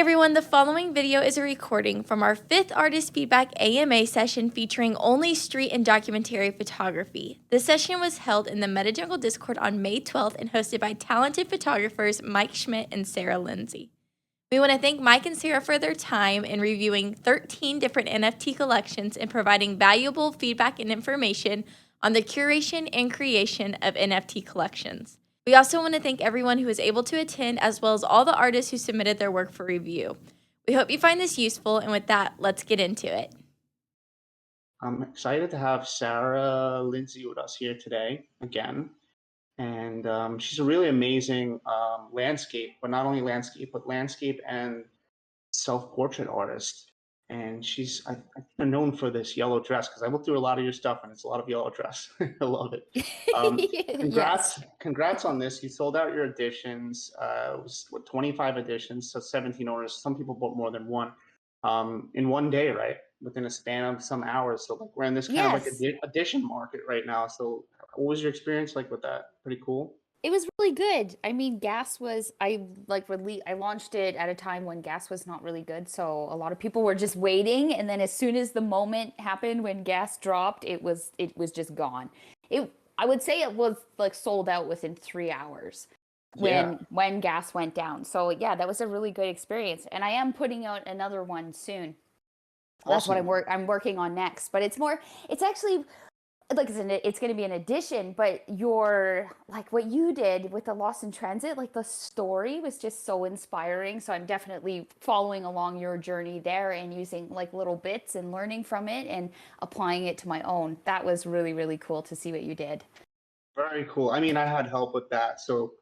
everyone, the following video is a recording from our 5th Artist Feedback AMA session featuring only street and documentary photography. This session was held in the MetaJungle Discord on May 12th and hosted by talented photographers Mike Schmidt and Sarah Lindsay. We want to thank Mike and Sarah for their time in reviewing 13 different NFT collections and providing valuable feedback and information on the curation and creation of NFT collections. We also want to thank everyone who was able to attend, as well as all the artists who submitted their work for review. We hope you find this useful, and with that, let's get into it. I'm excited to have Sarah Lindsay with us here today again. And she's a really amazing landscape, but not only landscape, but landscape and self-portrait artist. And she's known for this yellow dress, because I looked through a lot of your stuff and it's a lot of yellow dress. I love it. Congrats on this. You sold out your editions. It was 25 editions, so 17 orders. Some people bought more than one in one day, right? Within a span of some hours. So like we're in this kind of like edition market right now. So what was your experience like with that? Pretty cool. It was really good. I mean, gas was I launched it at a time when gas was not really good, so a lot of people were just waiting, and then as soon as the moment happened when gas dropped, it was just gone. I would say it was like sold out within 3 hours when gas went down. So yeah, that was a really good experience, and I am putting out another one soon. Awesome. That's what I'm working on next, but it's actually like it's going to be an addition, but what you did with the Lost in Transit, like the story was just so inspiring. So I'm definitely following along your journey there and using like little bits and learning from it and applying it to my own. That was really, really cool to see what you did. Very cool. I mean, I had help with that. So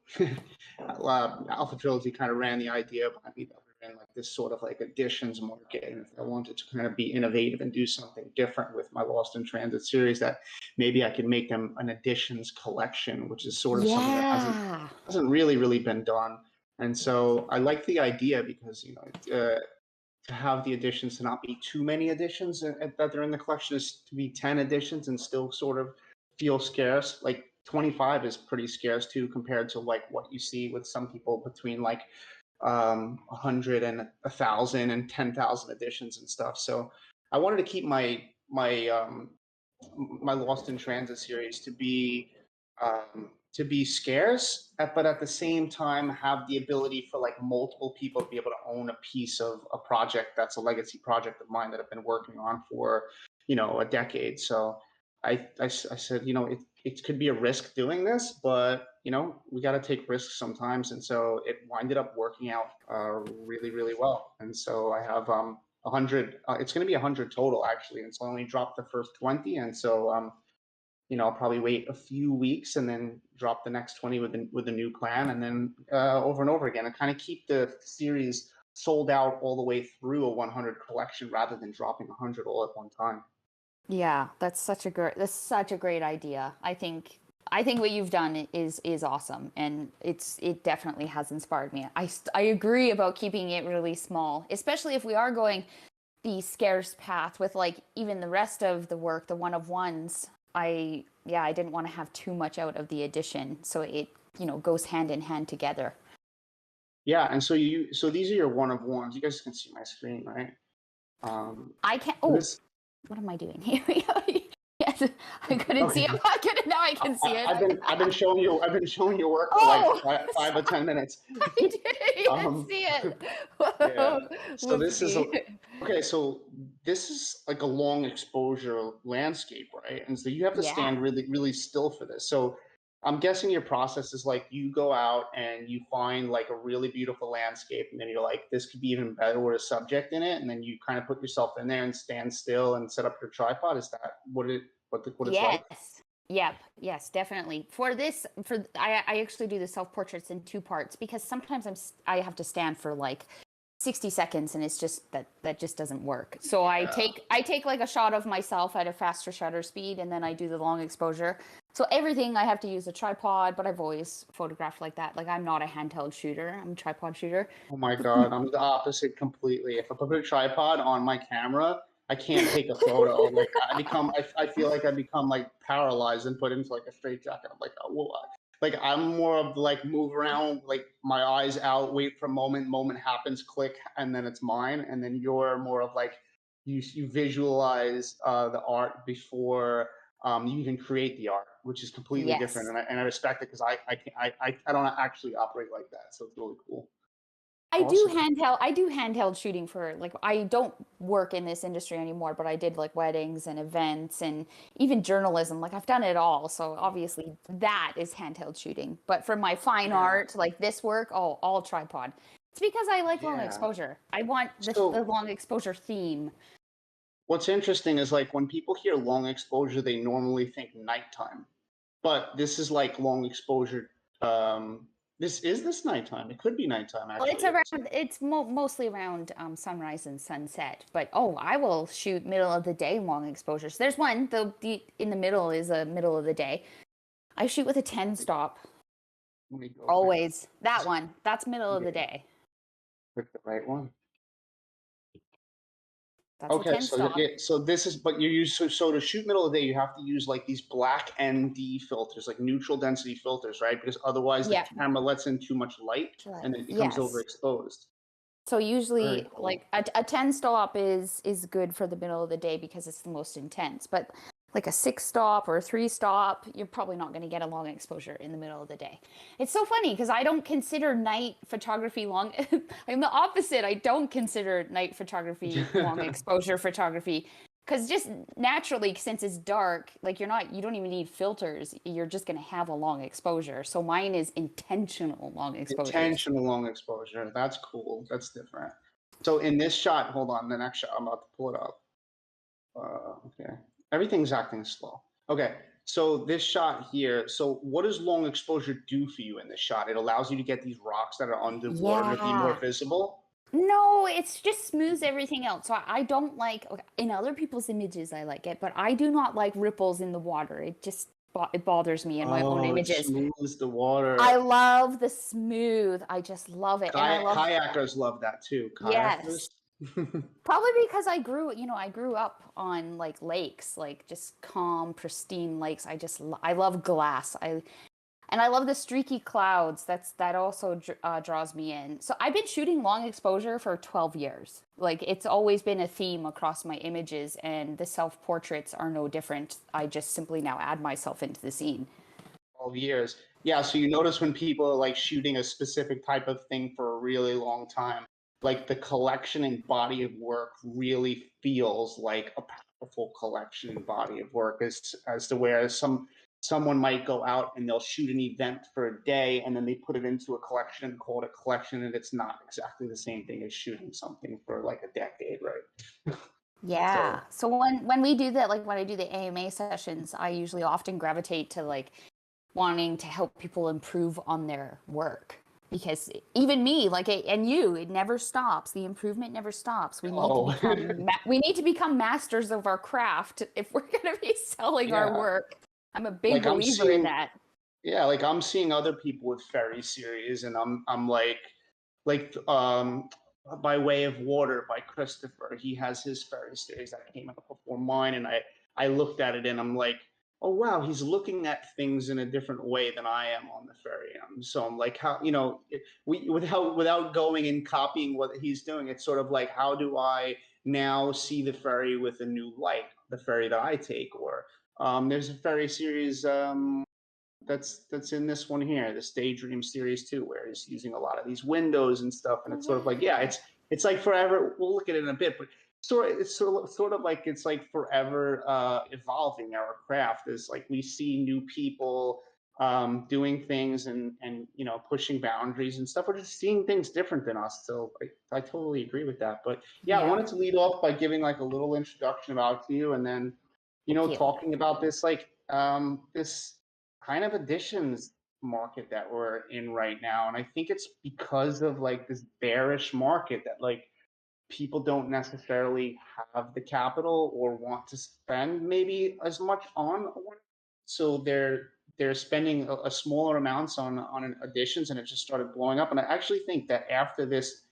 Alpha Trilogy kind of ran the idea behind me that we're in like this sort of like editions market, and if I wanted to kind of be innovative and do something different with my Lost in Transit series, that maybe I could make them an editions collection, which is sort of something that hasn't really been done. And so I like the idea because to have the editions to not be too many editions that they're in the collection, is to be 10 editions and still sort of feel scarce. Like 25 is pretty scarce too, compared to like what you see with some people between like 100 and 1,000 and 10,000 editions and stuff. So I wanted to keep my Lost in Transit series to be scarce, but at the same time have the ability for like multiple people to be able to own a piece of a project that's a legacy project of mine that I've been working on for a decade. So I said, it could be a risk doing this, but we got to take risks sometimes. And so it winded up working out really well. And so I have 100. It's going to be 100 total actually, and so I only dropped the first 20. And so I'll probably wait a few weeks and then drop the next 20 with a new plan, and then over and over again, and kind of keep the series sold out all the way through a 100 collection rather than dropping 100 all at one time. Yeah, that's such a great idea. I think what you've done is awesome, and it definitely has inspired me. I agree about keeping it really small, especially if we are going the scarce path with like even the rest of the work, the one of ones. I didn't want to have too much out of the edition, so it goes hand in hand together. Yeah, and so these are your one of ones. You guys can see my screen, right? I can't. Oh. What am I doing? Here we go. Yes, I couldn't see it. Now I can see it. I've been showing you work for like 5 or 10 minutes. I didn't see it. Yeah. So this is so this is like a long exposure landscape, right? And so you have to stand really still for this. So I'm guessing your process is like you go out and you find like a really beautiful landscape, and then you're like, this could be even better with a subject in it, and then you kind of put yourself in there and stand still and set up your tripod. Is that what it's like? Yep. Yes, definitely. I actually do the self-portraits in 2 parts, because sometimes I have to stand for like 60 seconds, and it's just that just doesn't work. So I take like a shot of myself at a faster shutter speed, and then I do the long exposure. So everything I have to use a tripod, but I've always photographed like that. Like I'm not a handheld shooter, I'm a tripod shooter. Oh my God, I'm the opposite completely. If I put a tripod on my camera, I can't take a photo. Like I feel like I become like paralyzed and put into like a straitjacket. I'm like, oh, well, like I'm more of like move around, like my eyes out, wait for a moment happens, click, and then it's mine. And then you're more of like you visualize the art before you even create the art, which is completely different. Yes. And I respect it because I don't actually operate like that, so it's really cool. I do Awesome. handheld shooting for like I don't work in this industry anymore, but I did like weddings and events and even journalism. Like I've done it all. So obviously that is handheld shooting. But for my fine Yeah. art, like this work, oh, all tripod. It's because I like long Yeah. exposure. I want the So long exposure theme. what's interesting is like when people hear long exposure, they normally think nighttime, but this is like long exposure. This nighttime. It could be nighttime Well, it's actually. around, it's mostly around sunrise and sunset. But oh, I will shoot middle of the day long exposures. There's one, the in the middle is a middle of the day. I shoot with a 10 stop. Let me go back. Always. That one. That's middle of Yeah, the day. pick the right one. That's a Okay, 10 so stop. so this is, but you use so to shoot middle of the day, you have to use like these black ND filters, like neutral density filters, right? Because otherwise the Yeah. camera lets in too much light and then it becomes Yes. overexposed. So Very usually cool. like a 10 stop is good for the middle of the day because it's the most intense. But like a 6 stop or a 3 stop, you're probably not going to get a long exposure in the middle of the day. It's so funny because I don't consider night photography long. I'm the opposite. I don't consider night photography long exposure photography because just naturally, since it's dark, like you don't even need filters. You're just going to have a long exposure. So mine is intentional long exposures. Intentional long exposure. That's cool. That's different. So in this shot, hold on, the next shot, I'm about to pull it up. Okay. Everything's acting slow. Okay. So this shot here, so what does long exposure do for you in this shot? It allows you to get these rocks that are underwater to be more Yeah. visible. No, it's just smooths everything out. So I don't like okay, in other people's images I like it, but I do not like ripples in the water. It just it bothers me in my own Oh, it images. smooths the I water. love the smooth. I just love it. And I love Kayakers love that too. Kayakers. yes. Probably because I grew up on like lakes, like just calm, pristine lakes. I love glass. And I love the streaky clouds. That also draws me in. So I've been shooting long exposure for 12 years. Like it's always been a theme across my images, and the self portraits are no different. I just simply now add myself into the scene. 12 years. Yeah, so you notice when people are like shooting a specific type of thing for a really long time, like the collection and body of work really feels like a powerful collection and body of work as to where someone might go out and they'll shoot an event for a day and then they put it into a collection and call it a collection, and it's not exactly the same thing as shooting something for like a decade, right? Yeah. So So when we do that, like when I do the AMA sessions, I usually often gravitate to like wanting to help people improve on their work because even me like and you it never stops, the improvement never stops. oh We need to become masters of our craft if we're going to be selling our yeah, work. I'm a big like I'm believer in seeing that. yeah, like I'm seeing other people with ferry series, and I'm like by way of water by Christopher. He has his ferry series that came out before mine, and I looked at it and I'm like, oh wow, he's looking at things in a different way than I am on the ferry. So I'm like, how we without going and copying what he's doing, it's sort of like how do I now see the ferry with a new light, the ferry that I take, or there's a ferry series that's in this one here, this Daydream series too, where he's using a lot of these windows and stuff, and Oh it's sort of like yeah, yeah. it's like forever. We'll look at it in a bit, but sort of like it's like forever evolving our craft. Is like we see new people doing things and pushing boundaries and stuff. We're just seeing things different than us. So I totally agree with that. But yeah, I Yeah. wanted to lead off by giving like a little introduction about you, and then Thank you. talking about this like this kind of additions market that we're in right now. And I think it's because of like this bearish market that like people don't necessarily have the capital or want to spend maybe as much on, so they're spending a smaller amounts on additions, and it just started blowing up. And I actually think that after this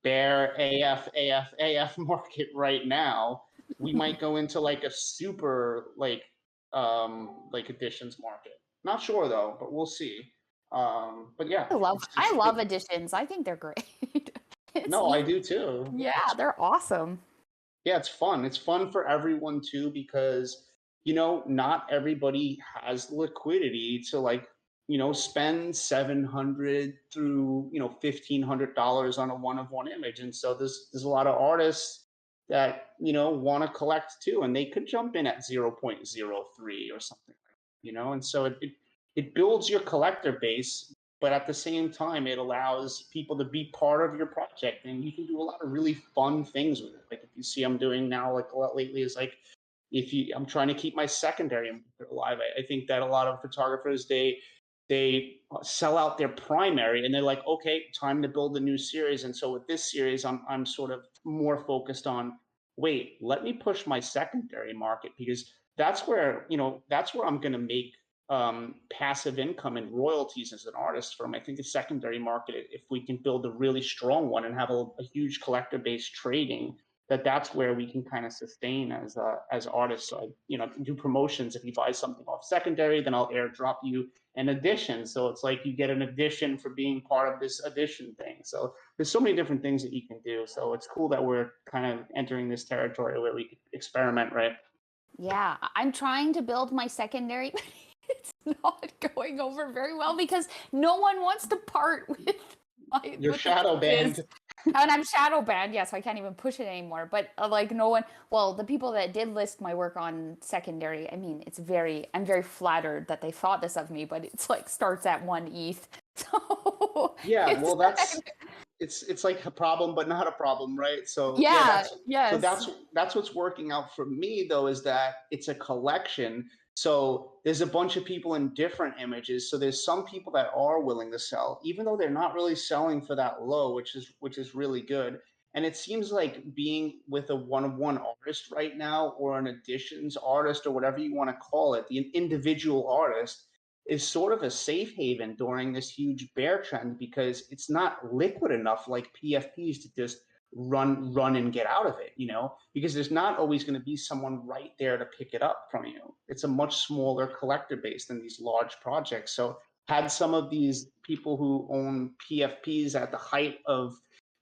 bear AF market right now, we might go into like a super like additions market. Not sure though, but we'll see. But yeah, I love editions. I think they're great. It's no, I easy. do too. Yeah, they're awesome. Yeah, it's fun. It's fun for everyone too because not everybody has the liquidity to like spend 700 through $1,500 on a one of one image, and so there's a lot of artists that want to collect too, and they could jump in at 0.03 or something, and so it builds your collector base, but at the same time it allows people to be part of your project, and you can do a lot of really fun things with it. Like if you see I'm doing now like a lot lately is like I'm trying to keep my secondary alive. I think that a lot of photographers they sell out their primary and they're like, okay, time to build a new series. And so with this series, I'm sort of more focused on, wait, let me push my secondary market, because that's where I'm going to make passive income and royalties as an artist from. I think the secondary market, if we can build a really strong one and have a huge collector base trading, that's where we can kind of sustain as artists. So I do promotions. If you buy something off secondary, then I'll airdrop you an edition. So it's like you get an edition for being part of this edition thing. So there's so many different things that you can do. So it's cool that we're kind of entering this territory where we can experiment, right? Yeah, I'm trying to build my secondary, but it's not going over very well because no one wants to part with Your shadow banned. And I'm shadow banned, yeah, so I can't even push it anymore. But like no one, well, the people that did list my work on secondary, I mean, I'm very flattered that they thought this of me, but it's like starts at 1 ETH. So yeah, well, it's like a problem, but not a problem, right? So yeah, so yes. that's what's working out for me though, is that it's a collection. So there's a bunch of people in different images. So there's some people that are willing to sell, even though they're not really selling for that low, which is really good. And it seems like being with a one-of-one artist right now, or an editions artist, or whatever you want to call it, the individual artist is sort of a safe haven during this huge bear trend, because it's not liquid enough like PFPs to just run and get out of it, because there's not always going to be someone right there to pick it up from you. It's a much smaller collector base than these large projects. So had some of these people who own PFPs at the height of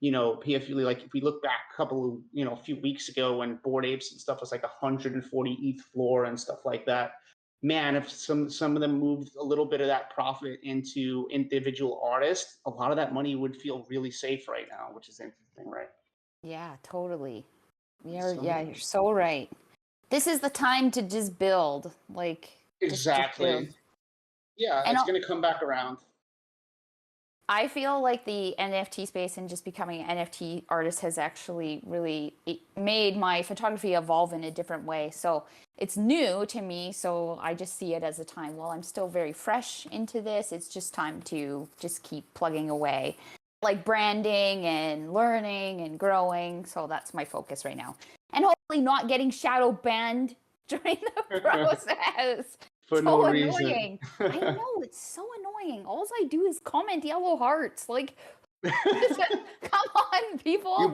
PFP, like if we look back a few weeks ago when Bored Apes and stuff was like 140 ETH floor and stuff like that, man, if some of them moved a little bit of that profit into individual artists, a lot of that money would feel really safe right now, which is interesting, right? Yeah, totally. So, You're so right. This is the time to just build, like just build. exactly. Yeah, And it's going to come back around. I feel like the NFT space and just becoming an NFT artist has actually really made my photography evolve in a different way. So it's new to me. So I just see it as a time. While I'm still very fresh into this, it's just time to just keep plugging away, like branding and learning and growing. So that's my focus right now. And hopefully not getting shadow banned during the process. For no reason. Annoying. I know, it's so annoying. All I do is comment yellow hearts. Like, come on, people. You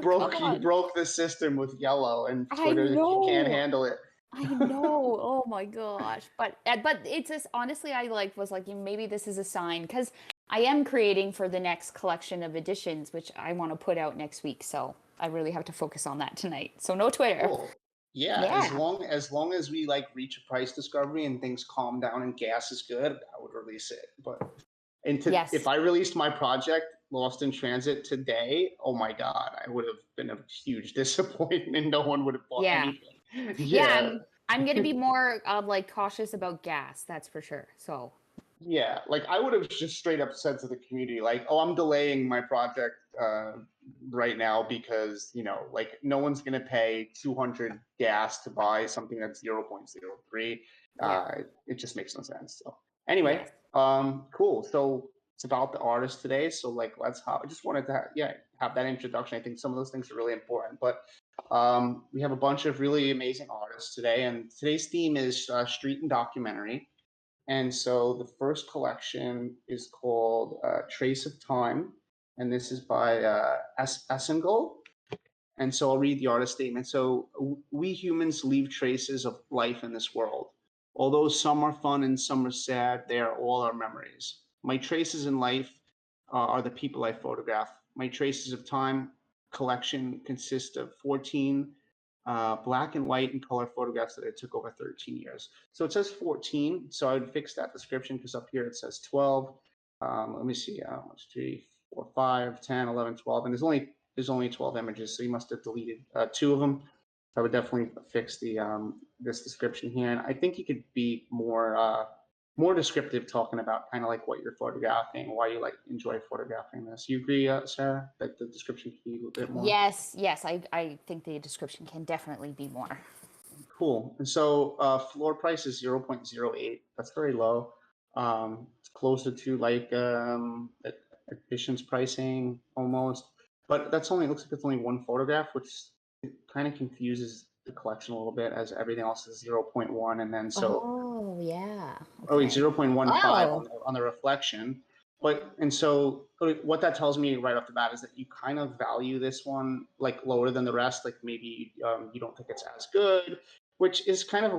broke the system with yellow, and I Twitter, you can't know. handle it. I know. Oh my gosh. But it's just honestly, I was like, maybe this is a sign, because I am creating for the next collection of editions, which I want to put out next week. So I really have to focus on that tonight. So no Twitter. Cool. Yeah, as long as we like reach a price discovery and things calm down and gas is good, I would release it. But Yes. if I released my project Lost in Transit today, oh my God, I would have been a huge disappointment. No one would have bought anything. Yeah, I'm going to be more like cautious about gas, that's for sure. So yeah, like I would have just straight up said to the community, like, oh, I'm delaying my project right now because, like no one's going to pay 200 gas to buy something that's 0.03. It just makes no sense. So anyway, cool. So it's about the artist today. So like, I just wanted to have that introduction. I think some of those things are really important, but we have a bunch of really amazing artists today, and today's theme is street and documentary. And so the first collection is called Trace of Time, and this is by Istanbul. And so I'll read the artist statement. So we humans leave traces of life in this world. Although some are fun and some are sad, they are all our memories. My traces in life are the people I photograph. My traces of time collection consists of 14 black and white and color photographs that I took over 13 years. So it says 14, so I would fix that description because up here it says 12. Let me see, 1, 2, 3, 4, 5, 10, 11, 12, and there's only 12 images, so you must have deleted 2 of them. I would definitely fix the this description here, and I think you could be more descriptive, talking about kind of like what you're photographing, why you like enjoy photographing this. You agree, Sarah, that the description could be a little bit more? Yes, I think the description can definitely be more. Cool. And so floor price is 0.08. That's very low. It's closer to like admissions pricing almost, but that's only, it looks like it's only one photograph, which kind of confuses the collection a little bit, as everything else is 0.1, and then so Oh, yeah. oh, Okay. it's 0.15 Oh, on the reflection. And so what that tells me right off the bat is that you kind of value this one like lower than the rest. Like maybe you don't think it's as good, which is kind of a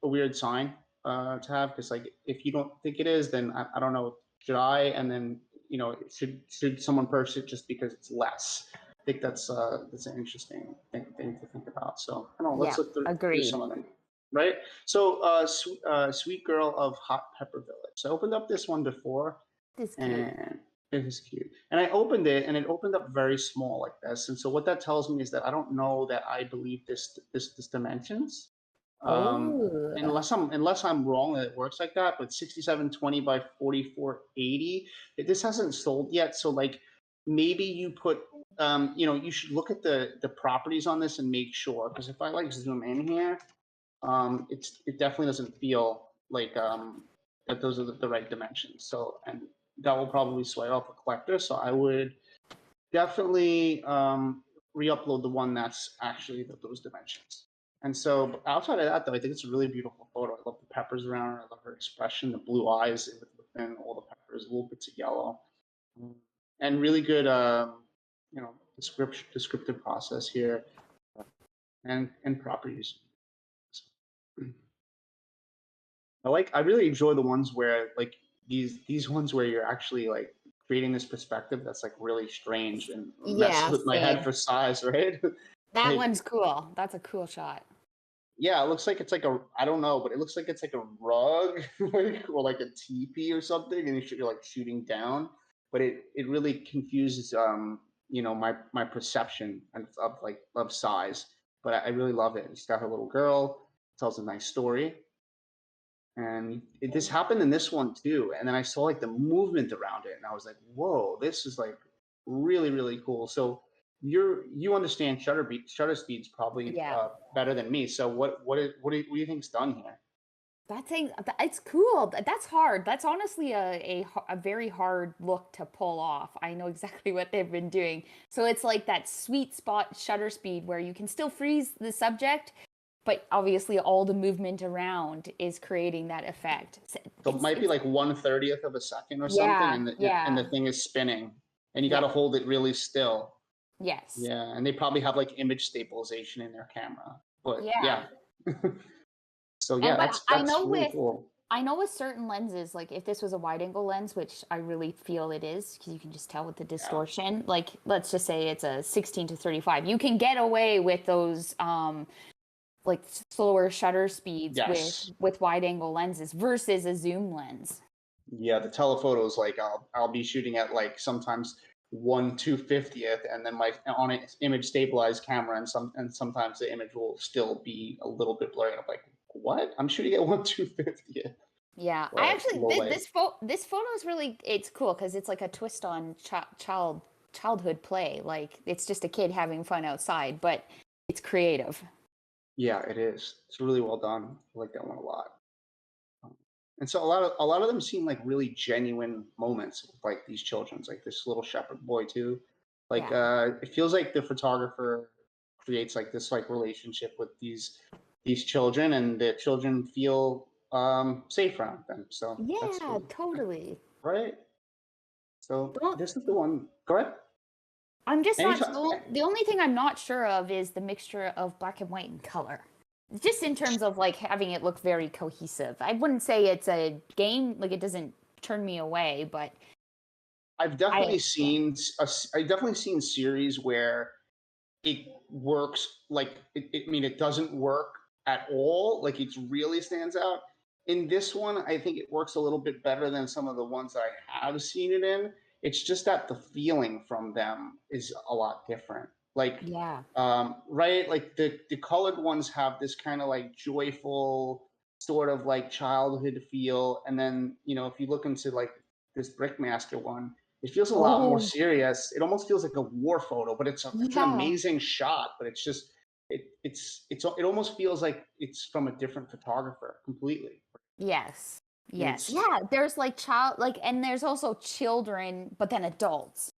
weird sign to have, because like if you don't think it is, then I don't know, should I? And then should someone purchase it just because it's less? I think that's an interesting thing to think about. So I don't know, let's yeah, look through agreed. some of them. Right. So, Sweet Girl of Hot Pepper Village. So I opened up this one before, This is cute. and it is cute. And I opened it, and it opened up very small like this. And so what that tells me is that I don't know that I believe this dimensions. Oh, Unless I'm wrong that it works like that. But 6720 by 4480. This hasn't sold yet, so like maybe you put you should look at the properties on this and make sure, because if I like zoom in here, it definitely doesn't feel like that those are the right dimensions. So, and that will probably sway off a collector. So I would definitely re-upload the one that's actually those dimensions. And so outside of that, though, I think it's a really beautiful photo. I love the peppers around her. I love her expression, the blue eyes within all the peppers, little bits of yellow, and really good, descriptive process here, and properties. I really enjoy the ones where like these ones where you're actually like creating this perspective that's like really strange and messes yeah, with my head same. for size, right? That Like, one's cool. That's a cool shot. yeah, it looks like it's like I don't know, but it looks like it's like a rug or like a teepee or something, and you're like shooting down. But it really confuses my perception of size. But I really love it. It's got her little girl, tells a nice story. And this happened in this one too. And then I saw like the movement around it, and I was like, "Whoa, this is like really, really cool." So you understand shutter speeds probably Yeah. better than me. So what do you think's done here? That thing, it's cool. That's hard. That's honestly a very hard look to pull off. I know exactly what they've been doing. So it's like that sweet spot shutter speed where you can still freeze the subject, but obviously all the movement around is creating that effect. So it might be like 1/30th of a second or something, Yeah, and yeah, the thing is spinning, and you got yeah, to hold it really still. yes, Yeah, and they probably have like image stabilization in their camera. But yeah. yeah. So And yeah, but I that's know really cool. with certain lenses, like if this was a wide angle lens, which I really feel it is, because you can just tell with the Yeah. distortion. Like let's just say it's a 16 to 35, you can get away with those like slower shutter speeds Yes. with wide angle lenses versus a zoom lens. Yeah, the telephotos, like I'll be shooting at like sometimes 1/250th, and then my on an image stabilized camera, and sometimes the image will still be a little bit blurry. I'm like, what? I'm shooting at 1/250th. Yeah, I But actually low light. this photo is really, it's cool because it's like a twist on childhood play. Like it's just a kid having fun outside, but it's creative. Yeah, it is. It's really well done. I like that one a lot. And so a lot of them seem like really genuine moments with like these children's, like this little shepherd boy too. Like Yeah. it feels like the photographer creates like this like relationship with these children, and the children feel safe around them. So that's Yeah, really totally. right. So Well, this is the one. Go ahead. I'm just not Anytime. the only thing I'm not sure of is the mixture of black and white and color. Just in terms of like having it look very cohesive. I wouldn't say it's a game, like it doesn't turn me away, but I've I definitely yeah. seen I've definitely seen series where it works I mean, it doesn't work at all. Like it really stands out. In this one, I think it works a little bit better than some of the ones I have seen it in. It's just that the feeling from them is a lot different. Like, Yeah. right? Like the colored ones have this kind of like joyful sort of like childhood feel, and then if you look into like this Brickmaster one, it feels a lot more Oh, serious. It almost feels like a war photo, but it's an yeah. amazing shot. But it's just it almost feels like it's from a different photographer completely. Yes. And Yes. it's Yeah, there's like child like and there's also children, but then adults.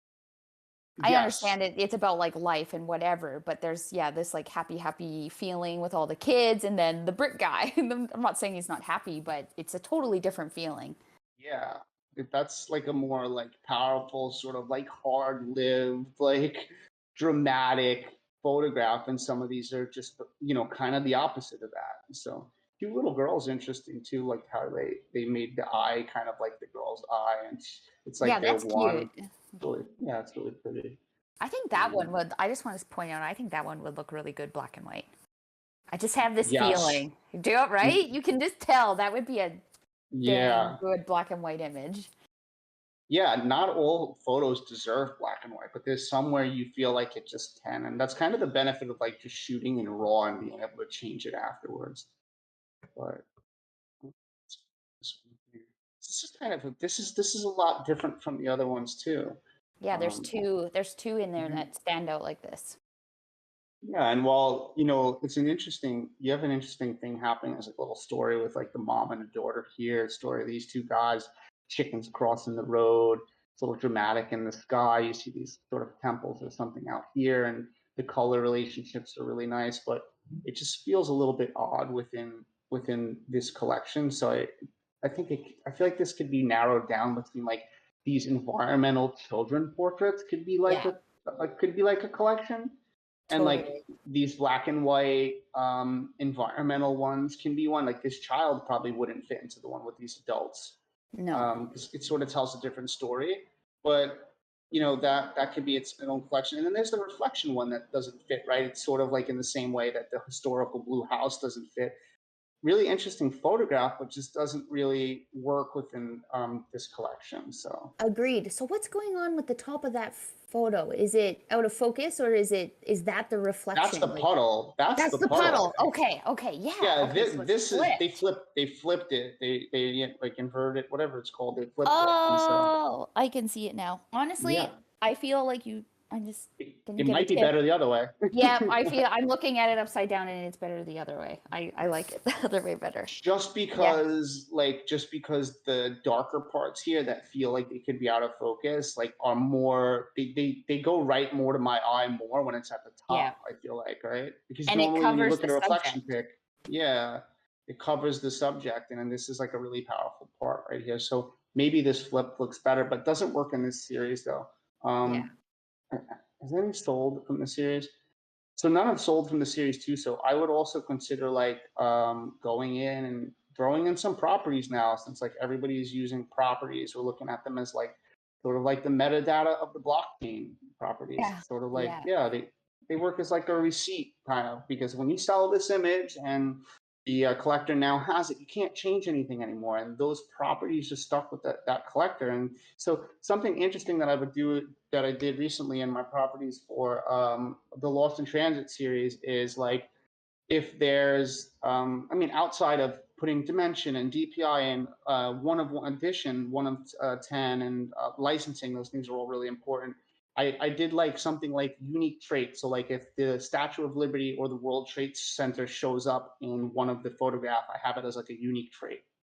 I yes, understand it's about like life and whatever, but there's this like happy feeling with all the kids and then the brick guy. I'm not saying he's not happy, but it's a totally different feeling. yeah. That's like a more like powerful, sort of like hard-lived, like dramatic photograph, and some of these are just kind of the opposite of that. So Cute Little Girl's interesting too, like how they made the eye kind of like the girl's eye, and it's Yeah, like they're that's one. cute. Really, yeah, it's really pretty. I think that Um, one would, I just want to point out, I think that one would look really good black and white. I just have this yes. feeling. You do it right? You can just tell that would be a dang Yeah. good black and white image. Yeah, not all photos deserve black and white, but there's somewhere you feel like it just can. And that's kind of the benefit of like just shooting in raw and being able to change it afterwards. But this is kind of this is a lot different from the other ones too. Yeah, Um, there's two in there mhm. that stand out like this. Yeah, and while you have an interesting thing happening as like a little story with like the mom and the daughter here, story of these two guys, chickens crossing the road. It's a little dramatic in the sky. You see these sort of temples or something out here, and the color relationships are really nice, but it just feels a little bit odd within this collection. So I feel like this could be narrowed down between like these environmental children portraits could be like Yeah, a collection, and like totally. these black and white environmental ones can be one. Like this child probably wouldn't fit into the one with these adults, No. because it sort of tells a different story. But that could be its own collection. And then there's the reflection one that doesn't fit, right? It's sort of like in the same way that the historical blue house doesn't fit. Really interesting photograph, but just doesn't really work within this collection. So Agreed. So what's going on with the top of that photo? Is it out of focus or is that the that's the reflection? Like puddle. That's that's the the puddle, I puddle. think. Okay, okay, yeah. Yeah, Okay, so it's this is flipped. they flipped it. They like inverted it, whatever it's called. They flipped it, and so Oh, I can see it now. yeah, Honestly, I feel like I'm just gonna it give a might be tip. better the other way. Yeah, I feel I'm looking at it upside down and it's better the other way. I like it the other way better. Yeah. Just because the darker parts here that feel like they could be out of focus, like are more they go right more to my eye more when it's at the Yeah. top. I feel like, right, because And it normally when you covers look the at a reflection subject. pic, yeah, it covers the subject, and then this is like a really powerful part right here. So maybe this flip looks better, but doesn't work in this series though. Yeah. um has any sold from the series? So none have sold from the series too. So I would also consider like going in and throwing in some properties now, since like everybody's using properties. We're looking at them as like sort of like the metadata of the blockchain properties. Yeah. Sort of like, Yeah. yeah, they work as like a receipt kind of, because when you sell this image and the collector now has it, you can't change anything anymore, and those properties are stuck with that collector. And so something interesting that I did recently in my properties for the Lost in Transit series is like, if there's I mean, outside of putting dimension and DPI and one of one edition, one of 10, and licensing, those things are all really important. I did like something like unique traits. So like if the Statue of Liberty or the World Trade Center shows up in one of the photograph, I have it as like a unique trait.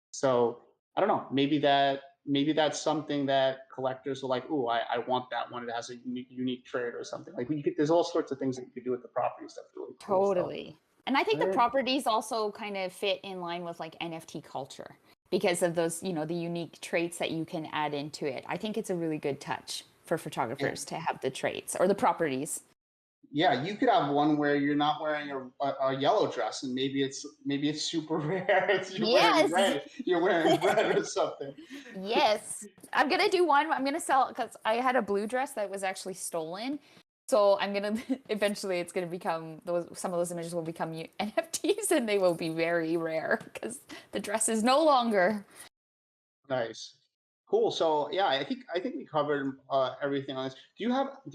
So I don't know, maybe that's something that collectors are like, oh, I want that one. It has a unique trait or something. Like there's all sorts of things that you could do with the properties. That's really cool. So Totally. And I think the right. properties also kind of fit in line with like NFT culture because of those, the unique traits that you can add into it. I think it's a really good touch for Yeah, photographers to have the traits or the properties. Yeah, you could have one where you're not wearing a yellow dress, and maybe it's super rare. You're wearing Yes. red. You're wearing red or something. Yes. I'm gonna do one. I'm gonna sell because I had a blue dress that was actually stolen. So I'm gonna eventually it's gonna become some of those images will become NFTs and they will be very rare because the dress is no longer. Nice. Cool. So yeah, I think we covered everything on this. Do you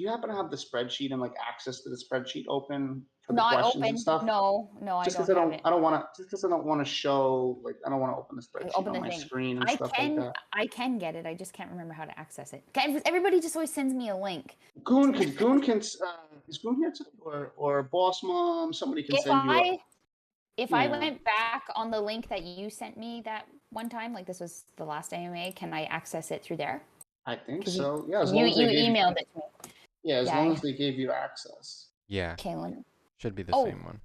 happen to have the spreadsheet and like access to the spreadsheet open for the Not questions and open. stuff? No, I Just because don't have it. I don't want to just because I don't want to show like I don't want to open the spreadsheet Open on the my thing. screen and stuff like that. I can get it. I just can't remember how to access it. Everybody just always sends me a link. Goon can is Goon here too? Or Boss Mom, somebody can If send you a I yeah. went back on the link that you sent me that one time, like this was the last AMA, can I access it through there? I think 'Cause so. Yeah, as You long as they emailed it to me. yeah, as Yeah. long as they gave you access. Yeah, Okay, should be the same one.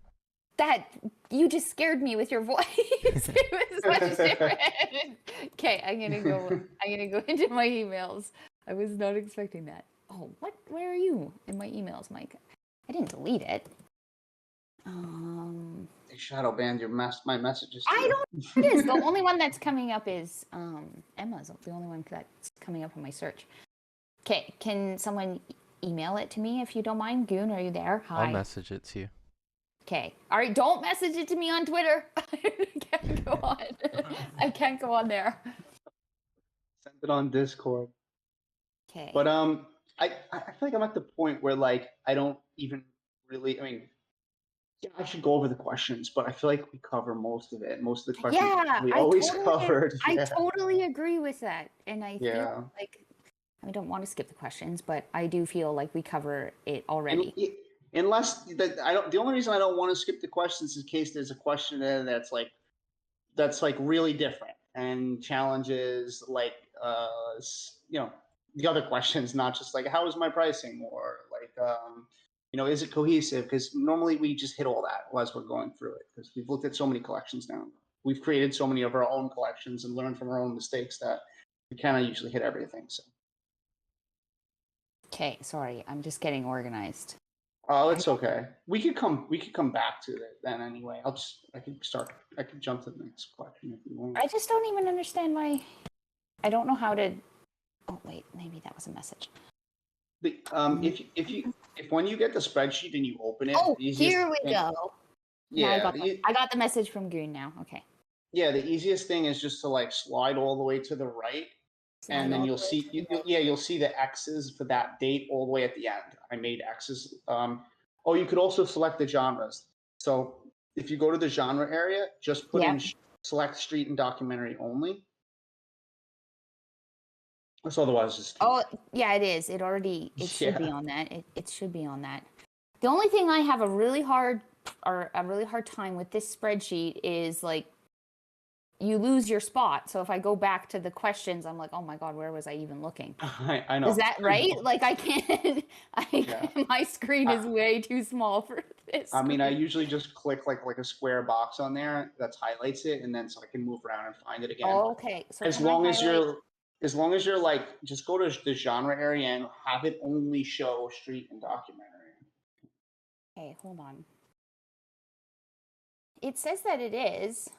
that you just scared me with your voice. It was much different. Okay, I'm gonna go into my emails. I was not expecting that. Oh, what? Where are you in my emails, Mike? I didn't delete it. They shadow banned my messages. I don't know what it is. The only one that's coming up is Emma's. The only one that's coming up in my search. Okay, can someone email it to me if you don't mind? Goon, are you there? Hi. I'll message it to you. Okay. All right. Don't message it to me on Twitter. I can't go on. I can't go on there. Send it on Discord. Okay. But I feel like I'm at the point where like I don't even really. I mean, yeah, I should go over the questions, but I feel like we cover most of it. Most of the questions we always covered. I totally agree with that, and I Yeah. feel like I don't want to skip the questions, but I do feel like we cover it already. Unless I don't. The only reason I don't want to skip the questions is in case there's a question there that's like really different and challenges like the other questions, not just like how is my pricing or like is it cohesive? Because normally we just hit all that as we're going through it because we've looked at so many collections now. We've created so many of our own collections and learned from our own mistakes that we kind of usually hit everything. So. Okay, sorry, I'm just getting organized. Oh, it's okay. We could come back to it then anyway. I could jump to the next question if you want. I just don't even understand why. I don't know how to. Oh wait, maybe that was a message. If when you get the spreadsheet and you open it, here we go. Yeah, I got the message from Goon now. Okay. Yeah, the easiest thing is just to like slide all the way to the right, and then you'll see the X's for that date all the way at the end. I made X's. You could also select the genres. So if you go to the genre area, just put in select street and documentary only. So otherwise, just yeah, it is. It should be on that. It should be on that. The only thing I have a really hard time with this spreadsheet is like you lose your spot. So if I go back to the questions, I'm like, oh my God, where was I even looking? I know. Is that right? Like I can't. My screen is way too small for this. I mean, I usually just click like a square box on there that highlights it, and then so I can move around and find it again. Oh, okay. So as long as you're like, just go to the genre area and have it only show street and documentary. Okay, hold on. It says that it is,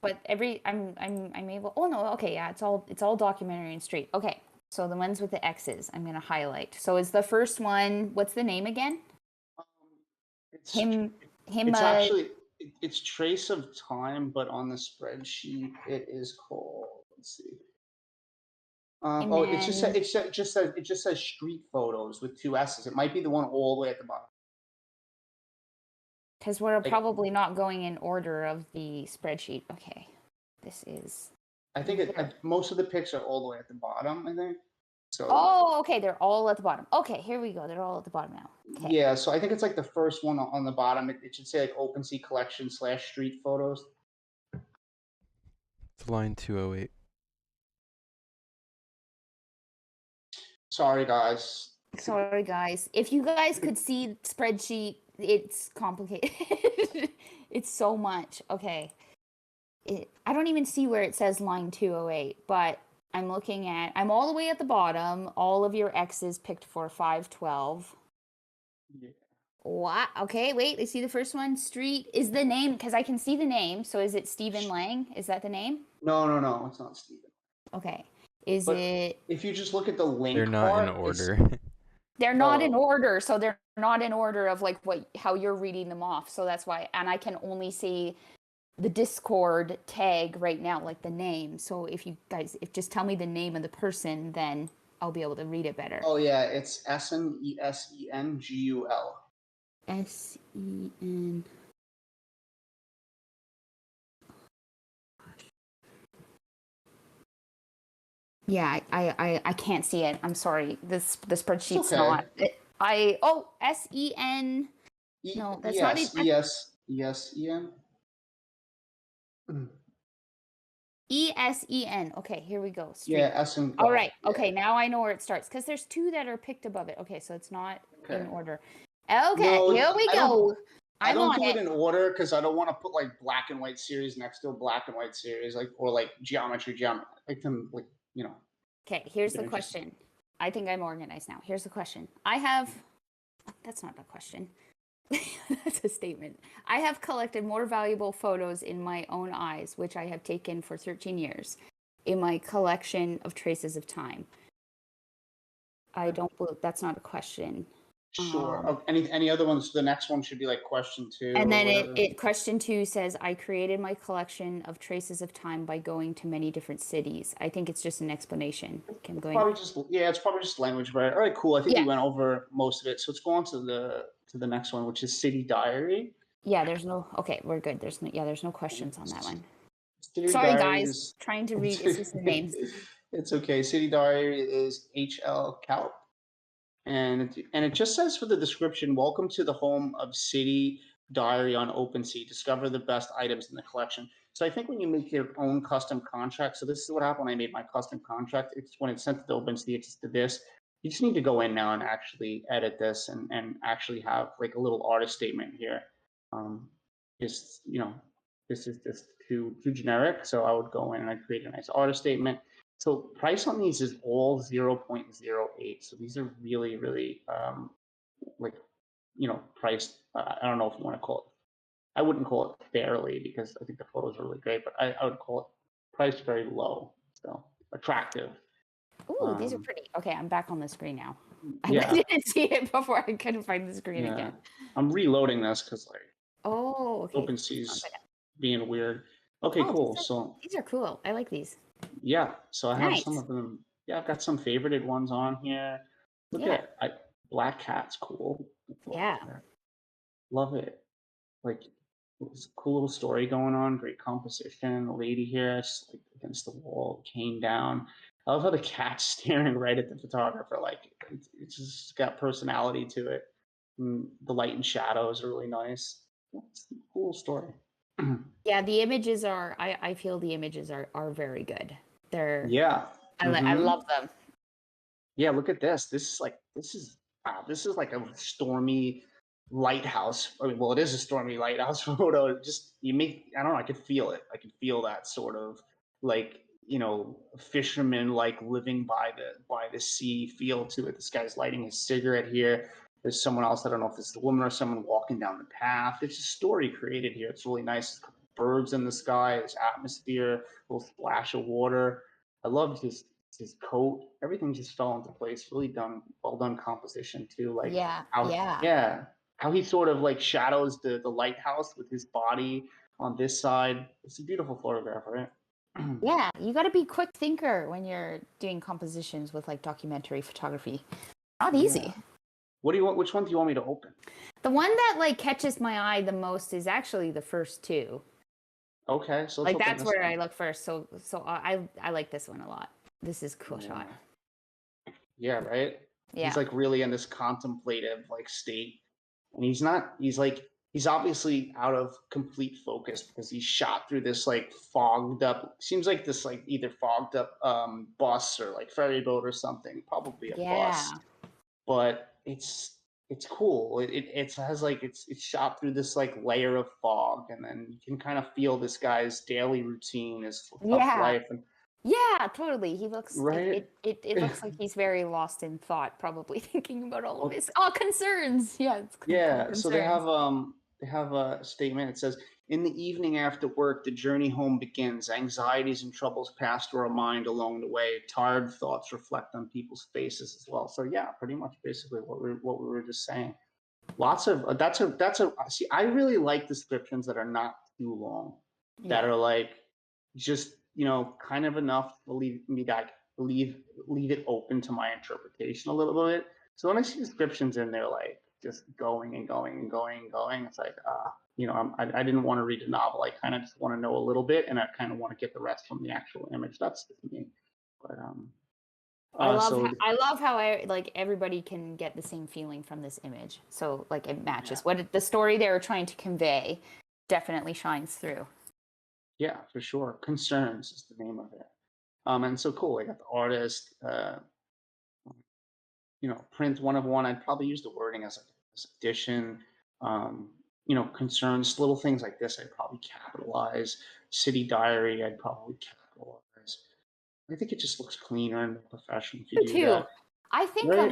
but I'm able. Oh no, okay, yeah, it's all documentary and street. Okay, so the ones with the X's, I'm gonna highlight. So is the first one? What's the name again? It's actually it's Trace of Time, but on the spreadsheet it is called. Let's see. It just says street photos with 2 S's. It might be the one all the way at the bottom. Because we're probably not going in order of the spreadsheet. Okay, this is. I think most of the pics are all the way at the bottom. I think. So. Oh, okay. They're all at the bottom. Okay, here we go. They're all at the bottom now. Okay. Yeah, so I think it's like the first one on the bottom. It should say like OpenSea collection / street photos. It's line 208. Sorry, guys. If you guys could see spreadsheet, it's complicated. It's so much. Okay. I don't even see where it says line 208, but I'm all the way at the bottom. All of your X's picked for 512. Yeah. What? Okay, wait. I see the first one. Street is the name because I can see the name. So is it Stephen Lang? Is that the name? No, it's not Steven. Okay. Is But it? if you just look at the They're link not in part, it's order. They're not in oh order, so they're not in order of like how you're reading them off. So that's why, and I can only see the Discord tag right now, like the name. So if you guys, if just tell me the name of the person, then I'll be able to read it better. oh yeah, it's Snesengul. Sen. Yeah, I can't see it. I'm sorry. The spreadsheet's Okay. not. Sen. No, that's not it. ESEN. ESEN. Okay, here we go. Street. Yeah, Essen. All right. Yeah. Okay, now I know where it starts because there's two that are picked above it. Okay, so it's not in Okay. order. Okay, No, here we go. I don't on do it it. in order because I don't want to put like black and white series next to a black and white series, like or like geometry. Like them, like Okay, here's keep the it interesting. question. I think I'm organized now. Here's the question. I have. That's not a question. That's a statement. I have collected more valuable photos in my own eyes, which I have taken for 13 years, in my collection of traces of time. I don't believe that's not a question. Sure. Any other ones? The next one should be like question 2 And or then whatever. it question 2 says, I created my collection of traces of time by going to many different cities. I think it's just an explanation. Okay, I'm going. It's probably just language, right? All right, cool. I think Yeah. we went over most of it. So let's go on to the next one, which is City Diary. Yeah, there's no. Okay, we're good. There's no questions on that one. City Sorry, Diary guys. is Trying to read. It's just the names. It's okay. City Diary is HL Calp. And it just says for the description, welcome to the home of City Diary on OpenSea. Discover the best items in the collection. So I think when you make your own custom contract, so this is what happened when I made my custom contract. It's when it's sent to the OpenSea, it's to this. You just need to go in now and actually edit this and actually have like a little artist statement here. Just this is just too generic. So I would go in and I'd create a nice artist statement. So price on these is all 0.08. So these are really, really like, priced. I don't know if you want to call it. I wouldn't call it fairly because I think the photos are really great, but I would call it priced very low. So attractive. Ooh, these are pretty. Okay, I'm back on the screen now. Yeah. I didn't see it before. I couldn't find the screen again. I'm reloading this because like okay. OpenSea's being weird. Okay, cool. These are cool. I like these. Yeah, so I have some of them. Yeah, I've got some favorited ones on here. Look at Black Cat's cool. Yeah. Love it. Like it's a cool little story going on. Great composition. The lady here, just like against the wall, came down. I love how the cat's staring right at the photographer. Like it's just got personality to it. And the light and shadows are really nice. It's a cool story. Yeah, the images are. I feel the images are very good. They're. Yeah. I love them. Yeah, look at this. This is like a stormy lighthouse. I mean, well, it is a stormy lighthouse photo. Just I don't know, I could feel it. I could feel that sort of like, fisherman like living by the sea feel to it. This guy's lighting his cigarette here. There's someone else, I don't know if it's the woman or someone walking down the path. There's a story created here. It's really nice. Birds in the sky, there's atmosphere, a little splash of water. I love his coat. Everything just fell into place. Really well done composition too. Like how he sort of like shadows the lighthouse with his body on this side. It's a beautiful photograph, right? Yeah, you got to be quick thinker when you're doing compositions with like documentary photography. Not easy. Yeah. What do you want? Which one do you want me to open? The one that like catches my eye the most is actually the first two. Okay, so like that's where I look first. So I like this one a lot. This is a cool shot. Yeah, right? Yeah. He's like really in this contemplative like state. And he's obviously out of complete focus because he's shot through this like fogged up, seems like this like either fogged up bus or like ferry boat or something, probably a bus. But it's cool. It has like it's shot through this like layer of fog, and then you can kind of feel this guy's daily routine, his tough life, and Yeah, totally. He looks right? it looks like he's very lost in thought, probably thinking about all of Well, his concerns. Yeah, it's called yeah, so concerns. they have a statement. It says, "In the evening after work, the journey home begins. Anxieties and troubles pass through our mind along the way. Tired thoughts reflect on people's faces as well." So yeah, pretty much basically what we were just saying. Lots of that's a see. I really like descriptions that are not too long, that Yeah. are like just kind of enough to leave me that leave it open to my interpretation a little bit. So when I see descriptions in there like just going and going and going and going, it's like I didn't want to read a novel. I kind of just want to know a little bit, and I kind of want to get the rest from the actual image. That's just me. But so I love how like everybody can get the same feeling from this image. So like it yeah. matches the story they were trying to convey definitely shines through. Yeah, for sure. Concerns is the name of it. And so cool. I got the artist, print one of one. I'd probably use the wording as addition. Um, concerns, little things like this, I'd probably capitalize. City diary, I'd probably capitalize. I think it just looks cleaner and more professional if you Me do too. that, I think right?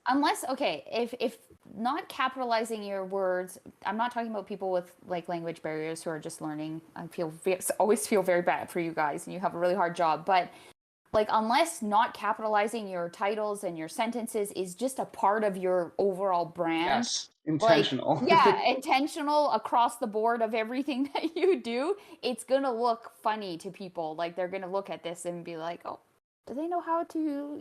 unless okay, if not capitalizing your words, I'm not talking about people with like language barriers who are just learning. Always feel very bad for you guys, and you have a really hard job. But like unless not capitalizing your titles and your sentences is just a part of your overall brand, Yes, like intentional. yeah, intentional across the board of everything that you do, it's gonna look funny to people. Like they're gonna look at this and be like, oh, do they know how to,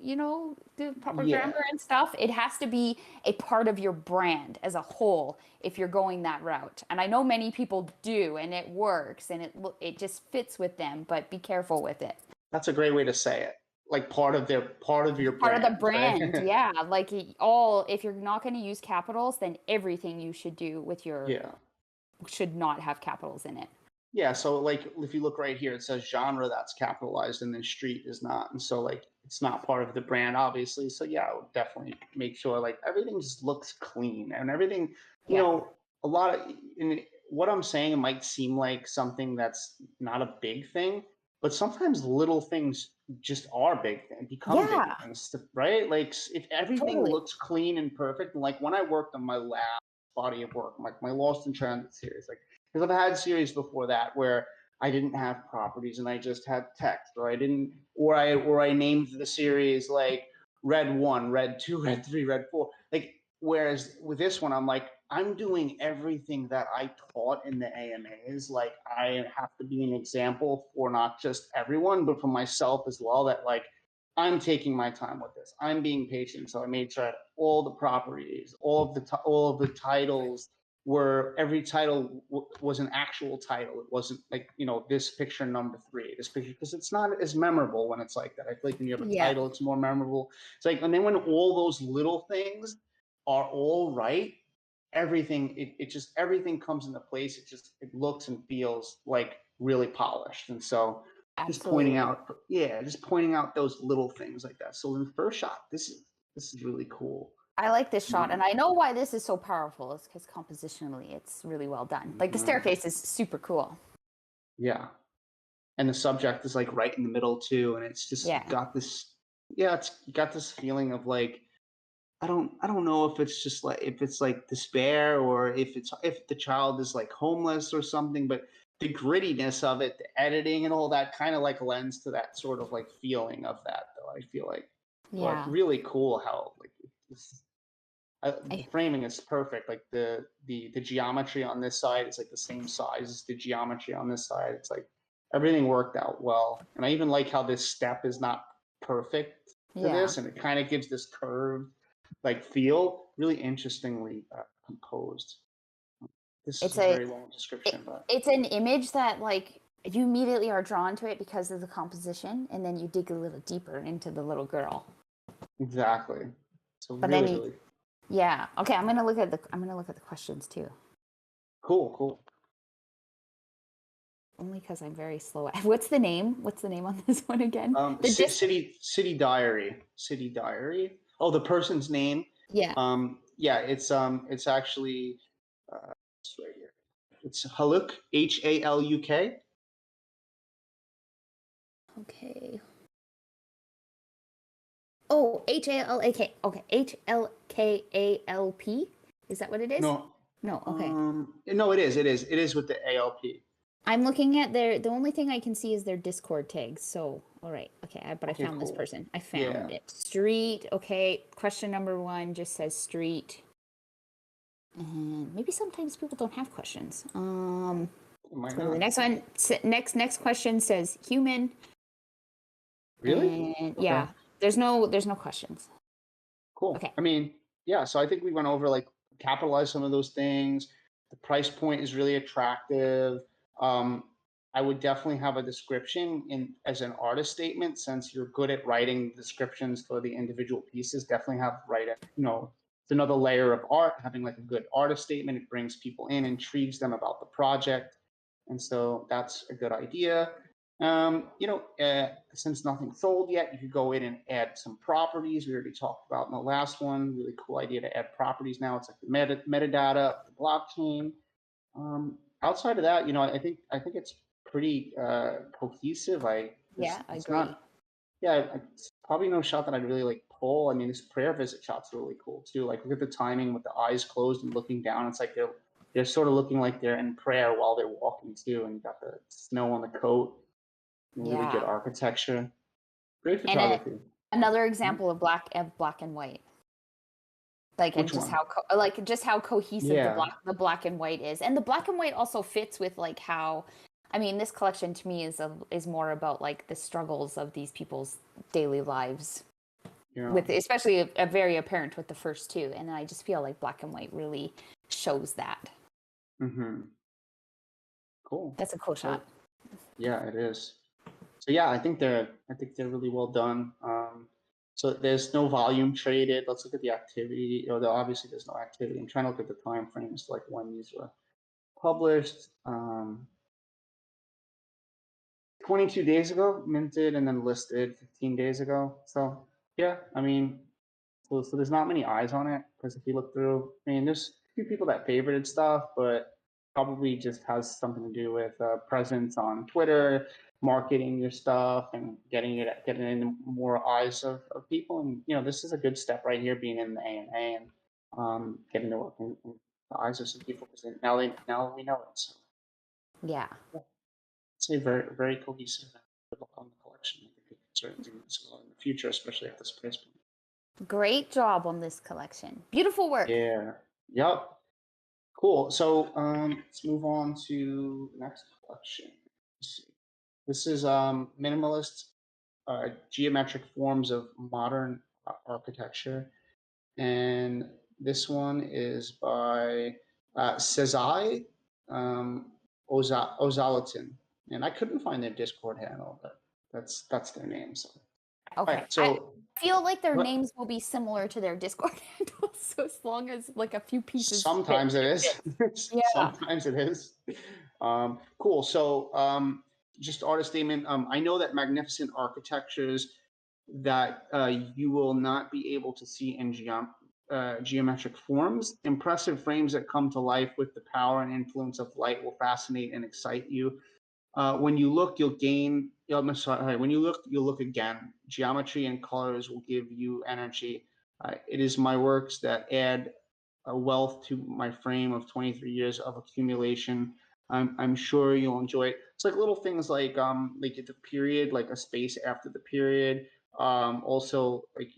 do proper Yeah, grammar and stuff? It has to be a part of your brand as a whole if you're going that route. And I know many people do, and it works, and it just fits with them. But be careful with it. that's a great way to say it. Like part of your Part of the brand, right? brand, yeah. Like all, if you're not going to use capitals, then everything you should do with your Yeah. should not have capitals in it. Yeah, so like if you look right here, it says genre, that's capitalized, and then street is not. And so like it's not part of the brand, obviously. So yeah, I would definitely make sure like everything just looks clean and everything, you Yeah. know, a lot of and what I'm saying might seem like something that's not a big thing, but sometimes little things just are big things, become big Yeah, things, right? Like if everything totally. looks clean and perfect, and like when I worked on my last body of work, like my Lost in Transit series, like because I've had series before that where I didn't have properties and I just had text, or I didn't, or I named the series like Red One, Red Two, Red Three, Red Four. Like whereas with this one, I'm like I'm doing everything that I taught in the AMAs. Like I have to be an example for not just everyone, but for myself as well. That like I'm taking my time with this. I'm being patient. So I made sure all the properties, all of the titles where every title was an actual title. It wasn't like, this picture number 3, this picture, because it's not as memorable when it's like that. I feel like when you have a Yeah. title, it's more memorable. It's like, and then when all those little things are all right, it just, everything comes into place. It looks and feels like really polished. And so Absolutely. just pointing out those little things like that. So in the first shot, this is really cool. I like this shot, and Um, I know why this is so powerful. It's because compositionally, it's really well done. Like the mhm. staircase is super cool. Yeah. And the subject is like right in the middle too, and it's just Yeah. got this, yeah, it's got this feeling of like I don't know if it's just like if it's like despair, or if the child is like homeless or something, but the grittiness of it, the editing and all that kind of like lends to that sort of like feeling of that, though, I feel like. But Yeah. really cool how like the I, framing is perfect. Like the geometry on this side is like the same size as the geometry on this side. It's like everything worked out well, and I even like how this step is not perfect to yeah. this, and it kind of gives this curved like feel. Really interestingly composed. This is It's a a very long description, but it's an image that like you immediately are drawn to it because of the composition, and then you dig a little deeper into the little girl. exactly. So But then really, you, really yeah. Okay, I'm gonna look at the questions too. cool, cool. Only because I'm very slow. What's the name? What's the name on this one again? The disc. City diary. Oh, the person's name. Yeah. Yeah, it's actually it's right here. It's Haluk, Haluk. Okay. Oh, HALAK. Okay, HLKALP. Is that what it is? No. No. Okay. No, it is with the ALP. I'm looking at the only thing I can see is their Discord tags. So, all right. Okay, but I found this cool. person. I found it. Street. Okay. Question number 1 just says street. And maybe sometimes people don't have questions. So the next one, next question says human. Really? And yeah, there's no questions. Cool. Okay. I mean, yeah, so I think we went over like capitalize some of those things. The price point is really attractive. I would definitely have a description as an artist statement, since you're good at writing descriptions for the individual pieces. Definitely it's another layer of art. Having like a good artist statement, it brings people in, intrigues them about the project, and so that's a good idea. Since nothing's sold yet, you could go in and add some properties. We already talked about in the last one. Really cool idea to add properties now. It's like the metadata, the blockchain. Outside of that, I think it's pretty cohesive. I agree. It's probably no shot that I'd really like pull. I mean, this prayer visit shot's really cool too. Like, look at the timing with the eyes closed and looking down. It's like they're sort of looking like they're in prayer while they're walking too, and you got the snow on the coat. Really good architecture. Great photography. And another example of black and white. Like, and just how cohesive the black and white is. And the black and white also fits with like how, I mean, this collection to me is more about like the struggles of these people's daily lives. Yeah. With especially a very apparent with the first two. And I just feel like black and white really shows that. Mm-hmm. Cool. That's a cool shot. Yeah, it is. So yeah, I think they're really well done. So there's no volume traded. Let's look at the activity. Obviously there's no activity. I'm trying to look at the time frames, like when these were published. 22 days ago, minted, and then listed 15 days ago. So yeah, I mean, so there's not many eyes on it, because if you look through, I mean, there's a few people that favorited stuff, but probably just has something to do with presence on Twitter, marketing your stuff, and getting into more eyes of people. And this is a good step right here, being in the AMA and getting to work in the eyes of some people, because now we know it. So yeah. It's a very, very cohesive look on the collection. I think certainly in the future, especially at this price point. Great job on this collection. Beautiful work. Yeah. Yep. Cool. So let's move on to the next collection. Let's see. This is minimalist geometric forms of modern architecture, and this one is by Sezai Ozalatin, and I couldn't find their Discord handle, but that's their name. So okay. Right, so I feel like their names will be similar to their Discord handles, so as long as like a few pieces. Sometimes it is. Yeah. Sometimes it is. Cool. So just artist statement. I know that magnificent architectures that you will not be able to see in geometric forms. Impressive frames that come to life with the power and influence of light will fascinate and excite you. When you look, you'll gain. When you look, you'll look again. Geometry and colors will give you energy. It is my works that add a wealth to my frame of 23 years of accumulation. I'm sure you'll enjoy it. It's like little things like at the period, like a space after the period. Also, like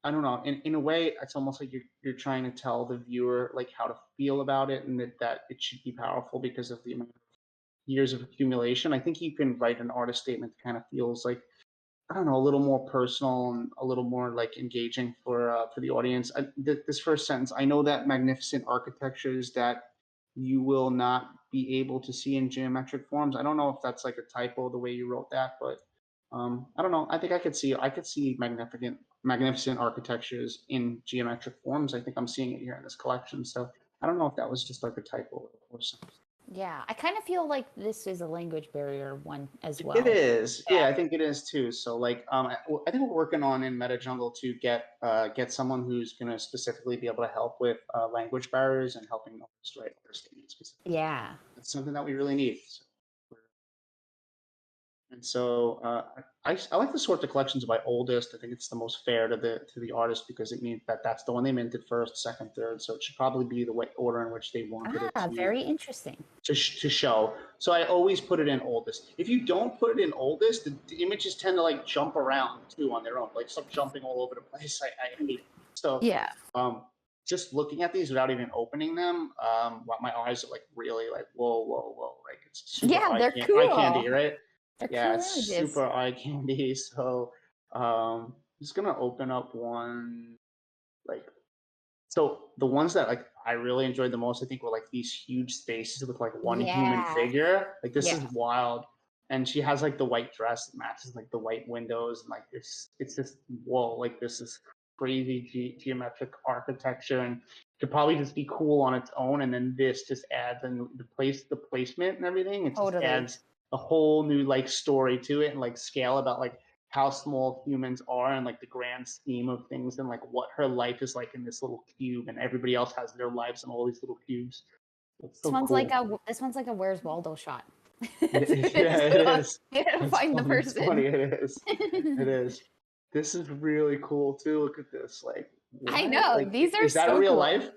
I don't know. In a way, it's almost like you're trying to tell the viewer like how to feel about it, and that it should be powerful because of the amount of years of accumulation. I think you can write an artist statement that kind of feels like, I don't know, a little more personal and a little more like engaging for the audience. This first sentence: I know that magnificent architectures that you will not be able to see in geometric forms. I don't know if that's like a typo the way you wrote that, but I don't know. I think I could see magnificent architectures in geometric forms. I think I'm seeing it here in this collection. So I don't know if that was just like a typo or something. Yeah, I kind of feel like this is a language barrier one as well. It is. Yeah, I think it is too. So like, I think we're working on in MetaJungle to get someone who's going to specifically be able to help with language barriers and helping artists write artist statements. Yeah, that's something that we really need. So And so I like to sort the collections by oldest. I think it's the most fair to the artist because it means that that's the one they minted first, second, third. So it should probably be the order in which they wanted it Very interesting. to show. So I always put it in oldest. If you don't put it in oldest, the images tend to like jump around too on their own, like start jumping all over the place. I hate it. So Yeah. just looking at these without even opening them, my eyes are like really like whoa, like it's super they're eye candy, right? They're Yeah, cool it's images. super eye candy. So I'm just gonna open up one like so the ones that like I really enjoyed the most, I think, were like these huge spaces with like one human Yeah. figure. Like this is Yeah. wild. And she has like the white dress that matches like the white windows and like it's just whoa, like this is crazy geometric architecture and could probably just be cool on its own. And then this just adds and the placement and everything. It just adds a whole new like story to it and like scale about like how small humans are and like the grand scheme of things and like what her life is like in this little cube and everybody else has their lives in all these little cubes. It's so This one's cool. like a Where's Waldo shot. It is. You gotta find the person. It's funny. It is. It is. This is really cool too. Look at this. Like, I what? know, Like, these are is that so real cool. life?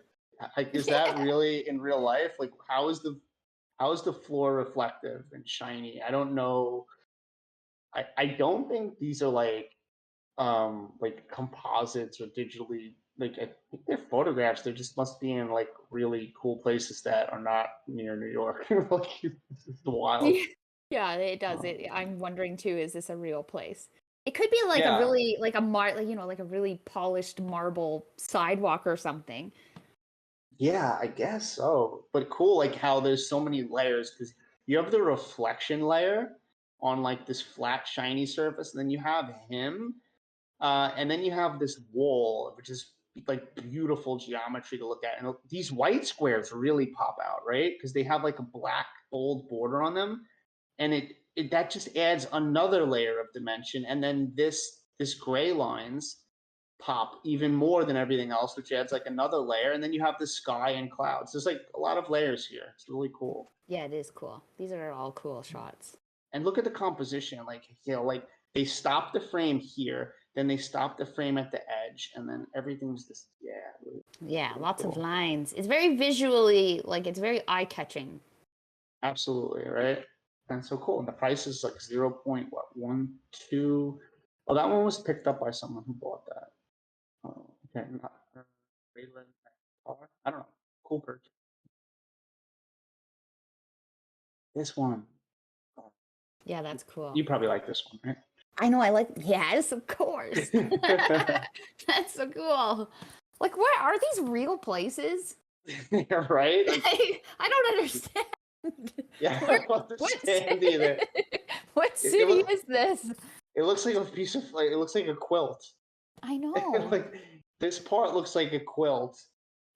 Like, is that really in real life? Like, how is the floor reflective and shiny? I don't know. I don't think these are like composites or digitally like I think they're photographs. They just must be in like really cool places that are not near New York. Like this is wild. Yeah, it does. I'm wondering too, is this a real place? It could be like Yeah. a really like a really polished marble sidewalk or something. Yeah, I guess so. But cool, like how there's so many layers because you have the reflection layer on like this flat, shiny surface, and then you have him, and then you have this wall, which is like beautiful geometry to look at. And these white squares really pop out, right? Because they have like a black, bold border on them, and it that just adds another layer of dimension. And then this gray lines pop even more than everything else, which adds like another layer. And then you have the sky and clouds. There's like a lot of layers here. It's really cool. Yeah, it is cool. These are all cool shots. And look at the composition. Like, like they stop the frame here, then they stop the frame at the edge, and then everything's just really, yeah, really lots cool. of lines. It's very visually it's very eye-catching. Absolutely, right? And so cool. And the price is like 0.12. Oh, that one was picked up by someone who bought that. Oh, okay. I don't know. Cool purchase. This one. Yeah, that's cool. You probably like this one, right? I know. I like. Yes, of course. That's so cool. Like, what are these real places? Right? I don't understand. Yeah, I don't understand either. What city is this? It looks like a piece of like it looks like a quilt. I know. Like this part looks like a quilt,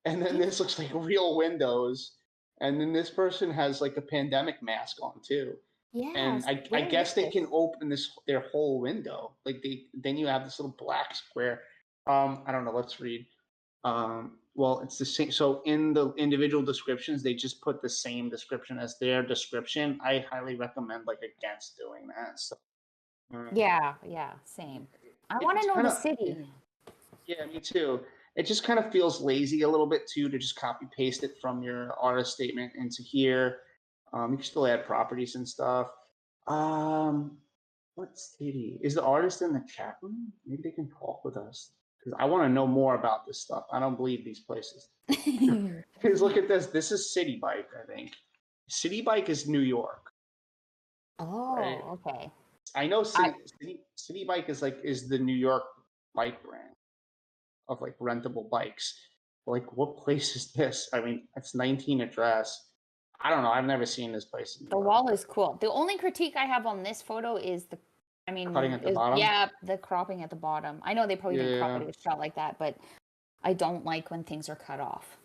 and then this looks like real windows, and then this person has like a pandemic mask on too. Yeah. And I guess they can open their whole window. Like then you have this little black square. I don't know. Let's read. Well, it's the same. So in the individual descriptions, they just put the same description as their description. I highly recommend against doing that. So. Yeah, same. I want to know the city. Yeah, me too. It just kind of feels lazy a little bit too to just copy paste it from your artist statement into here. You can still add properties and stuff. What city? Is the artist in the chat room? Maybe they can talk with us because I want to know more about this stuff. I don't believe these places. Because look at this. This is City Bike, I think. City Bike is New York. Oh, right? Okay. I know City Bike is the New York bike brand of like rentable bikes. Like, what place is this? I mean, it's 19 address. I don't know. I've never seen this place. The wall is cool. The only critique I have on this photo is cutting at the bottom. Yeah, the cropping at the bottom. I know they probably didn't crop it a shot like that, but I don't like when things are cut off.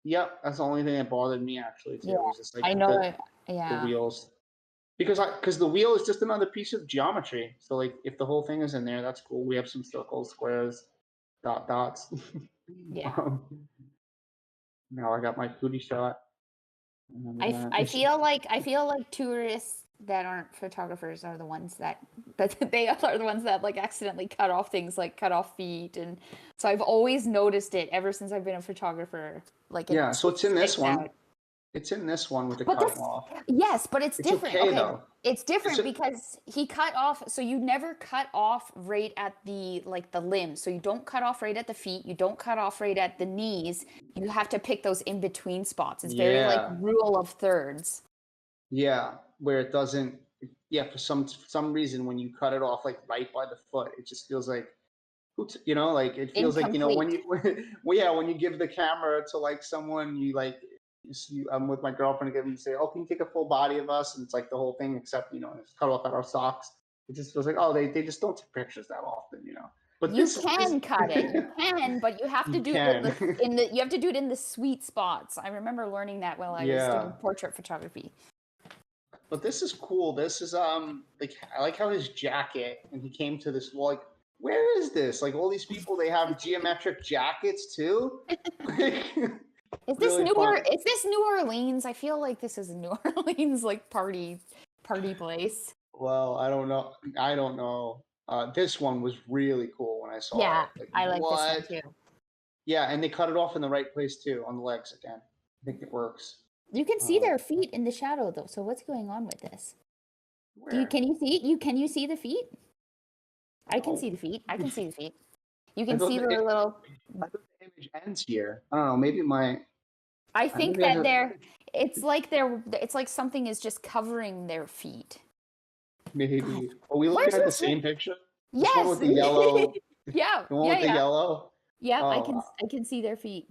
Yep, that's the only thing that bothered me actually too. Yeah, was just like I know. the wheels. Because the wheel is just another piece of geometry. So like if the whole thing is in there, that's cool. We have some circles, squares, dots. Yeah. Now I got my booty shot. I feel like tourists that aren't photographers are the ones that they are the ones that like accidentally cut off things, like cut off feet, and so I've always noticed it ever since I've been a photographer. Like it Yeah, so it's in this sticks one. out. It's in this one with the But cutting this, off. yes, but it's It's different. okay Okay, though. it's different a- because he cut off. So you never cut off right at the like the limbs. So you don't cut off right at the feet. You don't cut off right at the knees. You have to pick those in between spots. It's very like Yeah, rule of thirds. yeah, where it doesn't. Yeah, for some reason when you cut it off like right by the foot, it just feels like, like it feels like when Incomplete. you well, yeah, when you give the camera to like someone, you like I'm with my girlfriend and you say, oh, can you take a full body of us? And it's like the whole thing except it's cut off at our socks. It just feels like, oh, they just don't take pictures that often. But You this can cut it. You can, but you have to you do it in can. the you have to do it in the sweet spots. I remember learning that while I was Yeah. doing portrait photography. But this is cool. This is like I like how his jacket and he came to this wall like, where is this? Like all these people, they have geometric jackets too. Is this Really fun. Is this New Orleans? I feel like this is a New Orleans like party place. Well, I don't know. I don't know. This one was really cool when I saw Yeah, it. Like, I like what? this one too. Yeah, and they cut it off in the right place too, on the legs again. I think it works. You can see their feet in the shadow though. So what's going on with this? Where? Can you see the feet? I can No. see the feet. I can see the feet. You I can thought see the the im- little. I thought the image ends here. I don't know. Maybe I think maybe I that have- they're. It's like something is just covering their feet. maybe. Are we looking Where's at the this- same picture? This Yes. one with the yellow. Yeah. The one Yeah. with the Yeah. yellow. Yeah. Oh, I can see their feet,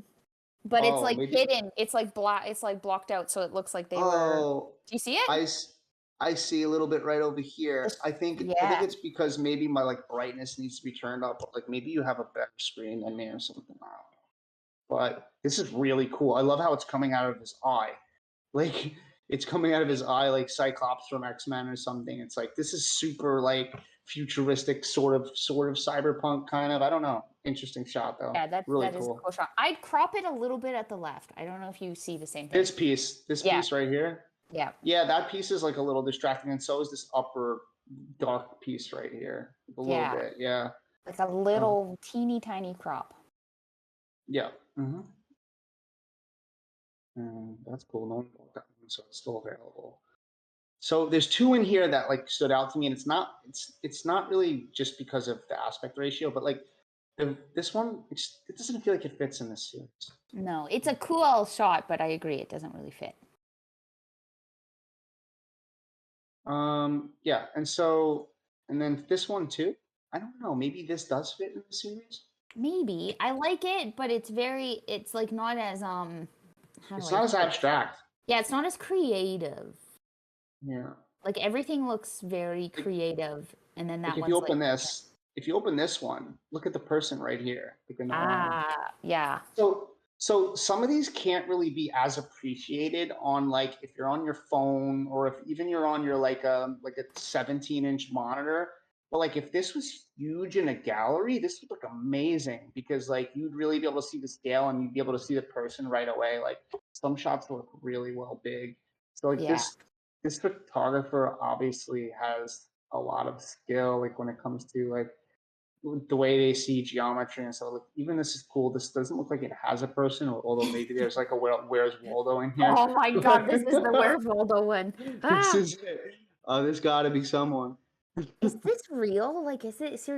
but it's Oh, like maybe- hidden. It's like black. It's like blocked out, so it looks like they were. Oh, Do you see it? I see a little bit right over here. I think Yeah. it's because maybe my like brightness needs to be turned up. Like maybe you have a better screen than me or something. I don't know. But this is really cool. I love how it's coming out of his eye. Like it's coming out of his eye like Cyclops from X-Men or something. It's like this is super like futuristic sort of cyberpunk kind of. I don't know. Interesting shot though. Yeah, that really is a cool. cool shot. I'd crop it a little bit at the left. I don't know if you see the same thing. This piece Yeah. right here. Yeah. Yeah, that piece is like a little distracting, and so is this upper dark piece right here. A little Yeah. bit, yeah. Like a little teeny tiny crop. Yeah. Mm-hmm. That's cool. No one bought that one, so it's still available. So there's two in here that like stood out to me, and it's not really just because of the aspect ratio, but like this one, it doesn't feel like it fits in this series. No, it's a cool shot, but I agree it doesn't really fit. Yeah, and then this one too. I don't know. Maybe this does fit in the series. Maybe. I like it, but it's like not as It's not as abstract. Yeah, it's not as creative. Yeah. Like everything looks very creative, and then that Like if one's you open like, this, if you open this one, look at the person right here. Like in the line. yeah. So some of these can't really be as appreciated on like if you're on your phone or if even you're on your like a 17-inch monitor. But like if this was huge in a gallery, this would look amazing because like you'd really be able to see the scale and you'd be able to see the person right away. Like some shots look really well big. So like Yeah. this photographer obviously has a lot of skill like when it comes to like the way they see geometry and so like even this is cool. This doesn't look like it has a person, although maybe there's like a Where's Waldo in here. Oh my god, this is the Where's Waldo one. This is it. There's got to be someone. Is this real? Like, is this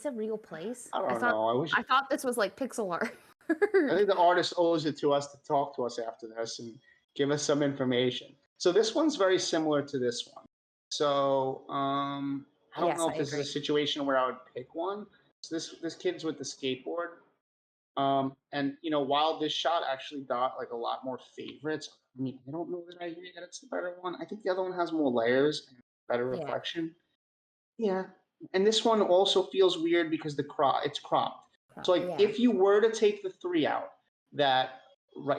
a real place? I don't know. I thought this was like pixel art. I think the artist owes it to us to talk to us after this and give us some information. So this one's very similar to this one. So I don't know if this is a situation where I would pick one. So this kid's with the skateboard. And while this shot actually got like a lot more favorites, I mean, I don't know that I agree that it's the better one. I think the other one has more layers and better reflection. Yeah. And this one also feels weird because it's cropped. So like if you were to take the three out,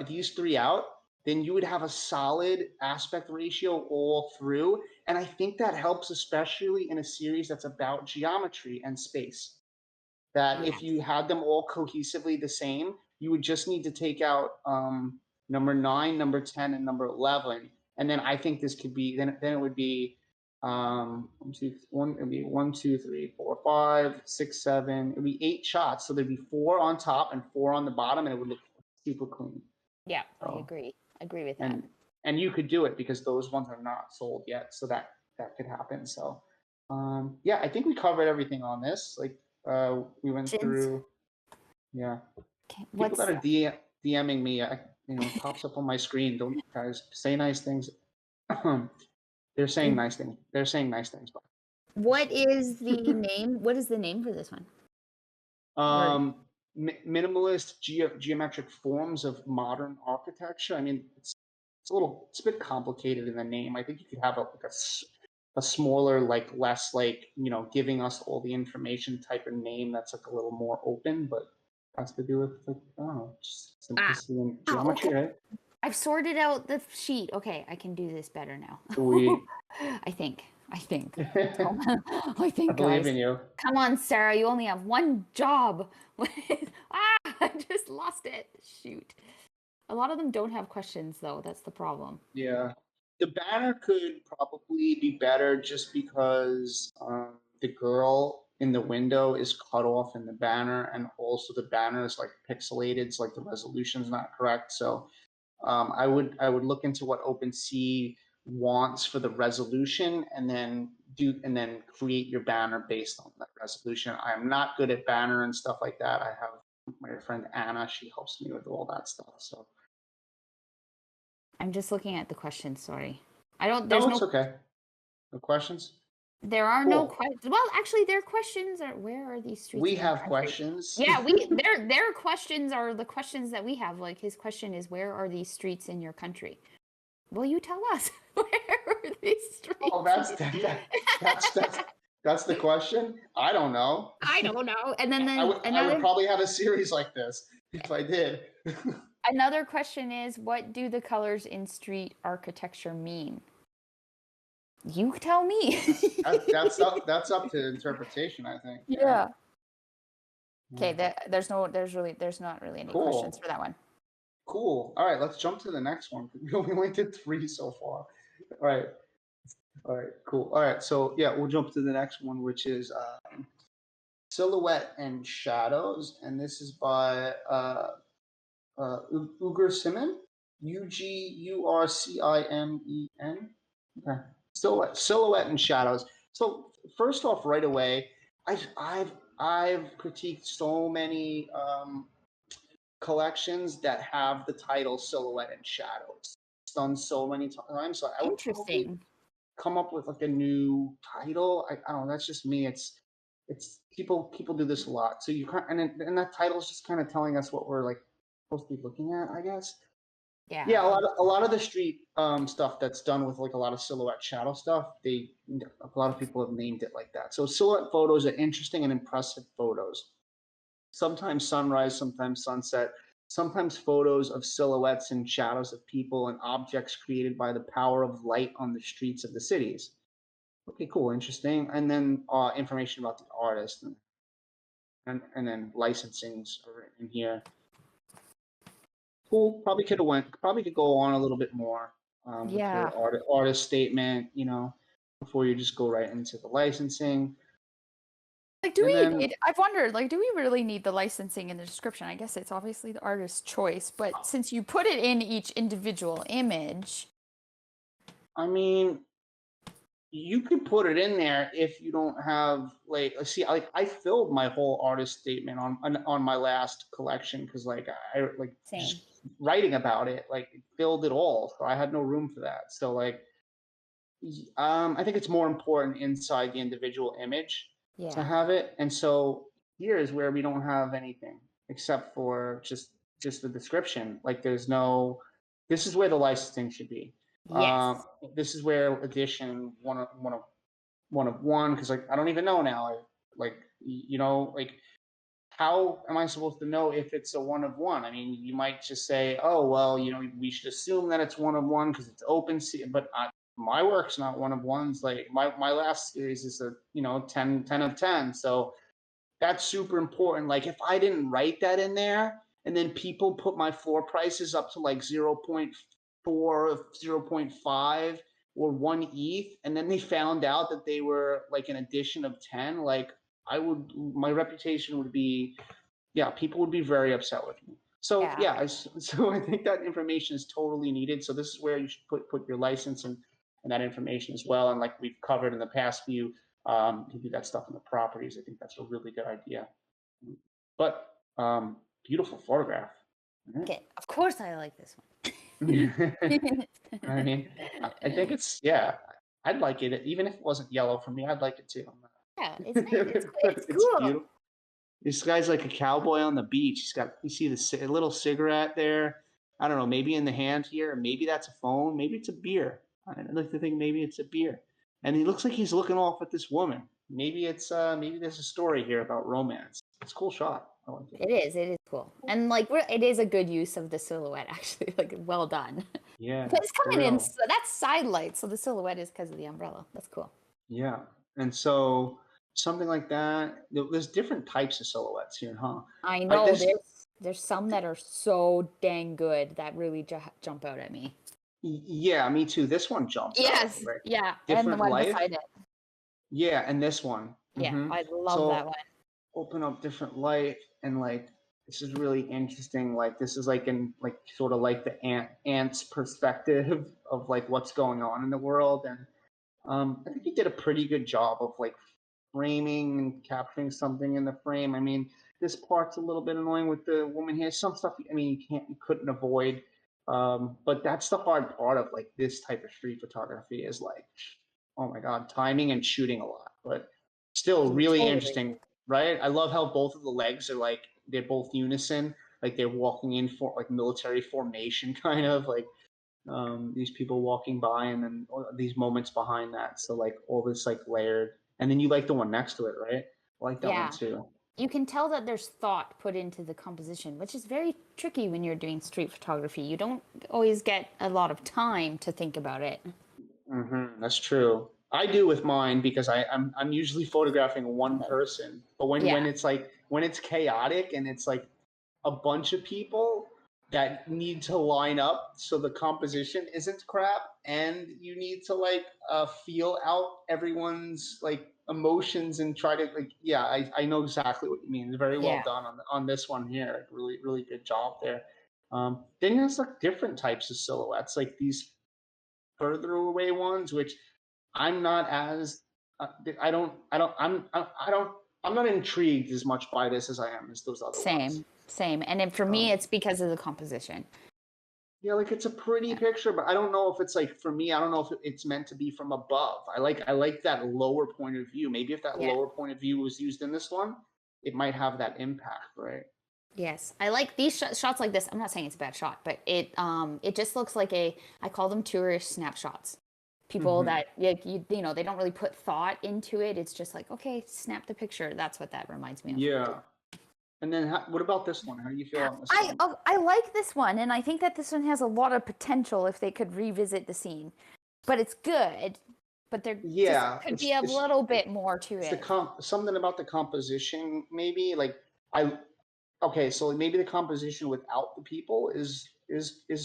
these three out, then you would have a solid aspect ratio all through. And I think that helps, especially in a series that's about geometry and space. That if you had them all cohesively the same, you would just need to take out number 9, number 10, and number 11. And then I think this could be, then it would be Let me see, it'd be 1, 2, 3, 4, 5, 6, 7. It'd be 8 shots. So there'd be 4 on top and 4 on the bottom, and it would look super clean. Yeah, I So, agree. I agree with that. and you could do it because those ones are not sold yet, so that could happen. So, yeah, I think we covered everything on this. Like, we went through. Yeah. Okay, People that are DMing me, it pops up on my screen. Don't guys say nice things. They're saying nice things. They're saying nice things. What is the name? What is the name for this one? Minimalist geometric forms of modern architecture. I mean, it's a bit complicated in the name. I think you could have a smaller, like less like, giving us all the information type of name that's like a little more open, but has to do with like, I don't know, just simplicity and geometry, right? I've sorted out the sheet. Okay, I can do this better now. Sweet. I think. I think, I believe guys. in you. Come on, Sarah. You only have one job. I just lost it. Shoot. A lot of them don't have questions, though. That's the problem. Yeah. The banner could probably be better just because the girl in the window is cut off in the banner, and also the banner is like pixelated, so like the resolution's not correct. So I would look into what OpenSea wants for the resolution, and then create your banner based on that resolution. I am not good at banner and stuff like that. I have my friend Anna; she helps me with all that stuff. So I'm just looking at the questions. Sorry, I don't. no, it's okay. No questions. There are no questions. Well, actually, their questions are, where are these streets? We have questions. Yeah, their questions are the questions that we have. Like, his question is, where are these streets in your country? Well, you tell us. Where are these streets? Oh, that's the question. I don't know. I don't know. And then I would probably have a series like this if I did. Another question is, what do the colors in street architecture mean? You tell me. that's up to interpretation, I think. Yeah. Okay, there's not really any questions for that one. Cool. All right, let's jump to the next one. We only did 3 so far. All right, cool. All right, so yeah, we'll jump to the next one, which is Silhouette and Shadows, and this is by Ugur Simen, Ugurcimen. Okay. Silhouette and Shadows. So first off, right away, I've critiqued so many collections that have the title Silhouette and Shadows. It's done so many times. So I would probably come up with like a new title. I don't know. That's just me. It's people do this a lot. So you can't, and that title is just kind of telling us what we're like supposed to be looking at, I guess. Yeah, a lot of the street stuff that's done with like a lot of silhouette shadow stuff, a lot of people have named it like that. So silhouette photos are interesting and impressive photos. Sometimes sunrise, sometimes sunset, sometimes photos of silhouettes and shadows of people and objects created by the power of light on the streets of the cities. Okay, cool, interesting. And then information about the artist and then licensings are in here. Cool. Probably could go on a little bit more. With your artist statement, before you just go right into the licensing. Like, I've wondered, like, do we really need the licensing in the description? I guess it's obviously the artist's choice, but since you put it in each individual image. I mean, you could put it in there if you don't have I filled my whole artist statement on my last collection because just writing about it, filled it all, so I had no room for that. So I think it's more important inside the individual image to have it, and so here is where we don't have anything except for just the description. This is where the licensing should be. Yes. This is where edition one of one, because I don't even know now. How am I supposed to know if it's a one of one? I mean, you might just say, oh well, we should assume that it's one of one because it's OpenSea, but my work's not one of ones. Like my last series is a 10 of 10, so that's super important. Like if I didn't write that in there, and then people put my floor prices up to 0.4, 0.5, were 1 ETH, and then they found out that they were like an addition of 10, like my reputation would be, yeah, people would be very upset with me. So Yeah. so I think that information is totally needed. So this is where you should put your license and that information as well. And like we've covered in the past few, you do that stuff in the properties. I think that's a really good idea. But beautiful photograph. Okay, of course I like this I one. mean, I think it's. I'd like it even if it wasn't yellow for me. I'd like it too. Yeah, it's nice. It's It's cool. beautiful. This guy's like a cowboy on the beach. You see a little cigarette there. I don't know, maybe in the hand here, maybe that's a phone, maybe it's a beer. I'd like to think maybe it's a beer. And he looks like he's looking off at this woman. Maybe there's a story here about romance. It's a cool shot. I like it. It is cool. And like it is a good use of the silhouette actually, like well done. Yeah. But it's coming in, real. so that's side light, so the silhouette is because of the umbrella. That's cool. Yeah. And so something like that. There's different types of silhouettes here, huh? I know there's some that are so dang good that really jump out at me. Yeah, me too. This one jumps Yes. out, right? Yeah. Different and the one life? beside it. Yeah, and this one. Yeah, Mhm. I love that one. Open up different light, and like this is really interesting. Like this is like in like sort of like the ant's perspective of like what's going on in the world. And I think he did a pretty good job of like framing and capturing something in the frame. I mean, this part's a little bit annoying with the woman here. Some stuff, I mean, you couldn't avoid. But that's the hard part of like this type of street photography is like, oh my God, timing and shooting a lot, but still really Totally. interesting, right? I love how both of the legs are like, they're both unison, like they're walking in for like military formation, kind of like these people walking by and then these moments behind that. So like all this like layered, and then you like the one next to it, right? I like that one too. You can tell that there's thought put into the composition, which is very tricky when you're doing street photography. You don't always get a lot of time to think about it. That's true. I do with mine because I'm usually photographing one person, but when it's chaotic and it's like a bunch of people that need to line up so the composition isn't crap, and you need to like feel out everyone's like emotions and try to like I know exactly what you mean. It's very well done on this one here. Really really good job there. Then there's like different types of silhouettes, like these further away ones, which I'm not as I'm not intrigued as much by this as I am as those other ones. Same. And for me, it's because of the composition. Yeah, like it's a pretty picture, but I don't know if it's like, for me, I don't know if it's meant to be from above. I like that lower point of view. Maybe if that lower point of view was used in this one, it might have that impact, right? Yes, I like these shots like this. I'm not saying it's a bad shot, but it just looks like I call them tourist snapshots. People that you know, they don't really put thought into it. It's just like, okay, snap the picture. That's what that reminds me of. Yeah. And then what about this one? How do you feel on this one? I like this one, and I think that this one has a lot of potential if they could revisit the scene. But it's good, but there could be a little bit more to it. Something about the composition, maybe like so maybe the composition without the people is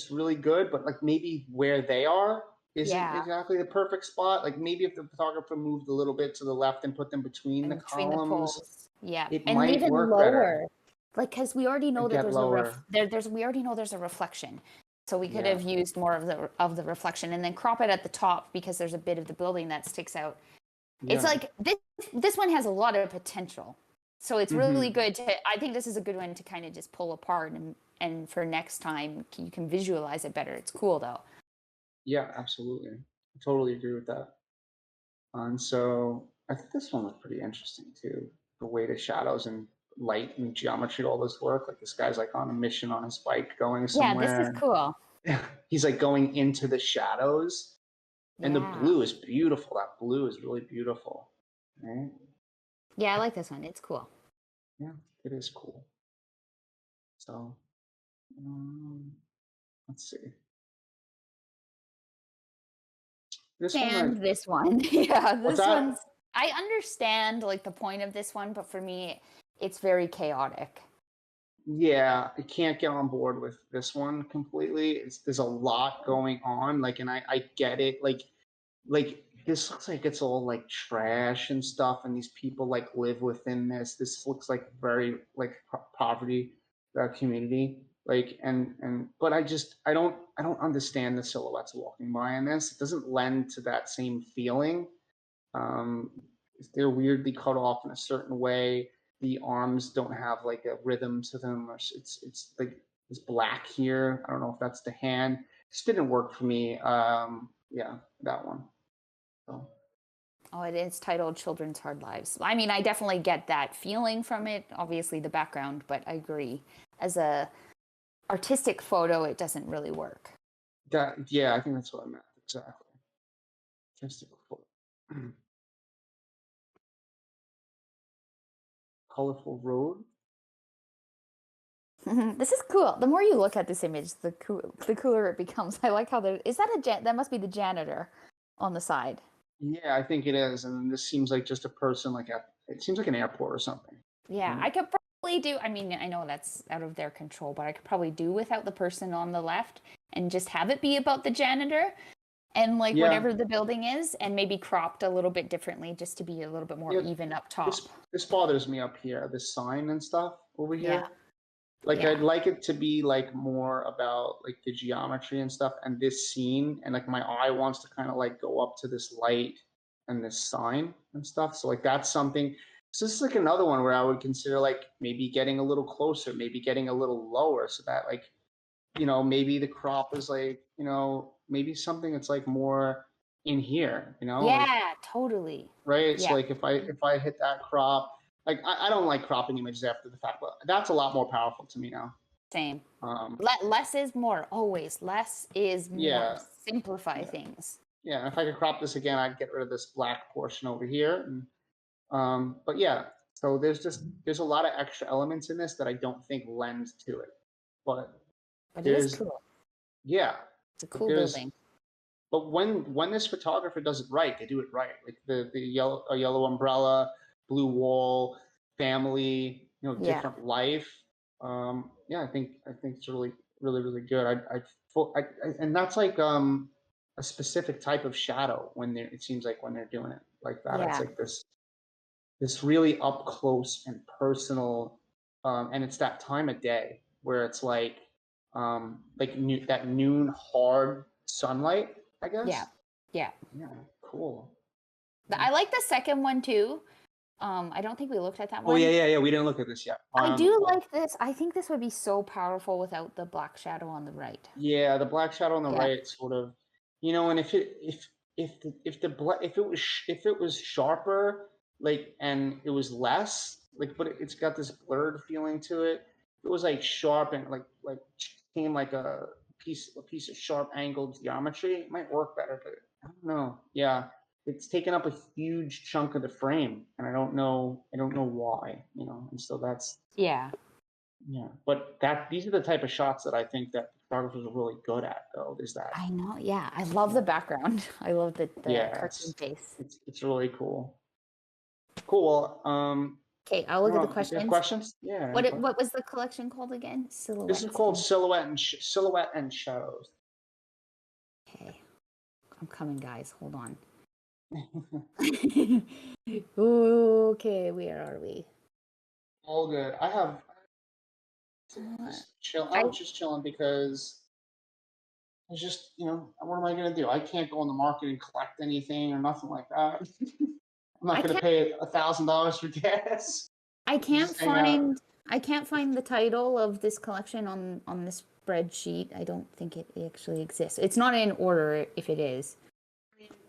really good, but like maybe where they are isn't exactly the perfect spot. Like maybe if the photographer moved a little bit to the left and put them between the columns. It and might even work lower, better. like because we already know that we already know there's a reflection, so we could have used more of the reflection and then crop it at the top because there's a bit of the building that sticks out. It's like this one has a lot of potential, so it's really good to. I think this is a good one to kind of just pull apart and for next time you can visualize it better. It's cool though. Yeah, absolutely. I totally agree with that. And so I think this one was pretty interesting too. The way the shadows and light and geometry, all this work. Like this guy's like on a mission on his bike going somewhere. Yeah, this is cool. He's like going into the shadows. And the blue is beautiful. That blue is really beautiful. Right? Yeah, I like this one. It's cool. Yeah, it is cool. So let's see. This one. Yeah, this one's. I understand like the point of this one, but for me, it's very chaotic. Yeah, I can't get on board with this one completely. There's a lot going on, like, and I get it. Like, like this looks like it's all like trash and stuff, and these people like live within this. This looks like very like poverty community. Like but I don't understand the silhouettes walking by in this. It doesn't lend to that same feeling. Um, they're weirdly cut off in a certain way. The arms don't have like a rhythm to them, or it's like it's black here. I don't know if that's the hand. Just didn't work for me. Yeah, that one. So. Oh, it is titled Children's Hard Lives. I mean, I definitely get that feeling from it, obviously the background, but I agree. As a artistic photo, it doesn't really work. Yeah, I think that's what I meant exactly. Just colorful road. This is cool. The more you look at this image, the cooler it becomes. I like how is that that must be the janitor on the side. Yeah, I think it is, and this seems like just a person it seems like an airport or something. Yeah, I could probably do. I mean, I know that's out of their control, but I could probably do without the person on the left and just have it be about the janitor and like whatever the building is, and maybe cropped a little bit differently just to be a little bit more even up top. This bothers me up here, this sign and stuff over here. Yeah. Like I'd like it to be like more about like the geometry and stuff, and this scene, and like my eye wants to kind of like go up to this light and this sign and stuff. So like that's something. So this is like another one where I would consider like maybe getting a little closer, maybe getting a little lower, so that like, maybe the crop is like, maybe something that's like more in here, Yeah, like, totally. right. Yeah. So like if I hit that crop, like I don't like cropping images after the fact, but that's a lot more powerful to me now. Same. Less is more, always. Less is more. Yeah. Simplify things. Yeah, and if I could crop this again, I'd get rid of this black portion over here. And, but yeah, so there's a lot of extra elements in this that I don't think lend to it. But it is cool. Yeah. It's a cool building. But when this photographer does it right, they do it right. Like the yellow umbrella, blue wall, family, different life. Yeah, I think it's really, really, really good. And that's like a specific type of shadow it seems like when they're doing it like that. It's like this really up close and personal, and it's that time of day where it's like that noon hard sunlight, I guess. Yeah, cool. I like the second one too. I don't think we looked at that one. Oh yeah, we didn't look at this yet. I do like this. I think this would be so powerful without the black shadow on the right. Yeah, the black shadow on the right sort of, and if it was sharper, like, and it was less, like, but it's got this blurred feeling to it. It was like sharp and like came like a piece of sharp angled geometry. It might work better, but I don't know. Yeah, it's taken up a huge chunk of the frame, and I don't know why. And so that's but these are the type of shots that I think that photographers are really good at, though. Is that I know? Yeah, I love the background. I love the cartoon face. It's really cool. Cool. Okay, I'll look at the questions. Questions? Yeah. What was the collection called again? Silhouette. This is called Silhouette and Shadows. Okay, I'm coming, guys. Hold on. Okay, where are we? All good. I have. I was just chilling because I was just, what am I going to do? I can't go on the market and collect anything or nothing like that. I'm not going to pay $1,000 for gas. I can't find the title of this collection on this spreadsheet. I don't think it actually exists. It's not in order if it is.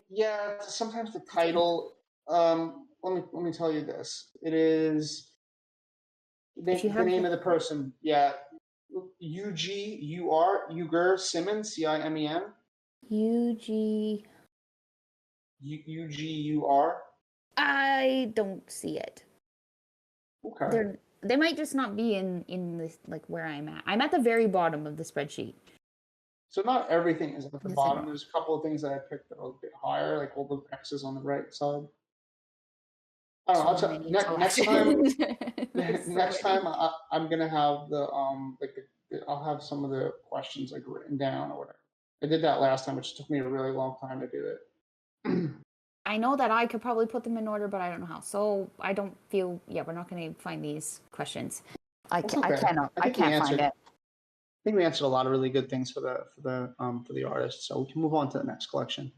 Yeah, sometimes the title. Let me tell you this. It is the name of the person. Yeah, Ugur Simmons, Simen. Ugur. I don't see it. Okay. They might just not be in this, like, where I'm at. I'm at the very bottom of the spreadsheet. So not everything is at the bottom. There's a couple of things that I picked that are a bit higher, like all the X's on the right side. I don't know. Next time I'm gonna have I'll have some of the questions like written down or whatever. I did that last time, which took me a really long time to do it. I know that I could probably put them in order, but I don't know how. So I don't feel, yeah, we're not going to find these questions. That's okay. I can't find it. I think we answered a lot of really good things for the artists. So we can move on to the next collection.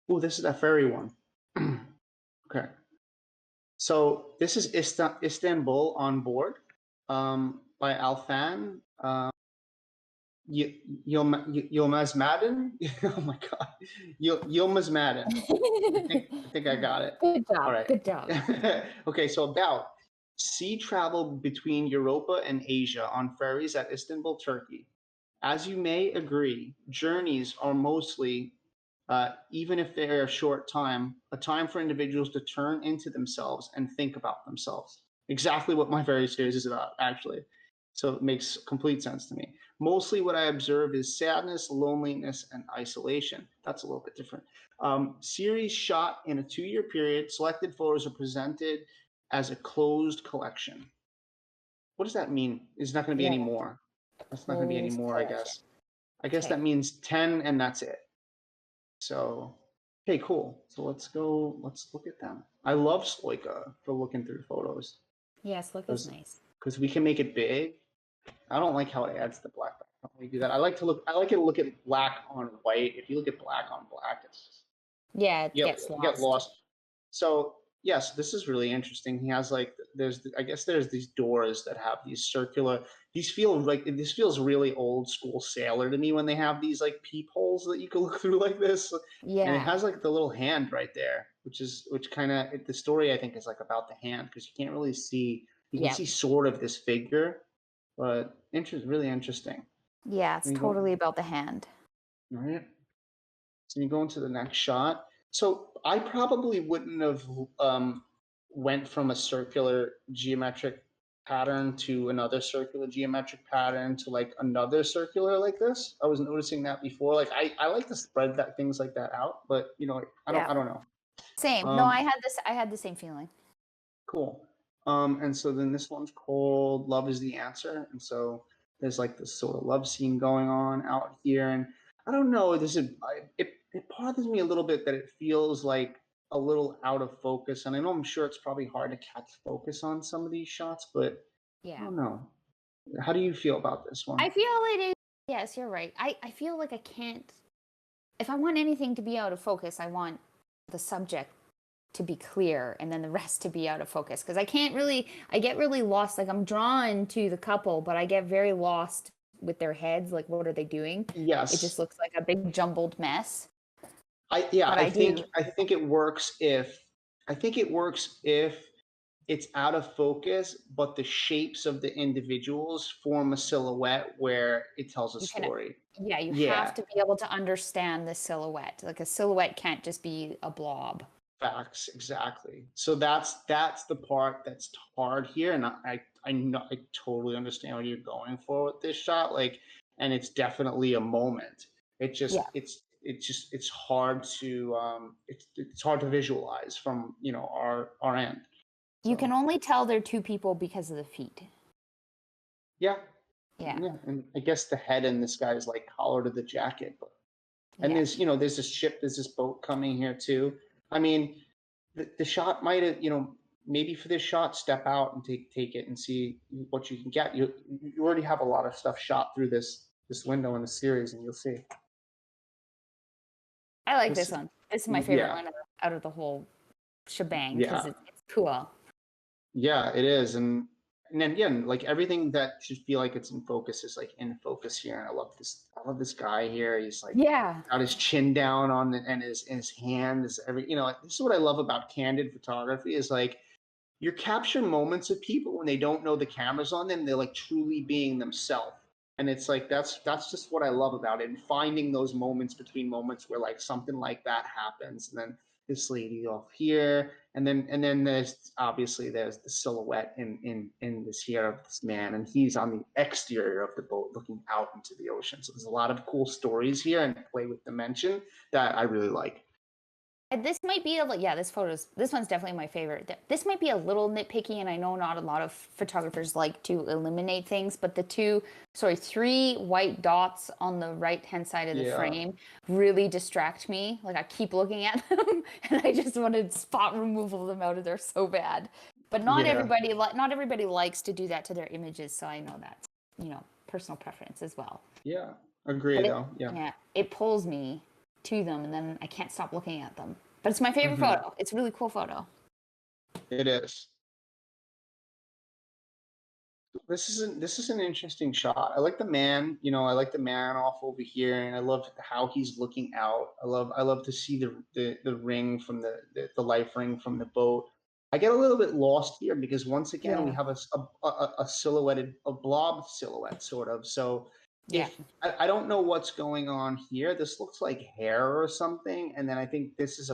Oh, this is that fairy one. Okay. So this is Istanbul on board by Alfan. Yilmaz Madden. Oh my God. Yilmaz Madden. I think I got it. Good job. All right. Good job. Okay, so about sea travel between Europa and Asia on ferries at Istanbul, Turkey. As you may agree, journeys are mostly, even if they're a short time, a time for individuals to turn into themselves and think about themselves. Exactly what my ferry series is about, actually. So it makes complete sense to me. Mostly what I observe is sadness, loneliness, and isolation. That's a little bit different. Series shot in a 2-year period, selected photos are presented as a closed collection. What does that mean? It's not going to be any more. That's not going to be any more, I guess. I guess that means 10 and that's it. So, okay, cool. So let's look at them. I love Sloika for looking through photos. Yeah, Sloika's nice. Because we can make it big. I don't like how it adds the black background when we do that. I like it to look at black on white. If you look at black on black, it's just it gets lost. Get lost. So yes, this is really interesting. He has like there's these doors that have these circular. This feels really old school sailor to me when they have these like peepholes that you can look through like this. Yeah. And it has like the little hand right there, which kind of the story I think is like about the hand because you can't really see. You can see sort of this figure, but really interesting. Yeah, it's totally about the hand. All right. So you go into the next shot. So I probably wouldn't have went from a circular geometric pattern to another circular geometric pattern to like another circular like this. I was noticing that before. Like I like to spread things like that out, but I don't know. Same. No, I had the same feeling. Cool. And so then this one's called Love is the Answer. And so there's like this sort of love scene going on out here. And I don't know, it bothers me a little bit that it feels like a little out of focus. And I know I'm sure it's probably hard to catch focus on some of these shots, but I don't know. How do you feel about this one? I feel it is, yes, you're right. I feel like I can't, if I want anything to be out of focus, I want the subject to be clear and then the rest to be out of focus because I get really lost. Like I'm drawn to the couple, but I get very lost with their heads. Like, what are they doing? Yes. It just looks like a big jumbled mess. I think it works if it's out of focus, but the shapes of the individuals form a silhouette where it tells a story. You have to be able to understand the silhouette. Like a silhouette can't just be a blob. Facts, exactly. So that's the part that's hard here, and I totally understand what you're going for with this shot. Like, and it's definitely a moment. It's hard to it's hard to visualize from our end. You can only tell they're two people because of the feet. Yeah. And I guess the head in this guy is like collar to the jacket, but there's this boat coming here too. I mean, the shot might have, maybe for this shot, step out and take it and see what you can get. You already have a lot of stuff shot through this window in the series, and you'll see. I like this one. This is my favorite one out of the whole shebang because it's cool. Yeah, it is, and then again, like everything that should feel like it's in focus is like in focus here. And I love this guy here. He's like got his chin down and his hand is this is what I love about candid photography is like you capture moments of people when they don't know the camera's on them. They're like truly being themselves. And it's like that's just what I love about it. And finding those moments between moments where like something like that happens, and then this lady off here, and then there's obviously the silhouette in this here of this man, and he's on the exterior of the boat looking out into the ocean. So there's a lot of cool stories here and play with dimension that I really like. This might be this one's definitely my favorite. This might be a little nitpicky, and I know not a lot of photographers like to eliminate things, but three white dots on the right-hand side of the frame really distract me. Like I keep looking at them, and I just want to spot removal them out of there so bad. But not everybody likes to do that to their images, so I know that's, personal preference as well. Yeah, agree though. Yeah, it pulls me to them, and then I can't stop looking at them. But it's my favorite photo. It's a really cool photo. It is. This is an interesting shot. I like the man, I like the man off over here, and I love how he's looking out. I love to see the ring from the life ring from the boat. I get a little bit lost here because once again we have a silhouetted, a blob silhouette sort of. So if I don't know what's going on here, this looks like hair or something, and then I think this is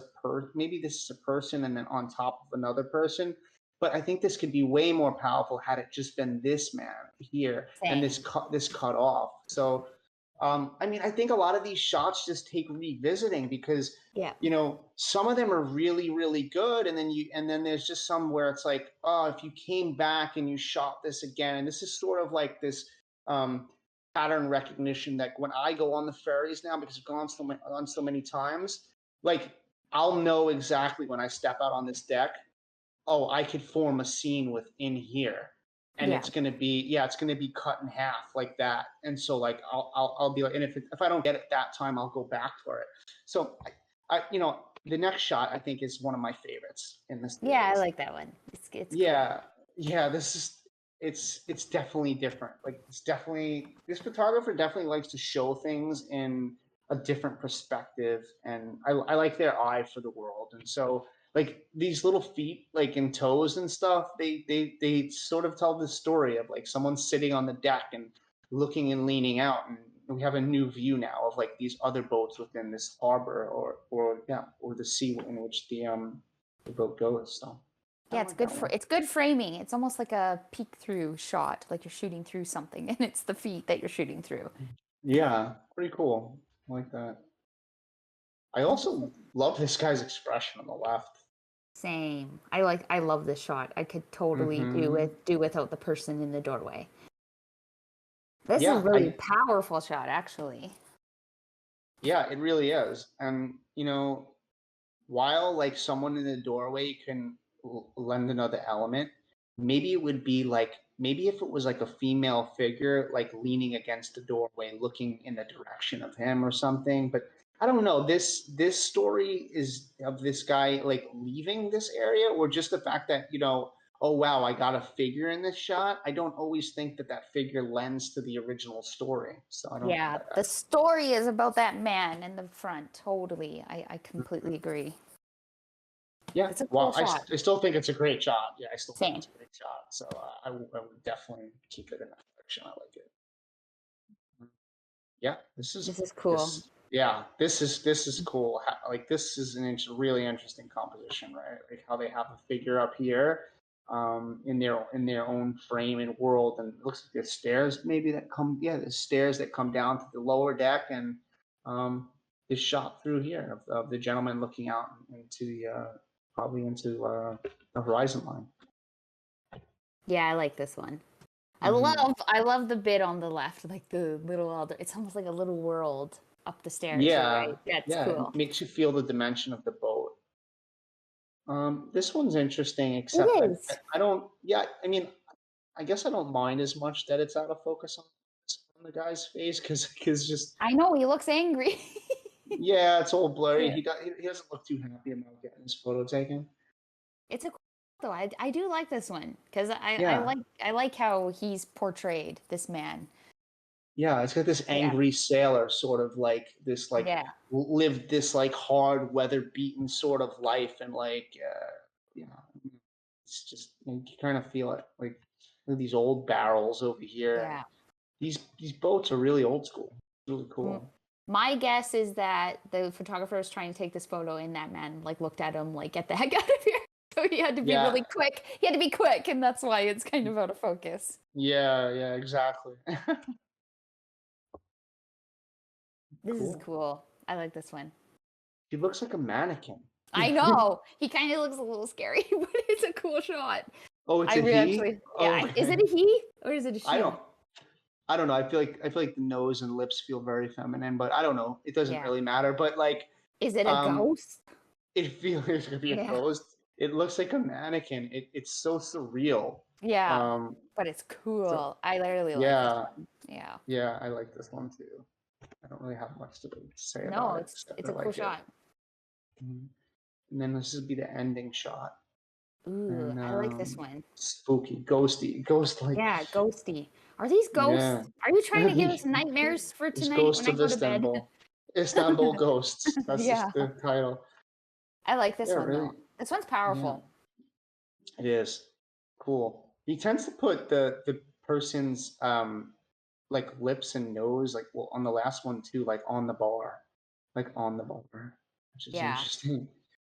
maybe this is a person, and then on top of another person. But I think this could be way more powerful had it just been this man here and this cut off. So, I think a lot of these shots just take revisiting because, some of them are really, really good. And then there's just some where it's like, oh, if you came back and you shot this again, and this is sort of like this pattern recognition that when I go on the ferries now, because I've gone on so many times, like I'll know exactly when I step out on this deck, oh, I could form a scene within here, and it's gonna be cut in half like that. And so like I'll be like, and if I don't get it that time, I'll go back for it. So I the next shot I think is one of my favorites in this. Yeah, I like that one. It's cool. This is it's definitely different. Like this photographer definitely likes to show things in a different perspective, and I like their eye for the world. And so like these little feet, like and toes and stuff, they sort of tell the story of like someone sitting on the deck and looking and leaning out, and we have a new view now of like these other boats within this harbor or the sea in which the boat goes. So it's good framing. It's almost like a peek through shot, like you're shooting through something, and it's the feet that you're shooting through. Yeah, pretty cool. I like that. I also love this guy's expression on the left. Same. I love this shot. I could totally do without the person in the doorway. This is a really powerful shot, actually. Yeah, it really is. And while like someone in the doorway can lend another element, maybe it would be like if it was like a female figure like leaning against the doorway looking in the direction of him or something. But I don't know, this story is of this guy like leaving this area, or just the fact that oh wow, I got a figure in this shot. I don't always think that figure lends to the original story. So I don't the story is about that man in the front. Totally. I completely agree. Yeah, it's a cool shot. I still think it's a great shot. Yeah, I still think it's a great shot. So I would definitely keep it in that direction. I like it. Yeah, this is cool. This is cool. Like this is really interesting composition, right? Like how they have a figure up here, in their own frame and world, and it looks like there's stairs maybe that come. Yeah, there's stairs that come down to the lower deck, and this shot through here of the gentleman looking out into the probably into the horizon line. Yeah, I like this one. I love the bit on the left, like the little it's almost like a little world up the stairs. Yeah, right? That's cool. It makes you feel the dimension of the boat. This one's interesting, except that I don't. Yeah, I mean, I guess I don't mind as much that it's out of focus on the guy's face because just. I know he looks angry. Yeah, it's all blurry. Yeah. He doesn't look too happy about getting his photo taken. It's a cool though. I do like this one because I like how he's portrayed, this man. Yeah, it's got this angry sailor, sort of like this, like lived this like hard, weather-beaten sort of life, and like it's just you kind of feel it. Like look at these old barrels over here. Yeah, these boats are really old school. Really cool. My guess is that the photographer was trying to take this photo, and that man like looked at him like, "Get the heck out of here!" So he had to be really quick. He had to be quick, and that's why it's kind of out of focus. Yeah, exactly. This is cool. I like this one. He looks like a mannequin. I know. He kind of looks a little scary, but it's a cool shot. Oh, it's I a really he? actually, yeah. Is it Okay. a he or is it a she? I don't know. I feel like the nose and lips feel very feminine, but I don't know. It doesn't Yeah. really matter. But like, Is it a um, ghost? it feels it could be a Yeah. ghost. It looks like a mannequin. It's so surreal. Yeah. Um, But it's so cool. I literally like this yeah, one. Yeah. yeah, I like this one too. I don't really have much to say No, about it except it's I a cool like it. shot. Mhm. And then this would be the ending shot. Ooh, And I like this one. spooky, ghosty, ghost like. Yeah, ghosty. Are these Yeah. ghosts? Are you trying to give us nightmares for It's tonight when Ghost I of go to bed? Istanbul. Istanbul Ghosts. That's Yeah. the title. I like this Yeah, one really. though. This one's Yeah, powerful. it is. Cool. He tends to put the person's like lips and nose like well on the last one too, like on the bar. Like on the bar, which is Yeah. interesting.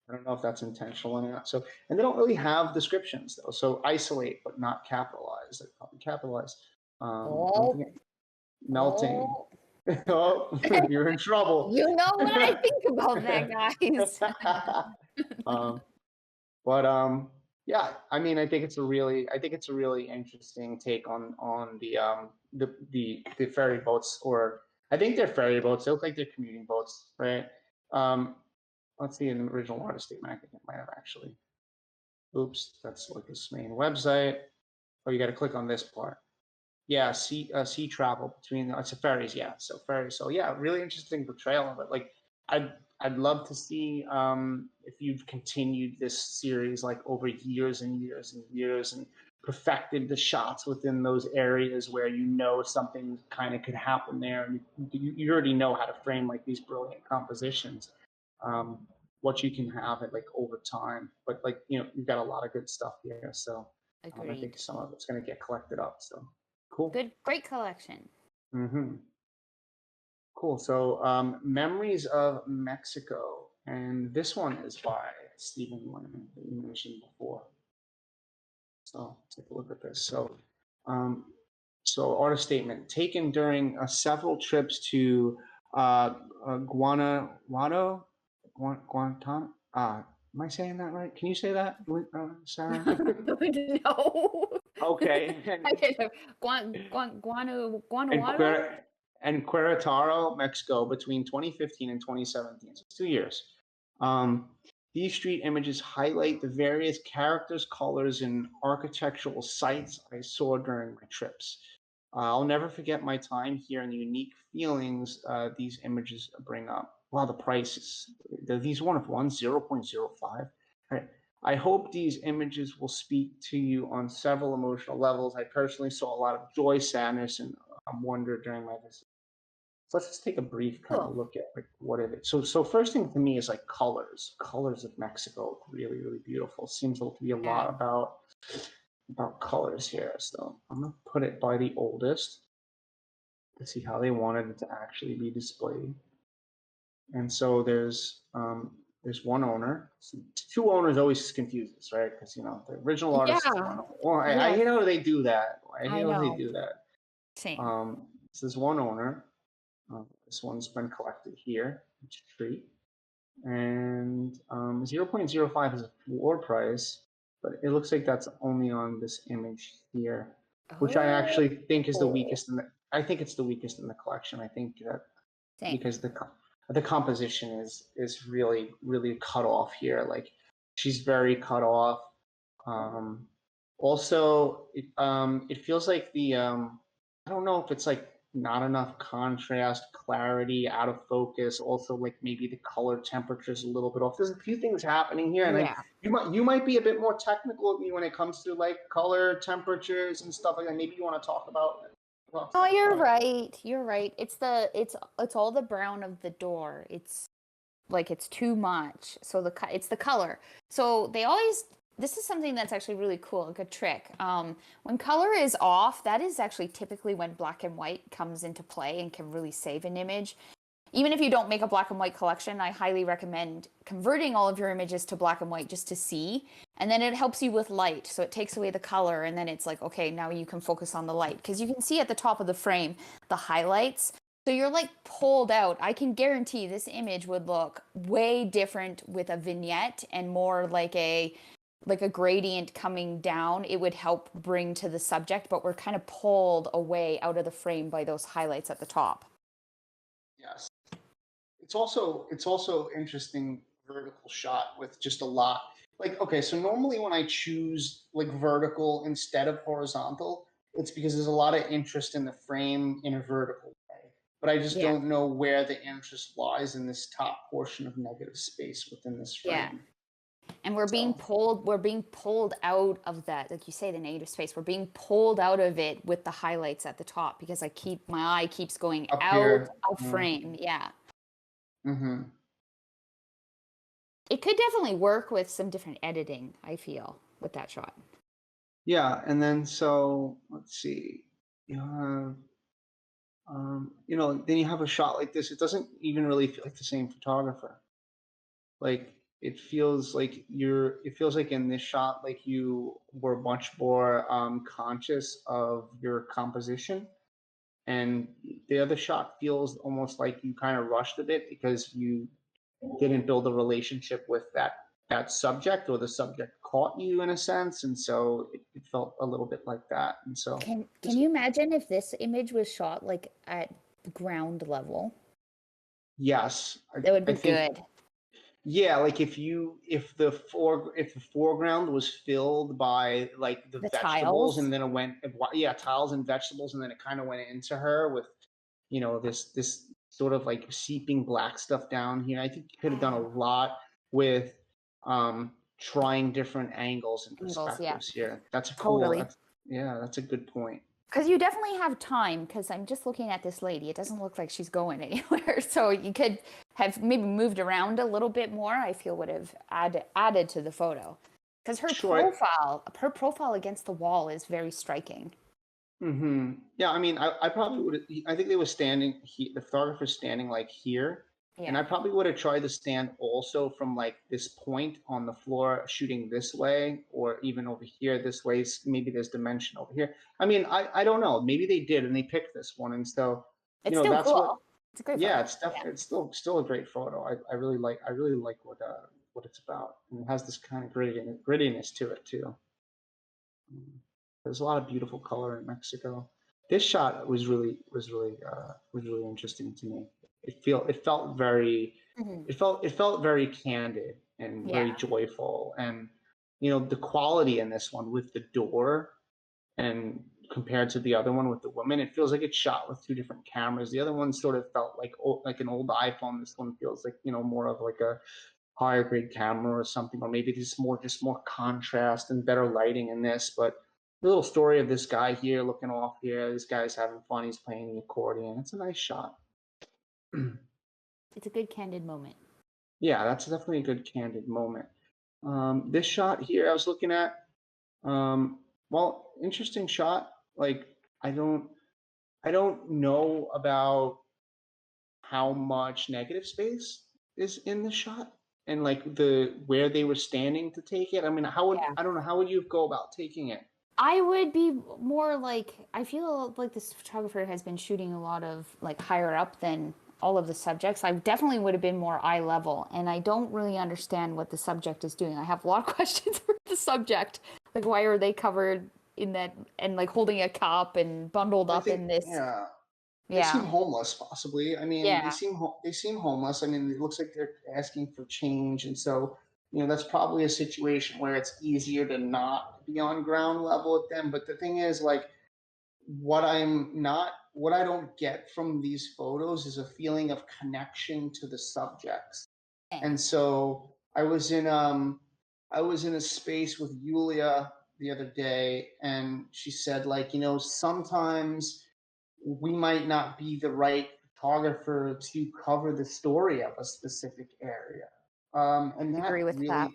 I don't know if that's intentional or not. So and they don't really have descriptions though. So isolate but not capitalized. Like probably capitalized. I don't Oh, think melting. oh. Oh, you're in trouble. You know what I think about that, guys. um, but yeah, I mean, I think it's a really interesting take on the ferry boats, or I think they're ferry boats. They look like they're commuting boats, right? Um, let's see, an original artist statement. I think it might have actually. Oops, that's like this main website. Oh, you got to click on this part. Yeah, sea travel between it's a ferries, yeah. So ferries. So yeah, really interesting portrayal of it. Like I'd love to see if you've continued this series like over years and years and years and perfected the shots within those areas where you know something kind of could happen there and you already know how to frame like these brilliant compositions. Um, what you can have it like over time, but like you've got a lot of good stuff here. So I think Agreed. some of it's going to get collected up. So. Cool. Good, great collection. Mm-hmm. Cool. So, Memories of Mexico, and this one is by Stephen Wynn that you mentioned before. So, take a look at this. Um, so artist statement taken during several trips to Guanajuato, Guantan. Am I saying that right? Can you say that, Sarah? No. Okay. I don't know. and Guanajuato? and Querétaro, Mexico, between 2015 and 2017. So it's 2 years. These street images highlight the various characters, colors, and architectural sites I saw during my trips. I'll never forget my time here and the unique feelings these images bring up. Wow, the prices. These one of one, 0.05. Right. I hope these images will speak to you on several emotional levels. I personally saw a lot of joy, sadness, and wonder during my visit. So let's just take a brief kind of Cool. look at like what it is. So first thing to me is like colors of Mexico, really, really beautiful. Seems to be a lot Yeah. about colors here. So I'm gonna put it by the oldest to see how they wanted it to actually be displayed. And so there's one owner. So two owners always confuses, right? Because the original artist is Yeah. one owner. Well, I Yes. hate how they do that. I I hate how they know. do that. Same. This is one owner. This one's been collected here, each tree. And 0.05 is a floor price, but it looks like that's only on this image here, which I Oh, actually think is the weakest I think it's the weakest in the collection. I think that same. because the composition is really really cut off here. Like she's very cut off. Also, it feels like I don't know if it's like not enough contrast, clarity, out of focus. Also, like maybe the color temperature is a little bit off. There's a few things happening here, and Yeah. you might be a bit more technical when it comes to like color temperatures and stuff like that. Maybe you want to talk about. Oh, you're right. You're right. It's all the brown of the door. It's like it's too much. So it's the color. So this is something that's actually really cool, like a trick. When color is off, that is actually typically when black and white comes into play and can really save an image. Even if you don't make a black and white collection, I highly recommend converting all of your images to black and white just to see. And then it helps you with light. So it takes away the color and then it's like, okay, now you can focus on the light. Because you can see at the top of the frame, the highlights. So you're like pulled out. I can guarantee this image would look way different with a vignette and more like a gradient coming down. It would help bring to the subject, but we're kind of pulled away out of the frame by those highlights at the top. Yes. It's also interesting vertical shot with just a lot. Like, okay, so normally when I choose like vertical instead of horizontal, it's because there's a lot of interest in the frame in a vertical way. But I just Yeah. don't know where the interest lies in this top portion of negative space within this frame. Yeah. And we're being pulled out of that, like you say, the negative space. We're being pulled out of it with the highlights at the top because my eye keeps going Up out here. of frame. Yeah. Mm-hmm. It could definitely work with some different editing, I feel, with that shot. Yeah, and then so let's see. You have then you have a shot like this. It doesn't even really feel like the same photographer. Like it feels like in this shot like you were much more conscious of your composition, and the other shot feels almost like you kind of rushed a bit because you didn't build a relationship with that subject, or the subject caught you in a sense, and so it felt a little bit like that. And so Can you imagine if this image was shot like at ground level? yes, That would be I think, good. yeah, like if the foreground was filled by like the The vegetables, tiles. and then it went, yeah, tiles and vegetables, and then it kind of went into her with this sort of like seeping black stuff down here. I think you could have done a lot with trying different angles and Angles, yeah. perspectives here. That's a Totally. that's a good point. Because you definitely have time, because I'm just looking at this lady. It doesn't look like she's going anywhere. So you could have maybe moved around a little bit more, I feel would have added to the photo. Because her profile against the wall is very striking. Mm-hmm. Yeah, I mean, I probably would. I think they were standing. The photographer's standing like here, and I probably would have tried to stand also from like this point on the floor, shooting this way, or even over here this way. Maybe there's dimension over here. I mean, I don't know. Maybe they did, and they picked this one, and so It's still that's cool. what. It's a great Yeah, photo. it's definitely still a great photo. I really like what it's about, and it has this kind of grittiness to it too. There's a lot of beautiful color in Mexico. This shot was really interesting to me. It felt very it felt very candid and very joyful, and the quality in this one with the door, and compared to the other one with the woman, it feels like it's shot with two different cameras. The other one sort of felt like an old iPhone. This one feels like more of like a higher grade camera or something, or maybe just more contrast and better lighting in this. But the little story of this guy here looking off here, this guy's having fun, he's playing the accordion. It's a nice shot. It's a good candid moment. Yeah, that's definitely a good candid moment. This shot here I was looking at, well, interesting shot. Like I don't know about how much negative space is in the shot, and like where they were standing to take it. I mean, I don't know, how would you go about taking it? I would be more like, I feel like this photographer has been shooting a lot of like higher up than all of the subjects. I definitely would have been more eye level, and I don't really understand what the subject is doing. I have a lot of questions for the subject. Like, why are they covered in that and like holding a cup and bundled up in this? Yeah. They seem homeless, possibly. I mean, they seem homeless. I mean, it looks like they're asking for change, and so that's probably a situation where it's easier to not be on ground level with them. But the thing is, like, what I don't get from these photos is a feeling of connection to the subjects. And so I was in a space with Yulia the other day, and she said, like, sometimes we might not be the right photographer to cover the story of a specific area. And I agree with that.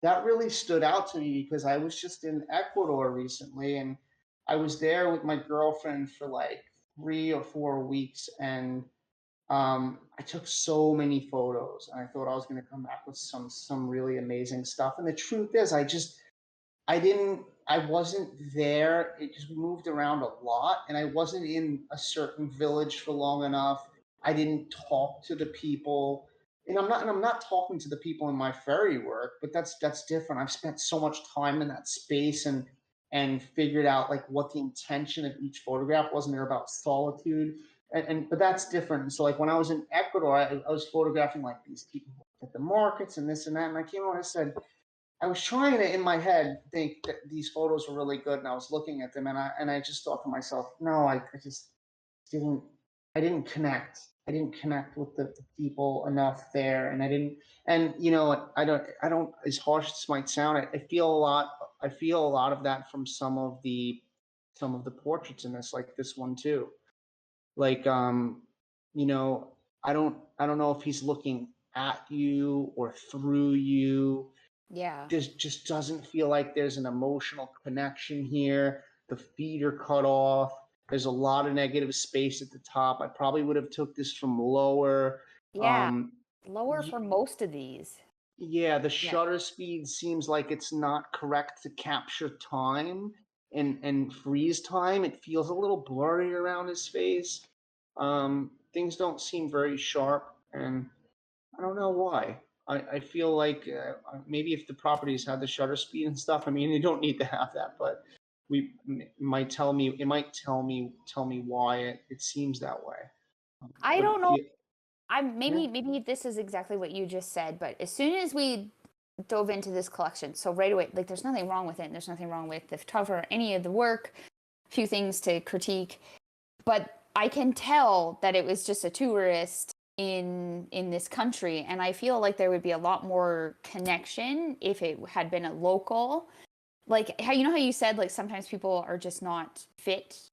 That really stood out to me because I was just in Ecuador recently, and I was there with my girlfriend for like 3 or 4 weeks, and I took so many photos, and I thought I was going to come back with some really amazing stuff. And the truth is, I I wasn't there because we moved around a lot, and I wasn't in a certain village for long enough. I didn't talk to the people, and I'm not talking to the people in my ferry work, but that's different. I've spent so much time in that space and figured out like what the intention of each photograph was, and they're about solitude, and but that's different. So like when I was in Ecuador, I was photographing like these people at the markets and this and that, and I came out and I said, I was trying to, in my head, think that these photos were really good, and I was looking at them, and I just thought to myself, no, I just didn't, I didn't connect. I didn't connect with the people enough there, and I didn't, and you know, I don't, as harsh as this might sound, I feel a lot, I feel a lot of that from some of the portraits in this, like this one too. Like, you know, I don't know if he's looking at you or through you. Yeah. Just doesn't feel like there's an emotional connection here. The feet are cut off. There's a lot of negative space at the top. I probably would have took this from lower. Yeah. Um, Lower for most of these. yeah, the Yeah. shutter speed seems like it's not correct to capture time and freeze time. It feels a little blurry around his face. Things don't seem very sharp, and I don't know why. I feel like maybe if the properties had the shutter speed and stuff, I mean, you don't need to have that, but it might tell me why it seems that way. I But don't know. yeah, Maybe this is exactly what you just said, but as soon as we dove into this collection, so right away, like there's nothing wrong with it. There's nothing wrong with the photographer, any of the work, few things to critique, but I can tell that it was just a tourist in this country, and I feel like there would be a lot more connection if it had been a local. Like how how you said like sometimes people are just not fit,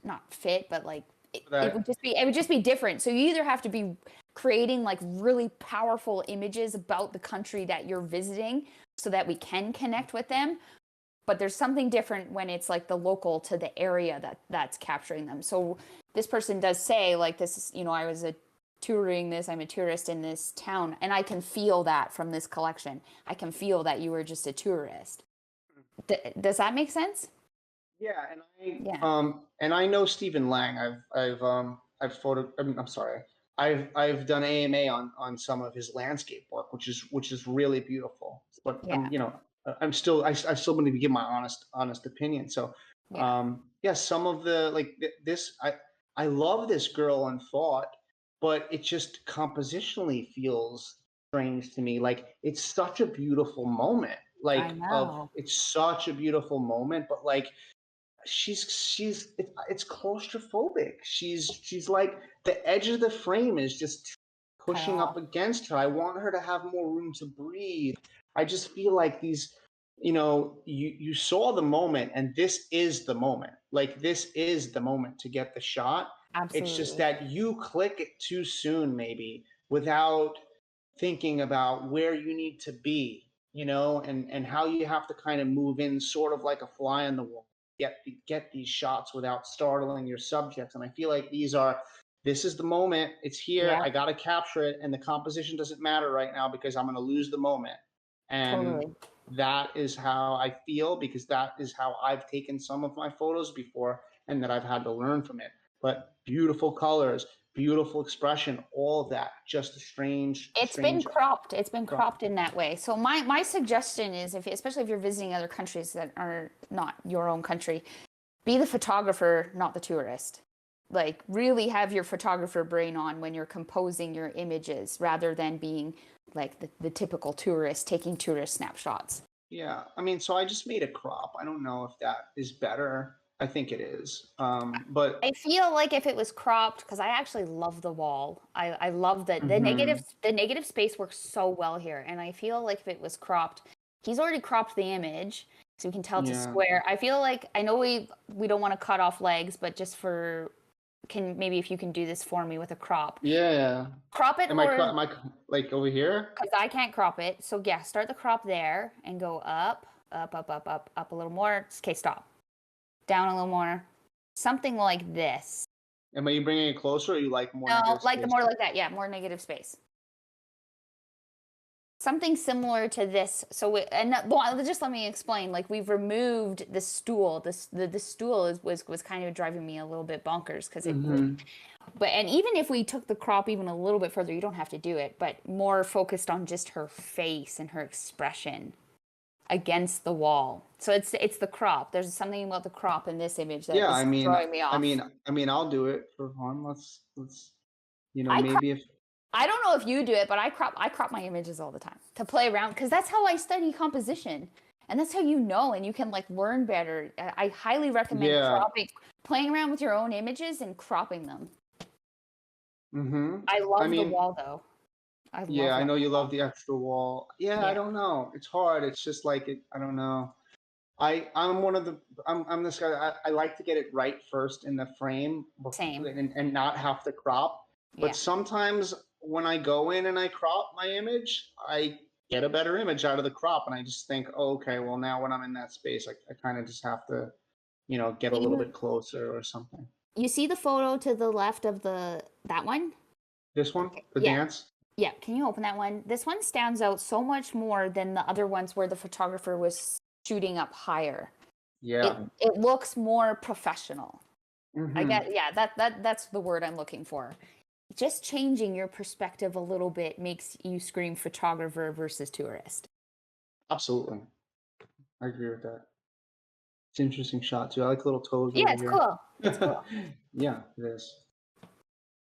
but like that it would just be different. So you either have to be creating like really powerful images about the country that you're visiting so that we can connect with them, but there's something different when it's like the local to the area that's capturing them. So this person does say like this is, I was I'm a tourist in this town, and I can feel that from this collection. I can feel that you were just a tourist. Does that make sense? yeah, Yeah. and I know Stephen Lang. I've photo. I'm sorry. I've done AMA on some of his landscape work, which is really beautiful. But Yeah. I still want to give my honest opinion. So Yeah. yeah, some of the like this I love this girl in thought, but it just compositionally feels strange to me. Like it's such a beautiful moment. I know. It's such a beautiful moment, but like it's claustrophobic. She's like the edge of the frame is just Cut pushing up off. against her. I want her to have more room to breathe. I just feel like you saw the moment, and this is the moment. Like this is the moment to get the shot. It's just Absolutely. that you click it too soon, maybe, without thinking about where you need to be, and how you have to kind of move in sort of like a fly on the wall, get these shots without startling your subjects. And I feel like this is the moment. It's here. Yeah, I got to capture it. And the composition doesn't matter right now because I'm going to lose the moment. And totally. that is how I feel, because that is how I've taken some of my photos before, and that I've had to learn from it. But beautiful colors, beautiful expression, all of that, just a It's been strange. cropped. It's been cropped in that way. So my suggestion is, especially if you're visiting other countries that are not your own country, be the photographer, not the tourist. Like really have your photographer brain on when you're composing your images rather than being like the typical tourist taking tourist snapshots. Yeah, I mean, so I just made a crop. I don't know if that is better. I think it is. But I feel like if it was cropped, because I actually love the wall. I love that mhm, the negative space works so well here. And I feel like if it was cropped, he's already cropped the image, so we can tell it's a yeah, square. I feel like I know we don't want to cut off legs, but just for maybe if you can do this for me with a crop. yeah. Crop it more Am I like over here? because I can't crop it. So yeah, start the crop there and go up, up a little more. Okay, stop. Down a little more. Something like this. Am I bringing it closer, or you like more No, negative like the space? more like that. Yeah, more negative space. something similar to this. So well, just let me explain. Like we've removed the stool. The stool was kind of driving me a little bit bonkers because it. But and even if we took the crop even a little bit further, you don't have to do it. But more focused on just her face and her expression against the wall. So it's the crop. There's something about the crop in this image that is throwing me off. I mean, I'll do it for fun. Let's if. I don't know if you do it, but I crop my images all the time to play around because that's how I study composition, and that's how you know, and you can like learn better. I highly recommend playing around with your own images and cropping them. I love the wall though. I know you love the extra wall. I don't know. It's hard. It's just like I don't know. I'm this guy. I like to get it right first in the frame. Same. And not have to crop. But sometimes when I go in and I crop my image, I get a better image out of the crop, and I just think, oh, okay, well now when I'm in that space, I kind of just have to, get a little bit closer or something. You see the photo to the left of that one? This one, the dance. Yeah, can you open that one? This one stands out so much more than the other ones where the photographer was shooting up higher. Yeah, it looks more professional. I get that's the word I'm looking for. Just changing your perspective a little bit makes you scream photographer versus tourist. Absolutely. I agree with that. It's an interesting shot too. I like little toes. Yeah, it's cool. It's cool. Yeah, it is.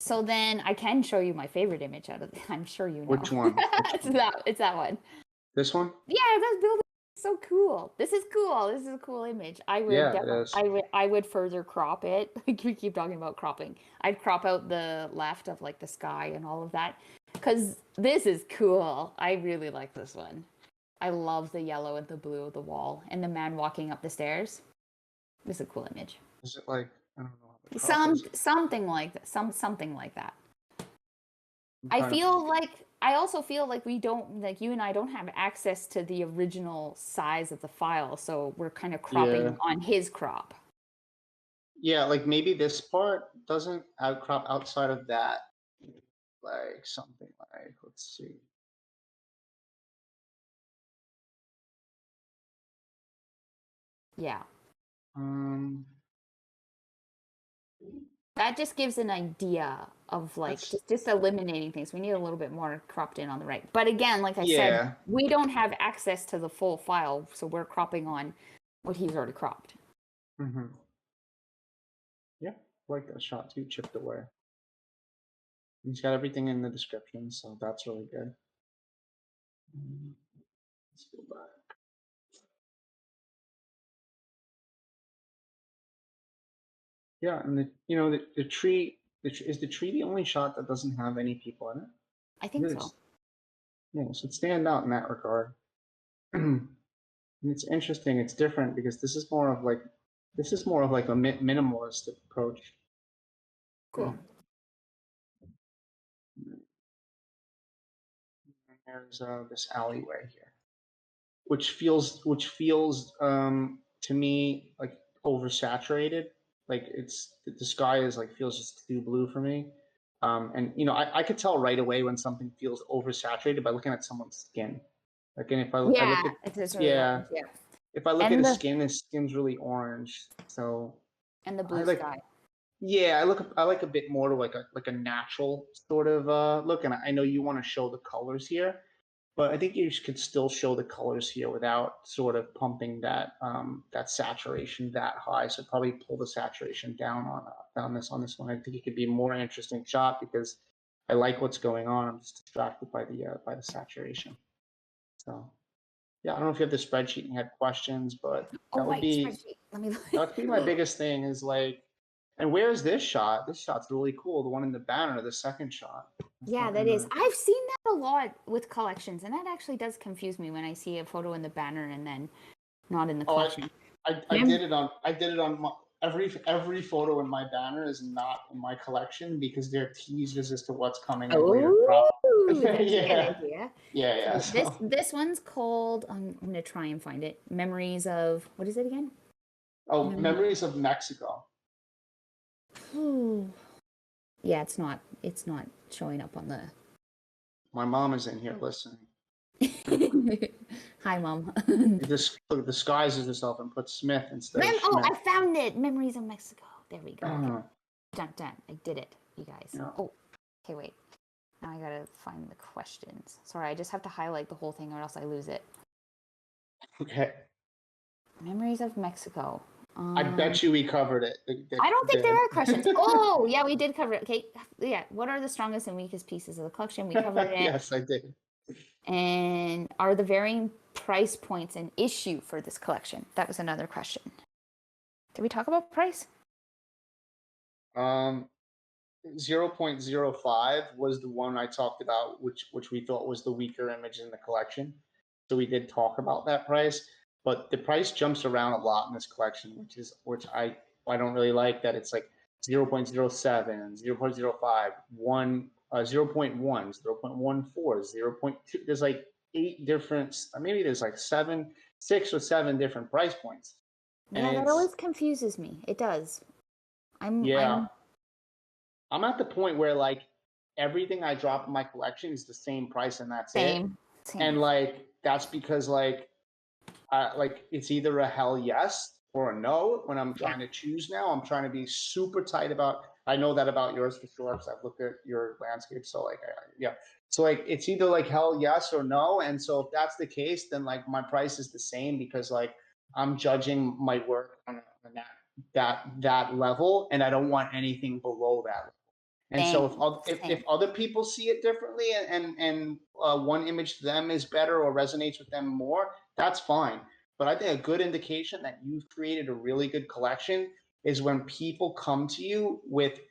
So then I can show you my favorite image out of it. I'm sure you know. Which one? It's that one. This one? Yeah, that's building. So cool. This is cool. This is a cool image. I would further crop it. Like we keep talking about cropping. I'd crop out the left of like the sky and all of that because this is cool. I really like this one. I love the yellow and the blue of the wall and the man walking up the stairs. This is a cool image. Is it like I don't know? Something like that. Something like that. I also feel like we don't, like you and I don't have access to the original size of the file, so we're kind of cropping on his crop. Yeah, like maybe this part doesn't outcrop outside of that. Like something like, let's see. Yeah. That just gives an idea of like just eliminating things. We need a little bit more cropped in on the right. But again, like I said, we don't have access to the full file, so we're cropping on what he's already cropped. Yeah, I like that shot too, chipped away. He's got everything in the description, so that's really good. Let's go back. Yeah, and the tree. Is the tree the only shot that doesn't have any people in it? I think so. Yeah, so it stand out in that regard. And it's interesting. It's different because this is more of like a minimalistic approach. Cool. And there's this alleyway here, which feels to me like oversaturated. Like the sky is like feels just too blue for me. And I could tell right away when something feels oversaturated by looking at someone's skin. Like, and if I look at if I look at his skin, his skin's really orange. So and the blue sky. Yeah, I like a bit more to like a natural sort of look. And I know you want to show the colors here, but I think you could still show the colors here without sort of pumping that saturation that high. So probably pull the saturation down on this one. I think it could be a more interesting shot because I like what's going on. I'm just distracted by the saturation. So yeah, I don't know if you have the spreadsheet and you had questions, but that would be my biggest thing is like. And where is this shot? This shot's really cool. The one in the banner, the second shot. Yeah, that is. I've seen that a lot with collections, and that actually does confuse me when I see a photo in the banner and then not in the collection. I did it on my, every photo in my banner is not in my collection because they're teasers as to what's coming in later. Yeah. So this one's called. I'm gonna try and find it. Memories of what is it again? Oh, Memories of Mexico. Yeah, it's not showing up on the. My mom is in here listening. Hi, Mom. You just disguises herself and puts Smith instead of Oh, Schmidt. I found it. Memories of Mexico. There we go. Uh, Dun dun. I did it, you guys. Yeah. Oh, okay, wait. Now I gotta find the questions. Sorry, I just have to highlight the whole thing or else I lose it. Okay. Memories of Mexico. I bet you we covered it. I don't think there are questions. Oh, yeah, we did cover it. Okay, yeah. What are the strongest and weakest pieces of the collection? We covered it. Yes, I did. And are the varying price points an issue for this collection? That was another question. Did we talk about price? 0.05 was the one I talked about, which we thought was the weaker image in the collection. So we did talk about that price, but the price jumps around a lot in this collection, which I don't really like. That it's like 0.07, 0.05, 1, 0.1, 0.14, 0.2. There's like 8 different, maybe there's like 6 or 7 different price points. Yeah, that always confuses me. It does. I'm at the point where like everything I drop in my collection is the same price and that's same. it. And like that's because like it's either a hell yes or a no when I'm trying to choose now. I'm trying to be super tight about. I know that about yours for sure because I've looked at your landscape. So like so like it's either like hell yes or no. And so if that's the case, then like my price is the same because like I'm judging my work on that level, and I don't want anything below that. And so if other people see it differently and one image to them is better or resonates with them more, that's fine. But I think a good indication that you've created a really good collection is when people come to you with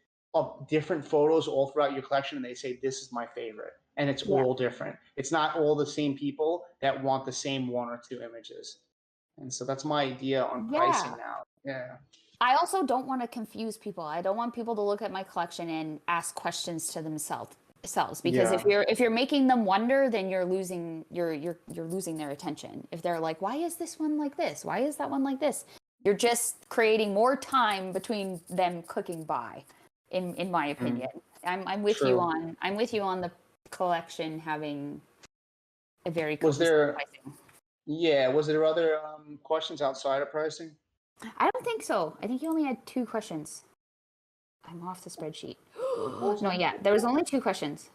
different photos all throughout your collection and they say, this is my favorite. And it's all different. It's not all the same people that want the same 1 or 2 images. And so that's my idea on pricing now. Yeah. I also don't want to confuse people. I don't want people to look at my collection and ask questions to themselves because if you're making them wonder, then you're losing losing their attention. If they're like, why is this one like this? Why is that one like this? You're just creating more time between them clicking by, in my opinion. I'm with you on the collection having a very consistent pricing. Yeah, was there other questions outside of pricing? I don't think so. I think you only had 2 questions. I'm off the spreadsheet. No, yeah, there was only 2 questions.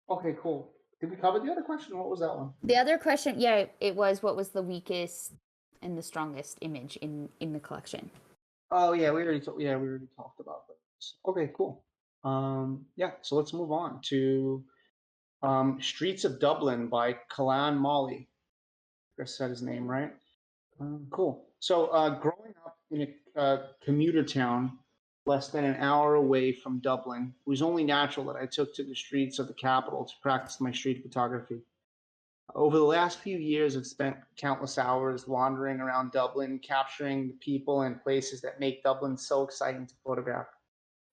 Okay, cool. Did we cover the other question? What was that one? The other question, it was what was the weakest and the strongest image in the collection. Oh yeah, we already talked about this. Okay, cool. So let's move on to Streets of Dublin by Kalan Molly. I said his name right. Cool. So growing up in a commuter town less than an hour away from Dublin, it was only natural that I took to the streets of the capital to practice my street photography. Over the last few years, I've spent countless hours wandering around Dublin, capturing the people and places that make Dublin so exciting to photograph.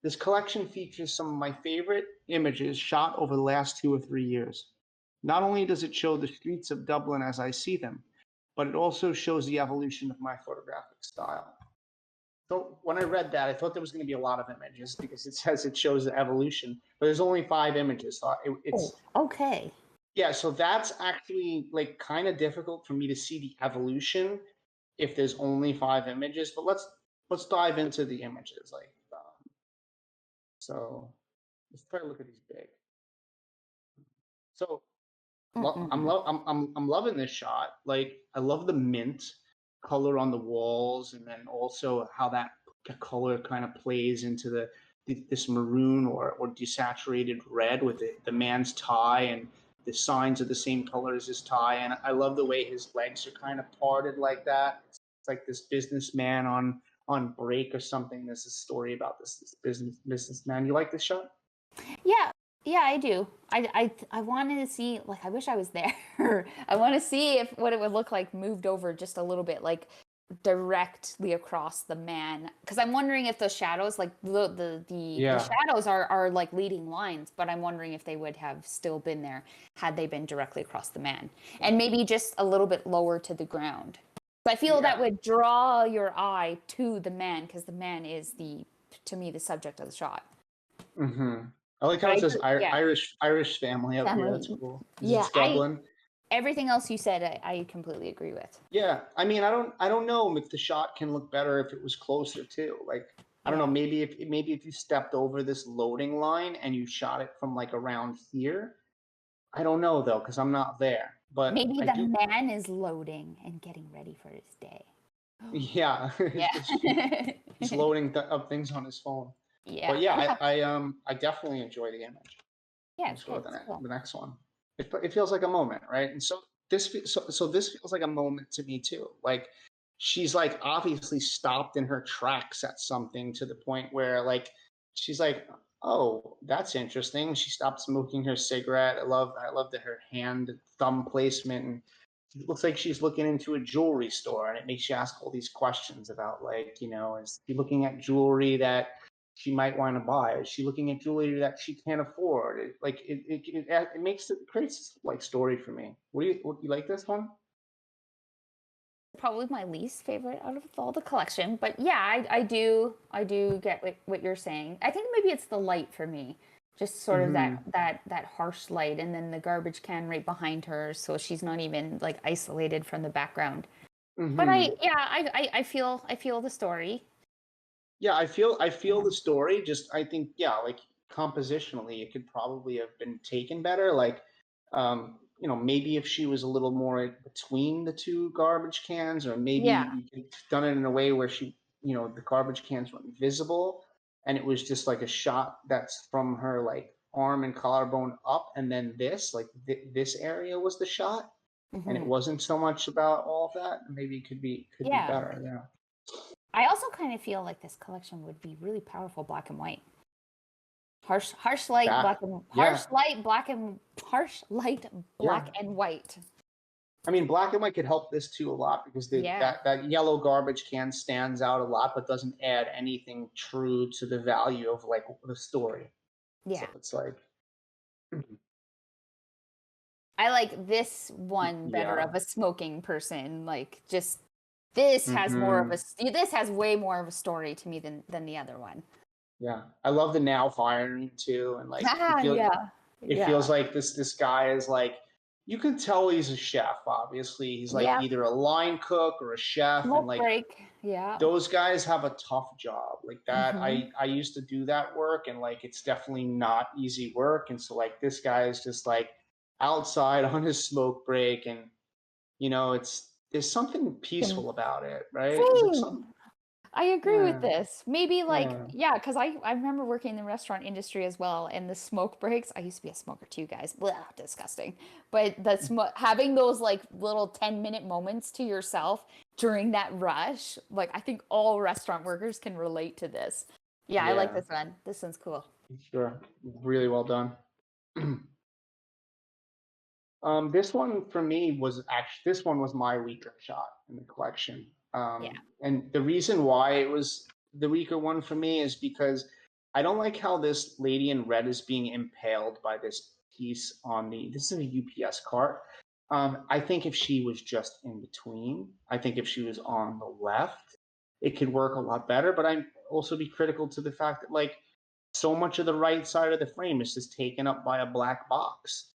This collection features some of my favorite images shot over the last 2 or 3 years. Not only does it show the streets of Dublin as I see them, but it also shows the evolution of my photographic style. So when I read that, I thought there was going to be a lot of images because it says it shows the evolution, but there's only 5 images. So it's okay. Yeah, so that's actually like kind of difficult for me to see the evolution if there's only 5 images. But let's dive into the images. So let's try to look at these big. So I'm loving this shot. Like I love the mint color on the walls, and then also how that color kind of plays into this maroon or desaturated red with the man's tie, and the signs are the same color as his tie. And I love the way his legs are kind of parted like that. It's like this businessman on break or something. There's a story about this businessman. You like this shot? Yeah, I do. I wanted to see, like, I wish I was there. I want to see what it would look like moved over just a little bit, like directly across the man. Because I'm wondering if the shadows, like the shadows are like leading lines, but I'm wondering if they would have still been there had they been directly across the man, and maybe just a little bit lower to the ground. So I feel that would draw your eye to the man because the man is to me the subject of the shot. Mm-hmm. I like how it says Irish family up here. That's cool. It's Dublin. Everything else you said, I completely agree with. Yeah, I mean, I don't know if the shot can look better if it was closer too. Like, I don't know, Yeah. maybe if you stepped over this loading line and you shot it from like around here. I don't know though, because I'm not there. But Maybe I the do, man is loading and getting ready for his day. yeah, Yeah. he's loading up things on his phone. But Yeah. yeah, Yeah. I definitely enjoy the image. Yeah, Let's it's go good. to It's cool. the next one. It feels like a moment, right? And so so this feels like a moment to me too. Like she's like obviously stopped in her tracks at something to the point where like she's like, oh, that's interesting. She stopped smoking her cigarette. I love that her hand thumb placement, and it looks like she's looking into a jewelry store, and it makes you ask all these questions about like, is she looking at jewelry that she might want to buy? Is she looking at jewelry that she can't afford? It makes it creates like story for me. What you like this one? Probably my least favorite out of all the collection, but yeah, I do get what you're saying. I think maybe it's the light for me, just sort of Mm-hmm. that harsh light, and then the garbage can right behind her, so she's not even like isolated from the background. But Mm-hmm. I feel the story. Yeah, I feel Yeah. the story. Just I think yeah, like compositionally, it could probably have been taken better. Like, maybe if she was a little more between the two garbage cans, or maybe Yeah. you could have done it in a way where the garbage cans weren't visible, and it was just like a shot that's from her like arm and collarbone up, and then this area was the shot, and it Hmm. wasn't so much about all of that. Maybe it could be Yeah. better. Yeah. I also kind of feel like this collection would be really powerful black and white. Harsh light, That. black and Yeah. harsh light, Yeah. black and white. I mean, black and white could help this too a lot because Yeah. that yellow garbage can stands out a lot, but doesn't add anything true to the value of like the story. Yeah. So it's like, I like this one better yeah, of a smoking person. Like just this has more of hmm a this has way more of a story to me than the other one. yeah. I love the now firing too, and like Ah, yeah. it Yeah. feels like this guy is like you can tell he's a chef. Obviously, he's like Yeah. either a line cook or a chef, and Smoke like break. Yeah. those guys have a tough job like that. Mm-hmm. I used to do that work, and like it's definitely not easy work. And so like this guy is just like outside on his smoke break, and it's there's something peaceful about it, right? There's like Same. some I agree with yeah, this. Maybe like, yeah. yeah, because I remember working in the restaurant industry as well, and the smoke breaks. I used to be a smoker too, guys. Blah, disgusting. But having those like little 10-minute moments to yourself during that rush, like I think all restaurant workers can relate to this. Yeah, I like Yeah, this one. This one's cool. sure. Really well done. This one for me was actually this one was my weaker shot in the collection. Yeah. And the reason why it was the weaker one for me is because I don't like how this lady in red is being impaled by this piece on this is a UPS cart. I think if she was just in between, I think if she was on the left, it could work a lot better. But I also be critical to the fact that like so much of the right side of the frame is just taken up by a black box.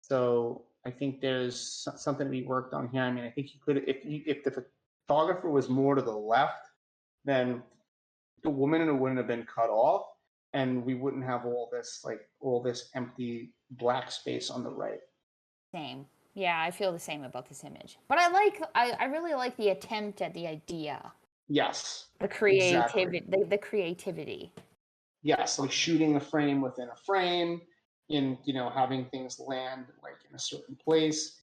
So I think there's something to be worked on here. I mean, I think you could, if the photographer was more to the left, then the woman wouldn't have been cut off, and we wouldn't have all this empty black space on the right. Same. Yeah, I feel the same about this image. But I really like the attempt at the idea, Yes, the exactly. creativity, the creativity. Yes, like shooting a frame within a frame, in having things land like in a certain place.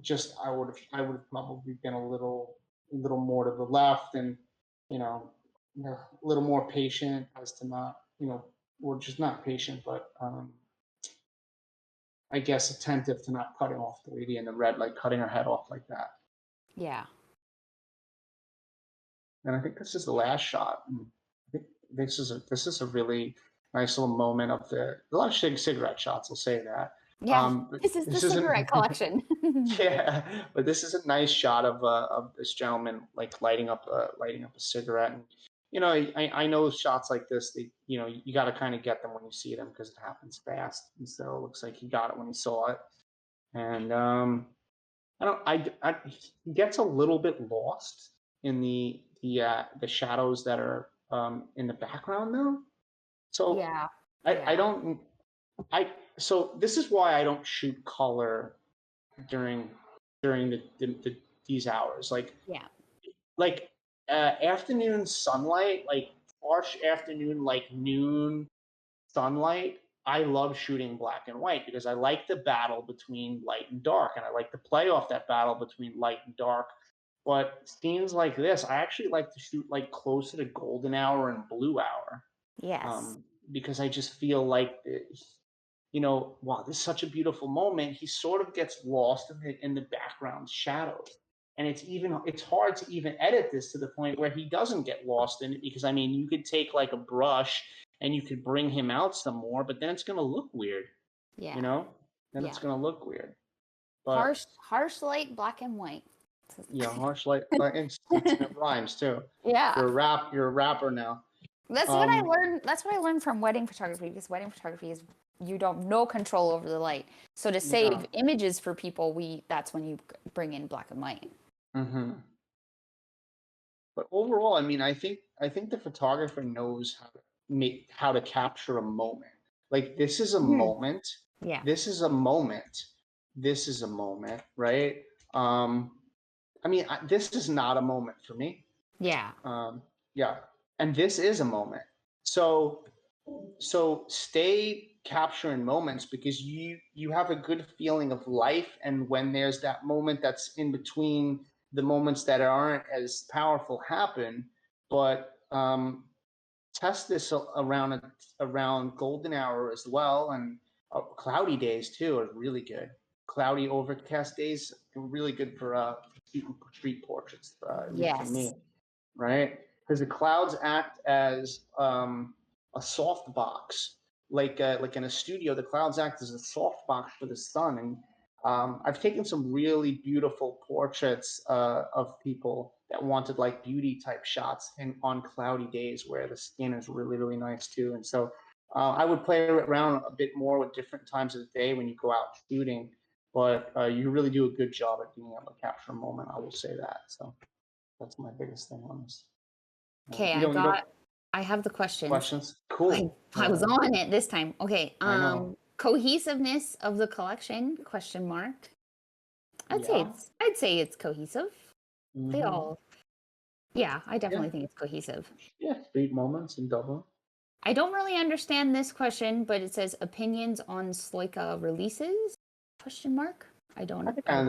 Just I would have probably been a little more to the left, and you know a little more patient as to not or just not patient, but I guess attentive to not cutting off the lady in the red, like cutting her head off like that. Yeah. And I think this is the last shot. I think this is a really nice little moment of a lot of cigarette shots. I'll say that. Yeah. But This is the this isn't. cigarette collection. Yeah, but this is a nice shot of this gentleman like lighting up a cigarette. And I know shots like this. You got to kind of get them when you see them because it happens fast. And so it looks like he got it when he saw it. And he gets a little bit lost in the shadows that are in the background though. So Yeah. I don't so this is why I don't shoot color during these hours. Yeah. Like afternoon sunlight, like harsh afternoon, like noon sunlight, I love shooting black and white because I like the battle between light and dark, and I like to play off that battle between light and dark. But scenes like this, I actually like to shoot like closer to golden hour and blue hour, Yes. because I just feel like, wow, this is such a beautiful moment. He sort of gets lost in the background shadows. And it's hard to even edit this to the point where he doesn't get lost in it, because I mean, you could take like a brush and you could bring him out some more, but then it's going to look weird, Yeah. then it's going to look weird. But But harsh light, black and white. yeah, harsh light, and it rhymes too. Yeah. You're a rapper now. That's what I learned. That's what I learned from wedding photography, because wedding photography is you don't no control over the light. So to save images for people, that's when you bring in black and white. Mm-hmm. But overall, I mean, I think the photographer knows how to capture a moment. Like this is a moment. Yeah. This is a moment. This is a moment, right? I mean, this is not a moment for me. Yeah. Yeah. And this is a moment. So stay capturing moments, because you have a good feeling of life, and when there's that moment that's in between the moments that aren't as powerful happen. But test this around golden hour as well, and cloudy days too are really good. Cloudy, overcast days are really good for street portraits, at least for me, right? Because the clouds act as a soft box, like in a studio, the clouds act as a soft box for the sun. And I've taken some really beautiful portraits of people that wanted like beauty type shots on cloudy days where the skin is really, really nice too. And so I would play around a bit more with different times of the day when you go out shooting, but you really do a good job at being able to capture a moment. I will say that. So that's my biggest thing on this. Okay, I have the questions. Questions? Cool. I was on it this time. Okay. I know. Cohesiveness of the collection? Question mark. I'd say it's cohesive. Mm-hmm. They all. Yeah, I definitely think it's cohesive. Yeah, street moments in Dublin. I don't really understand this question, but it says opinions on Sloika releases? Question mark. I don't. I think I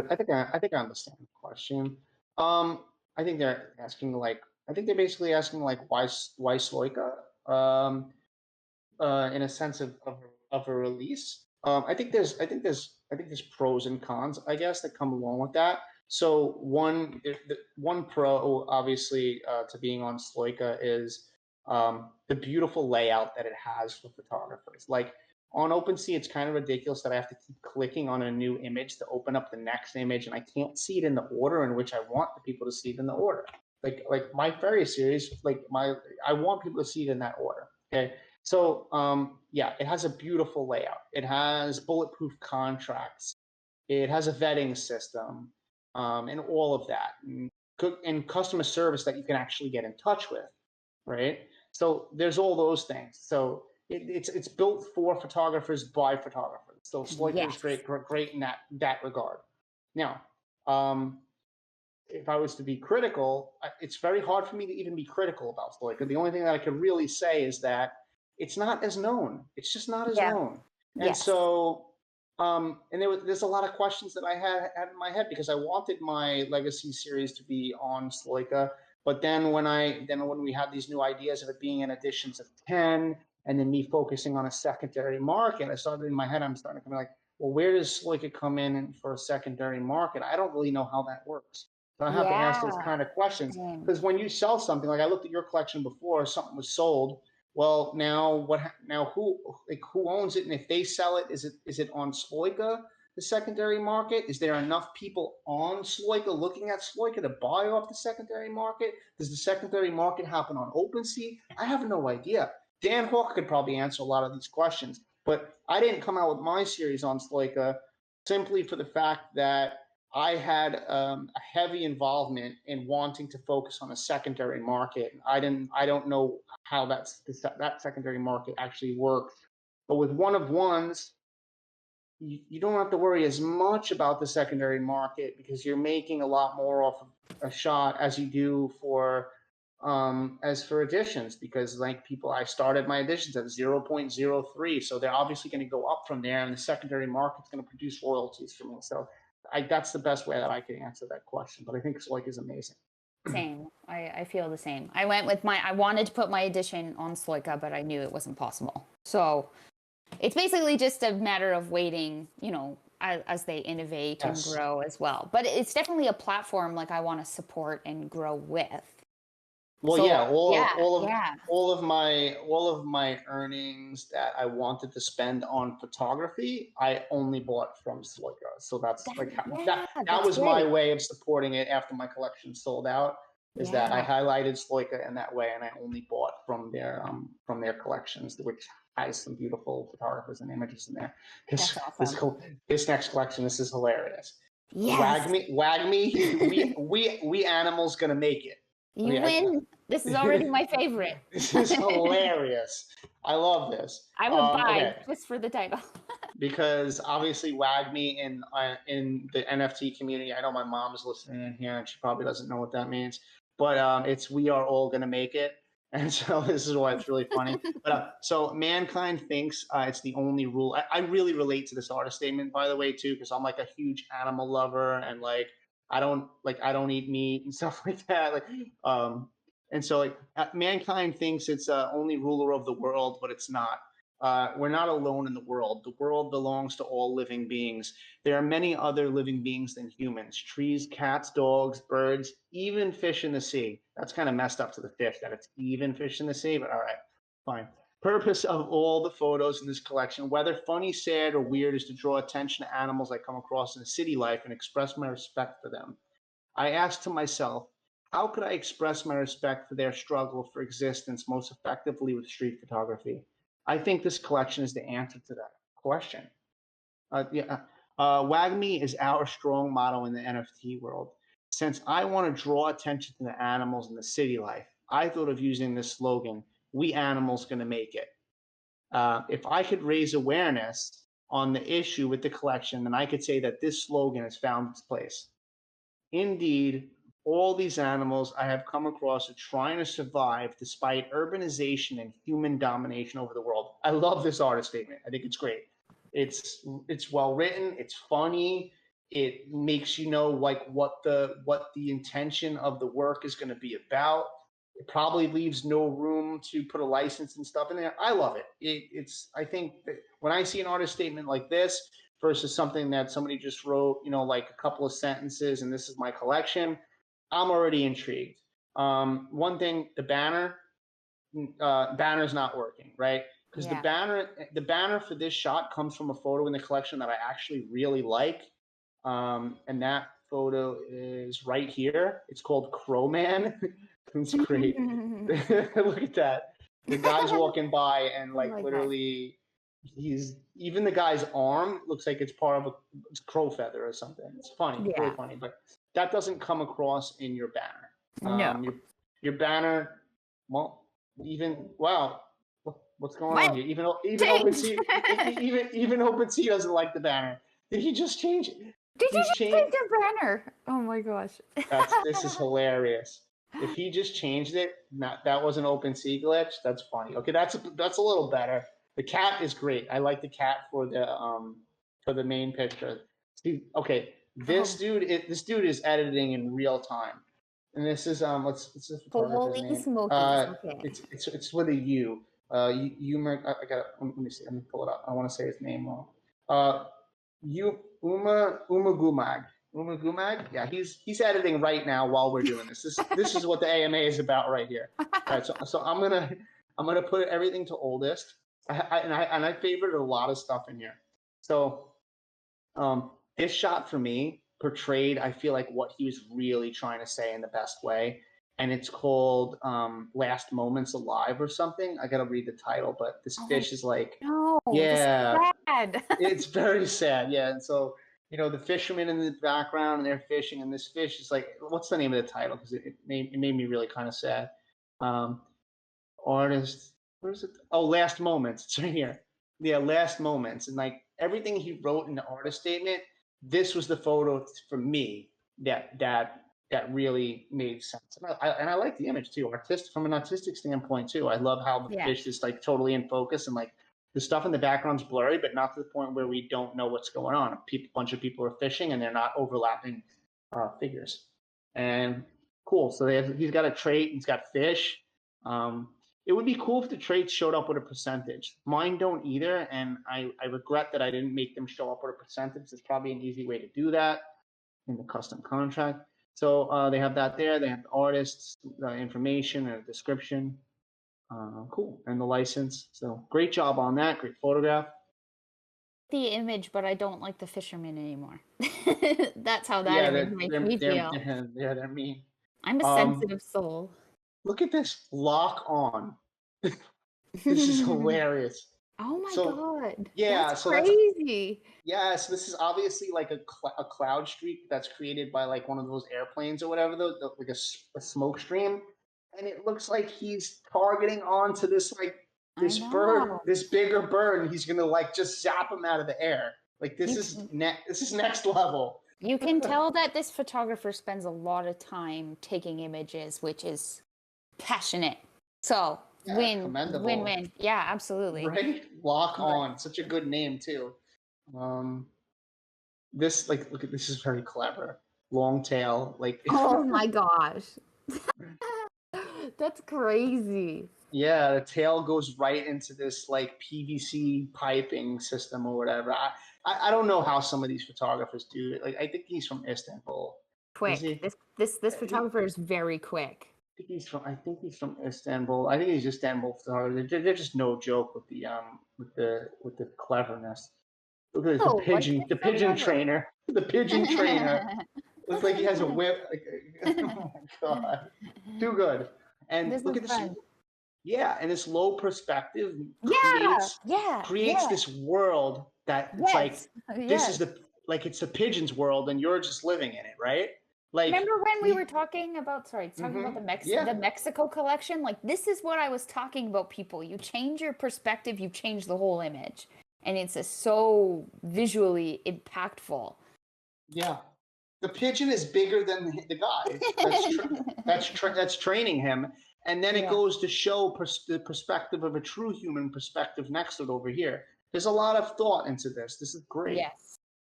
understand the question. I think they're asking like. I think they're basically asking like why Sloika, in a sense of a release. I think there's pros and cons, I guess, that come along with that. So one pro, obviously, to being on Sloika is the beautiful layout that it has for photographers. Like on OpenSea, it's kind of ridiculous that I have to keep clicking on a new image to open up the next image, and I can't see it in the order in which I want the people to see it in the order. Like my fairy series, I want people to see it in that order. Okay. So it has a beautiful layout. It has bulletproof contracts. It has a vetting system, and all of that, and customer service that you can actually get in touch with, right? So there's all those things. So it's built for photographers by photographers. So Sloika is great in that regard. Now, if I was to be critical, it's very hard for me to even be critical about Sloika. The only thing that I could really say is that it's not as known. It's just not as known. And so, and there's a lot of questions that I had in my head, because I wanted my Legacy series to be on Sloika. But then when we had these new ideas of it being in editions of 10, and then me focusing on a secondary market, I started in my head, I'm starting to be like, well, where does Sloika come in for a secondary market? I don't really know how that works. So I have to ask those kind of questions, because when you sell something, like I looked at your collection before, something was sold. Well, now who owns it? And if they sell it, is it on Sloika, the secondary market? Is there enough people on Sloika looking at Sloika to buy off the secondary market? Does the secondary market happen on OpenSea? I have no idea. Dan Hawk could probably answer a lot of these questions, but I didn't come out with my series on Sloika simply for the fact that I had a heavy involvement in wanting to focus on a secondary market. I don't know how that secondary market actually works, but with one of ones, you don't have to worry as much about the secondary market because you're making a lot more off of a shot as you do for as for additions, because like I started my additions at 0.03, so they're obviously going to go up from there, and the secondary market's going to produce royalties for me. So that's the best way that I can answer that question. But I think Sloik is amazing. Same. I feel the same. I went with I wanted to put my edition on Sloika, but I knew it wasn't possible. So it's basically just a matter of waiting, as they innovate and grow as well. But it's definitely a platform like I want to support and grow with. Well, So, all of my earnings that I wanted to spend on photography, I only bought from Sloika. So that was great. my way of supporting it after my collection sold out. Is that I highlighted Sloika in that way, and I only bought from their collections, which has some beautiful photographers and images in there. That's awesome. This next collection, this is hilarious. Yes. Wag me. We animals gonna make it. You win. This is already my favorite. This is hilarious. I love this. I would buy just for the title. Because obviously WAGME in the NFT community, I know my mom is listening in here and she probably doesn't know what that means, but it's we are all gonna make it. And so this is why it's really funny. But so mankind thinks it's the only rule. I really relate to this artist statement, by the way, too, because I'm like a huge animal lover, and like I don't eat meat and stuff like that. And so mankind thinks it's only ruler of the world, but it's not. We're not alone in the world. The world belongs to all living beings. There are many other living beings than humans: trees, cats, dogs, birds, even fish in the sea. That's kind of messed up to the fish that it's even fish in the sea, but all right, fine. Purpose of all the photos in this collection, whether funny, sad, or weird, is to draw attention to animals I come across in city life and express my respect for them. I asked to myself, how could I express my respect for their struggle for existence most effectively with street photography? I think this collection is the answer to that question. WAGME is our strong motto in the NFT world. Since I want to draw attention to the animals in the city life, I thought of using this slogan, "We animals gonna make it." If I could raise awareness on the issue with the collection, then I could say that this slogan has found its place. Indeed, all these animals I have come across are trying to survive despite urbanization and human domination over the world. I love this artist statement. I think it's great. It's well written. It's funny. It makes you know like what the intention of the work is going to be about. It probably leaves no room to put a license and stuff in there. I love it. I think that when I see an artist statement like this versus something that somebody just wrote, like a couple of sentences and this is my collection, I'm already intrigued. One thing, the banner's not working, right? Because the banner for this shot comes from a photo in the collection that I actually really like. And that photo is right here. It's called Crowman. It's great. Look at that. The guy's walking by and literally even the guy's arm looks like it's part of a crow feather or something. It's funny, really funny, but that doesn't come across in your banner. No. Your banner, what's going on here? Even OpenSea doesn't like the banner. Did he just change it? Did you just change the banner? Oh my gosh. This is hilarious. If he just changed it, that was an OpenSea glitch. That's funny. Okay, that's a little better. The cat is great. I like the cat for the main picture. See, okay, this dude is editing in real time, and this is what's the photographer's name? Okay. It's with a U. I got. Let me see. Let me pull it up. I want to say his name wrong. Umagumag. Yeah, he's editing right now while we're doing this. This is what the AMA is about right here. All right, so I'm gonna put everything to oldest. I favored a lot of stuff in here. So this shot for me portrayed, I feel like, what he was really trying to say in the best way. And it's called Last Moments Alive or something. I gotta read the title, but this fish is like, no, yeah, sad. It's very sad. Yeah, and so the fishermen in the background and they're fishing, and this fish is like, what's the name of the title? Because it made me really kind of sad. Um, Artist, where is it? Oh, Last Moments. It's right here. Yeah, Last Moments. And like everything he wrote in the artist statement, this was the photo for me that really made sense. And I like the image too. From an artistic standpoint too. I love how the Yeah. fish is like totally in focus, and like the stuff in the background's blurry, but not to the point where we don't know what's going on. A bunch of people are fishing and they're not overlapping figures. And cool. So he's got a trait. He's got fish. It would be cool if the traits showed up with a percentage. Mine don't either, and I regret that I didn't make them show up with a percentage. There's probably an easy way to do that in the custom contract. So they have that there. They have the artists, the information, and a description. Cool. And the license. So great job on that. Great photograph. The image, but I don't like the fisherman anymore. That's how that image makes me feel. They're mean. I'm a sensitive soul. Look at this lock on. This is hilarious. Oh my God. Yeah, that's so crazy. So this is obviously like a cloud streak that's created by like one of those airplanes or whatever, like a smoke stream. And it looks like he's targeting onto this bird, this bigger bird, and he's gonna like just zap him out of the air. Like this is next level. You can tell that this photographer spends a lot of time taking images, which is passionate. So win. Yeah, absolutely. Right? Lock on. Such a good name too. This look at this is very clever. Long tail, like oh my gosh. That's crazy. Yeah, the tail goes right into this like PVC piping system or whatever. I don't know how some of these photographers do it. Like I think he's from Istanbul. Quick. This photographer is very quick. I think he's from Istanbul. I think he's Istanbul photographer. They're just no joke with the cleverness. Look at this, the pigeon trainer. The pigeon trainer. Looks like he has a whip. Oh my God. Too good. And look at this. Yeah, and this low perspective creates this world that it's like this is it's the pigeon's world and you're just living in it, right? Like remember when we were talking about the Mexico collection? Like this is what I was talking about, people. You change your perspective, you change the whole image. And it's so visually impactful. Yeah. The pigeon is bigger than the guy that's training him. And then it goes to show the perspective of a true human perspective next to it over here. There's a lot of thought into this. This is great.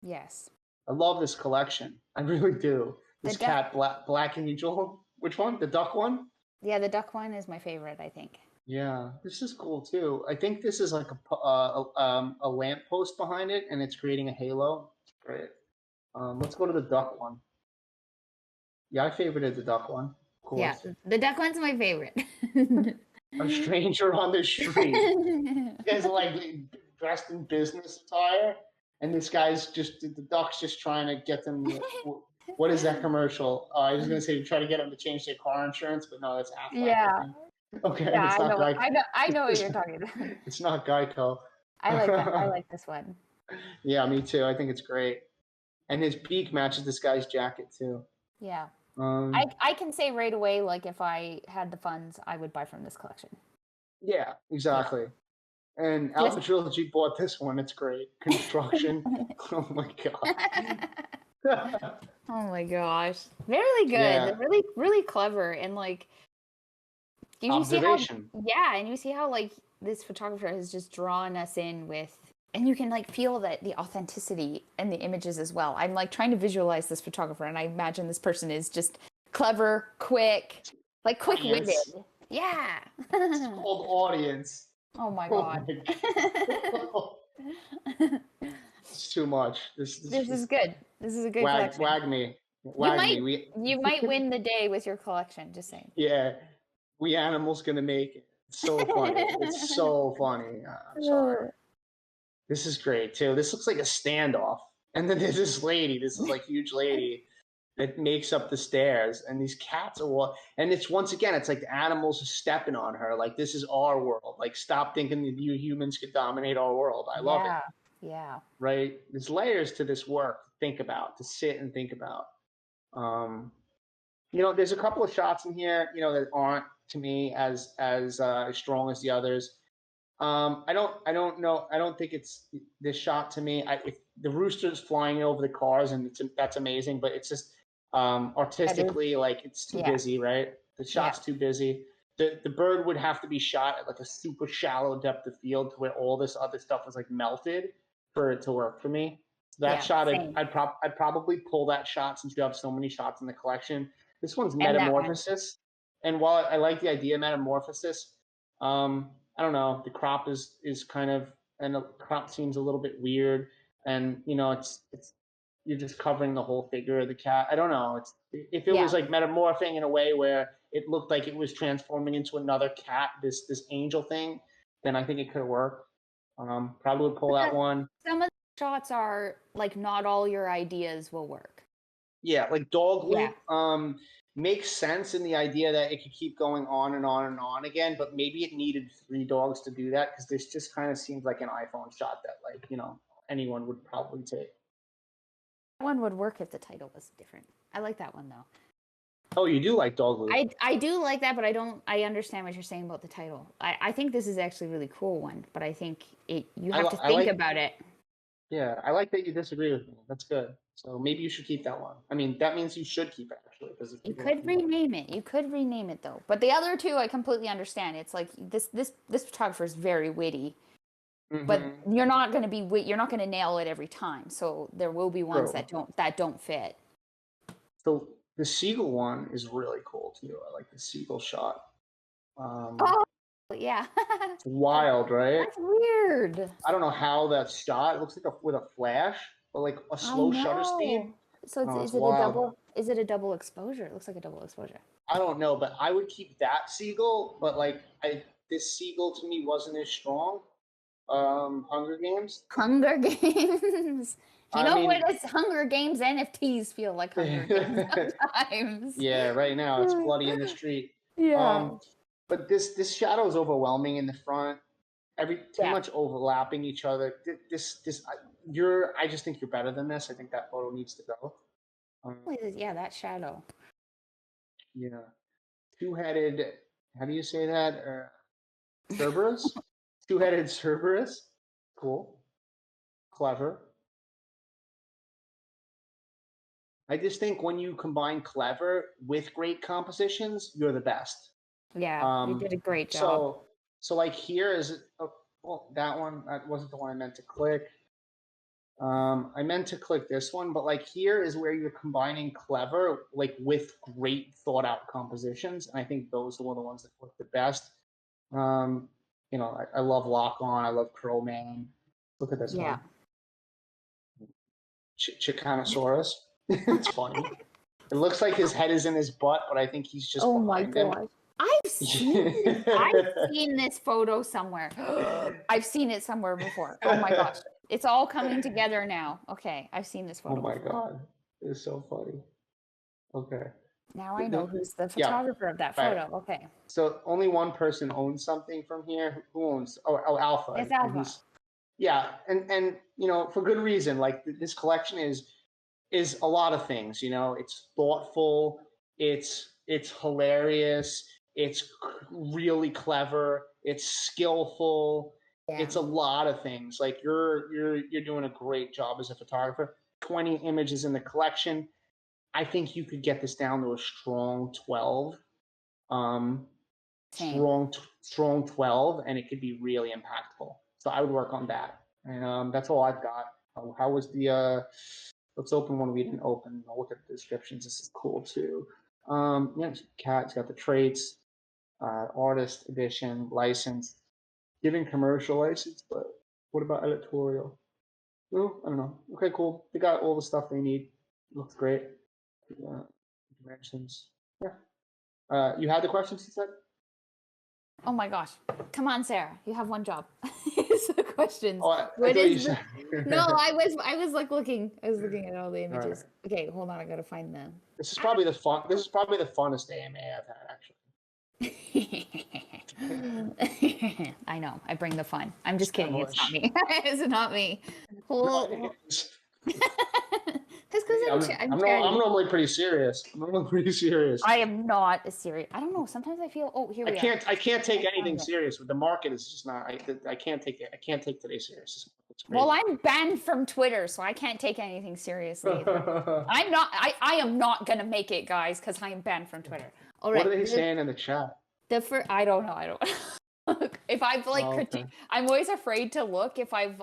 Yes. I love this collection. I really do. This cat, Black Angel. Which one? The duck one? Yeah, the duck one is my favorite, I think. Yeah, this is cool too. I think this is like a lamp post behind it, and it's creating a halo. It's great. Let's go to the duck one. Yeah, I favorited the duck one. Of course. Yeah, the duck one's my favorite. A stranger on the street. You guys are like dressed in business attire, and this guy's the duck's just trying to get them. What is that commercial? I was going to say to try to get them to change their car insurance, but no, that's Affleck. Yeah. Okay. Yeah, it's not Geico. I know what you're talking about. It's not Geico. I like that. I like this one. Yeah, me too. I think it's great. And his beak matches this guy's jacket too. Yeah. I can say right away, like if I had the funds, I would buy from this collection. Yeah, exactly. And Alpha Trilogy bought this one. It's great. Construction. Oh my God. Oh my gosh. Really good. Yeah. They're really, really clever. And like, you see how like this photographer has just drawn us in with, and you can like feel that the authenticity and the images as well. I'm like trying to visualize this photographer, and I imagine this person is just clever, quick-witted. Yeah. It's called audience. Oh my God. It's too much. This is good. This is a good collection. Wag me. You might win the day with your collection, just saying. Yeah. We Animals gonna make it. It's so funny. It's so funny. I'm sorry. This is great too. This looks like a standoff. And then there's this lady, this is like huge lady that makes up the stairs, and these cats are and it's once again, it's like the animals are stepping on her. Like this is our world. Like stop thinking that you humans could dominate our world. I love it. Yeah. Right? There's layers to this work. think about, to sit and think about. You know, there's a couple of shots in here, you know, that aren't to me as strong as the others. I don't know. I don't think it's this shot to me. The rooster's flying over the cars, and that's amazing. But it's just artistically, like, it's too busy, right? The shot's too busy. The bird would have to be shot at like a super shallow depth of field to where all this other stuff was like melted for it to work for me. So that shot, I'd probably pull that shot since you have so many shots in the collection. This one's Metamorphosis, and while I like the idea of Metamorphosis, I don't know. The crop is kind of, and the crop seems a little bit weird, and you know, it's you're just covering the whole figure of the cat. I don't know. If it was like metamorphing in a way where it looked like it was transforming into another cat, this angel thing, then I think it could work. Probably would pull that one. Some of the shots are like not all your ideas will work. Yeah, like dog loop makes sense in the idea that it could keep going on and on and on again, but maybe it needed 3 dogs to do that, because this just kind of seems like an iPhone shot that, like, you know, anyone would probably take. One would work if the title was different. I like that one though. Oh, you do like dog loop? I do like that, but I understand what you're saying about the title. I think this is actually a really cool one, but I think you have to think about it. Yeah, I like that you disagree with me. That's good. So maybe you should keep that one. I mean, that means you should keep it, actually. Because you could rename it. You could rename it though. But the other two, I completely understand. It's like this photographer is very witty, but you're not going to nail it every time. So there will be ones that don't fit. So the seagull one is really cool too. I like the seagull shot. Yeah. It's wild, right? That's weird. I don't know how that's shot. It looks like with a flash, but like a slow shutter speed. So is it a double exposure? It looks like a double exposure. I don't know, but I would keep that seagull. But like this seagull to me wasn't as strong. Hunger Games. Hunger Games. What does Hunger Games NFTs feel like? Hunger Games sometimes. Yeah, right now it's bloody in the street. Yeah. But this shadow is overwhelming in the front. Too much overlapping each other. I just think you're better than this. I think that photo needs to go. That shadow. Yeah. Two-headed, how do you say that? Cerberus? Two-headed Cerberus. Cool. Clever. I just think when you combine clever with great compositions, you're the best. Yeah, you did a great job. So like here is, that one, that wasn't the one I meant to click. I meant to click this one, but like here is where you're combining clever, like with great thought out compositions. And I think those are the ones that work the best. You know, I love Lock On. I love Curl Man. Look at this one. Chicanosaurus. It's funny. It looks like his head is in his butt, but I think he's just behind him. I've seen this photo somewhere. I've seen it somewhere before. Oh my gosh. It's all coming together now. Okay, I've seen this photo. Oh my god. It's so funny. Okay. Now I know who's the photographer of that photo. Right. Okay. So only one person owns something from here. Who owns? Oh, Alpha. It's Alpha. And you know, for good reason. Like this collection is a lot of things. You know, it's thoughtful. It's hilarious. It's really clever. It's skillful. Yeah. It's a lot of things. Like you're doing a great job as a photographer. 20 images in the collection. I think you could get this down to a strong 12. Strong 12, and it could be really impactful. So I would work on that. And that's all I've got. How was the let's open one we didn't open. I'll look at the descriptions. This is cool too. Cat's got the traits, artist edition, license, giving commercial license, but what about editorial? Well, I don't know. Okay, cool. They got all the stuff they need. Looks great. Dimensions. Yeah. You had the questions, you said? Oh my gosh. Come on, Sarah. You have one job. So questions. Oh, No, I was like looking. I was looking at all the images. Right. Okay, hold on. I gotta find them. This is probably the funnest AMA I've had, actually. I know. I bring the fun. I'm just kidding. It's not me. It's not me. That's because I'm normally pretty serious. I am not a serious. I don't know. Sometimes I feel. Oh, here we are. I can't take anything serious. The market is just not. I can't take it. I can't take today serious. Well, I'm banned from Twitter, so I can't take anything seriously. I'm not. I am not gonna make it, guys, because I am banned from Twitter. All right. What are they saying in the chat? I don't know. If I've like I'm always afraid to look if I've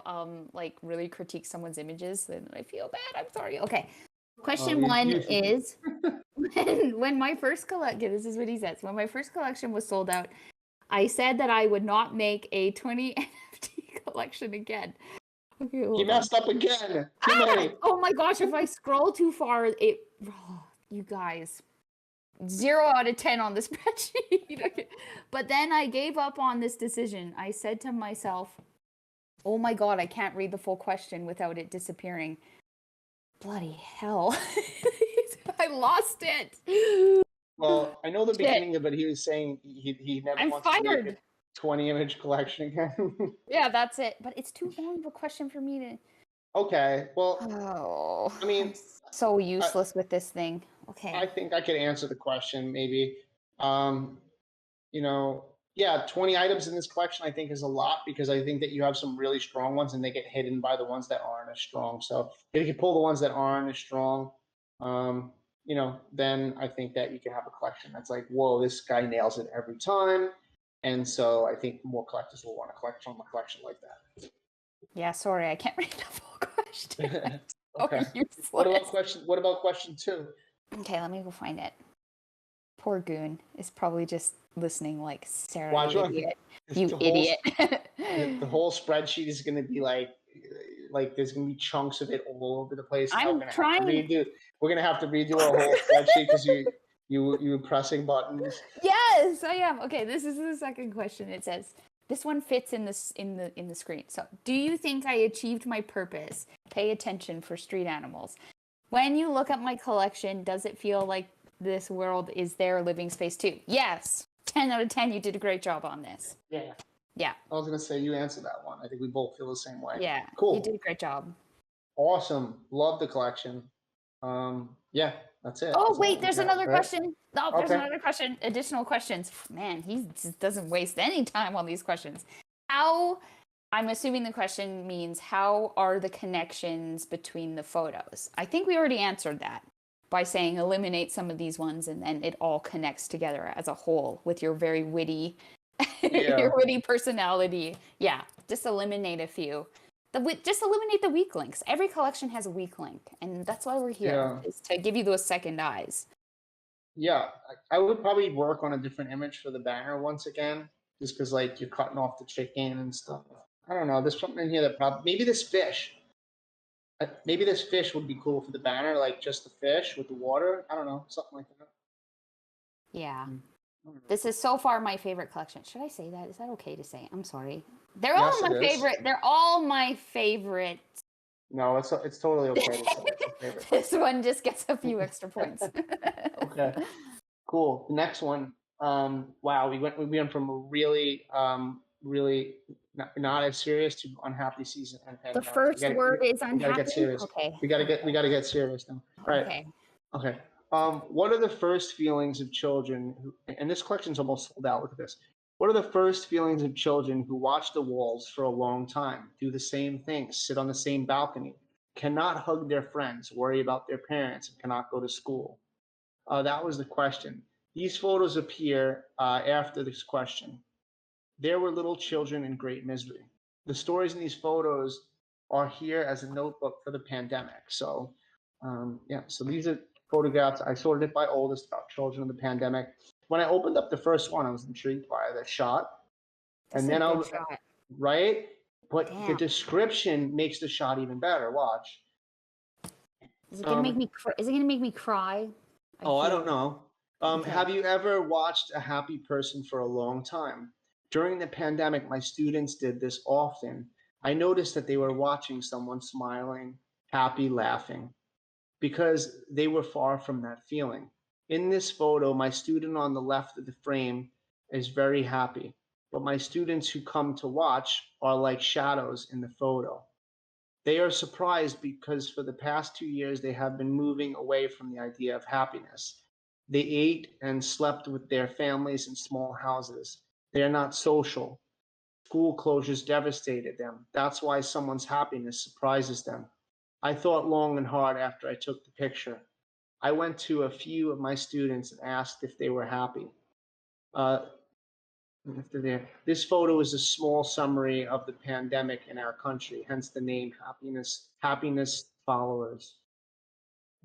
like really critiqued someone's images, then I feel bad. I'm sorry. Okay. Question one is when my first collection. This is what he says. When my first collection was sold out, I said that I would not make a 20 NFT collection again. Okay, he messed up again. Too many. Oh my gosh! If I scroll too far, you guys. 0 out of 10 on the spreadsheet. But then I gave up on this decision. I said to myself, oh my God, I can't read the full question without it disappearing. Bloody hell. I lost it. Well, I know the beginning of it. He was saying he never wants to make a 20 image collection again. Yeah, that's it. But it's too long of a question for me to... Okay, well, I mean... I'm so useless with this thing. Okay. I think I could answer the question, maybe. You know, yeah, 20 items in this collection I think is a lot because I think that you have some really strong ones and they get hidden by the ones that aren't as strong. So if you pull the ones that aren't as strong, you know, then I think that you can have a collection that's like, whoa, this guy nails it every time. And so I think more collectors will want to collect from a collection like that. Yeah, sorry, I can't read the full question. Okay. What about question 2? Okay, let me go find it. Poor Goon is probably just listening like, Sarah, you idiot. The whole spreadsheet is going to be like there's going to be chunks of it all over the place. I'm trying. We're going to have to redo our whole spreadsheet because you were pressing buttons. Yes, I am. Okay, this is the second question. It says, this one fits in the screen. So, do you think I achieved my purpose? Pay attention for street animals. When you look at my collection, does it feel like this world is their living space too? Yes. 10 out of 10, you did a great job on this. Yeah. Yeah. I was going to say you answered that one. I think we both feel the same way. Yeah. Cool. You did a great job. Awesome. Love the collection. Yeah, that's it. Oh, wait, there's another question. No, there's Okay. another question. Additional questions. Man, he just doesn't waste any time on these questions. I'm assuming the question means, how are the connections between the photos? I think we already answered that by saying eliminate some of these ones and then it all connects together as a whole with your very witty, your witty personality. Yeah, just eliminate a few. Just eliminate the weak links. Every collection has a weak link, and that's why we're here, is to give you those second eyes. Yeah, I would probably work on a different image for the banner once again, just because like you're cutting off the chicken and stuff. I don't know. There's something in here that maybe this fish. Maybe this fish would be cool for the banner, like just the fish with the water. I don't know, something like that. Yeah. This is so far my favorite collection. Should I say that? Is that okay to say? I'm sorry. They're all my favorite. They're all my favorite. No, it's totally okay to say it's your favorite. This one just gets a few extra points. Okay. Cool. The next one. Wow, we went from a really not as serious to unhappy season and the first word is unhappy. We gotta get serious. Okay. We gotta get serious now. All right. Okay. What are the first feelings of children and this collection's almost sold out, look at this. What are the first feelings of children who watch the walls for a long time, do the same things, sit on the same balcony, cannot hug their friends, worry about their parents, and cannot go to school? That was the question. These photos appear after this question. There were little children in great misery. The stories in these photos are here as a notebook for the pandemic. So, so these are photographs. I sorted it by oldest about children in the pandemic. When I opened up the first one, I was intrigued by the shot. That's and then right? But the description makes the shot even better. Watch. Is it gonna make me cry? Is it gonna make me cry? I don't know. Have you ever watched a happy person for a long time? During the pandemic, my students did this often. I noticed that they were watching someone smiling, happy, laughing, because they were far from that feeling. In this photo, my student on the left of the frame is very happy, but my students who come to watch are like shadows in the photo. They are surprised because for the past 2 years, they have been moving away from the idea of happiness. They ate and slept with their families in small houses. They are not social. School closures devastated them. That's why someone's happiness surprises them. I thought long and hard after I took the picture. I went to a few of my students and asked if they were happy. Uh, this photo is a small summary of the pandemic in our country, hence the name Happiness Followers.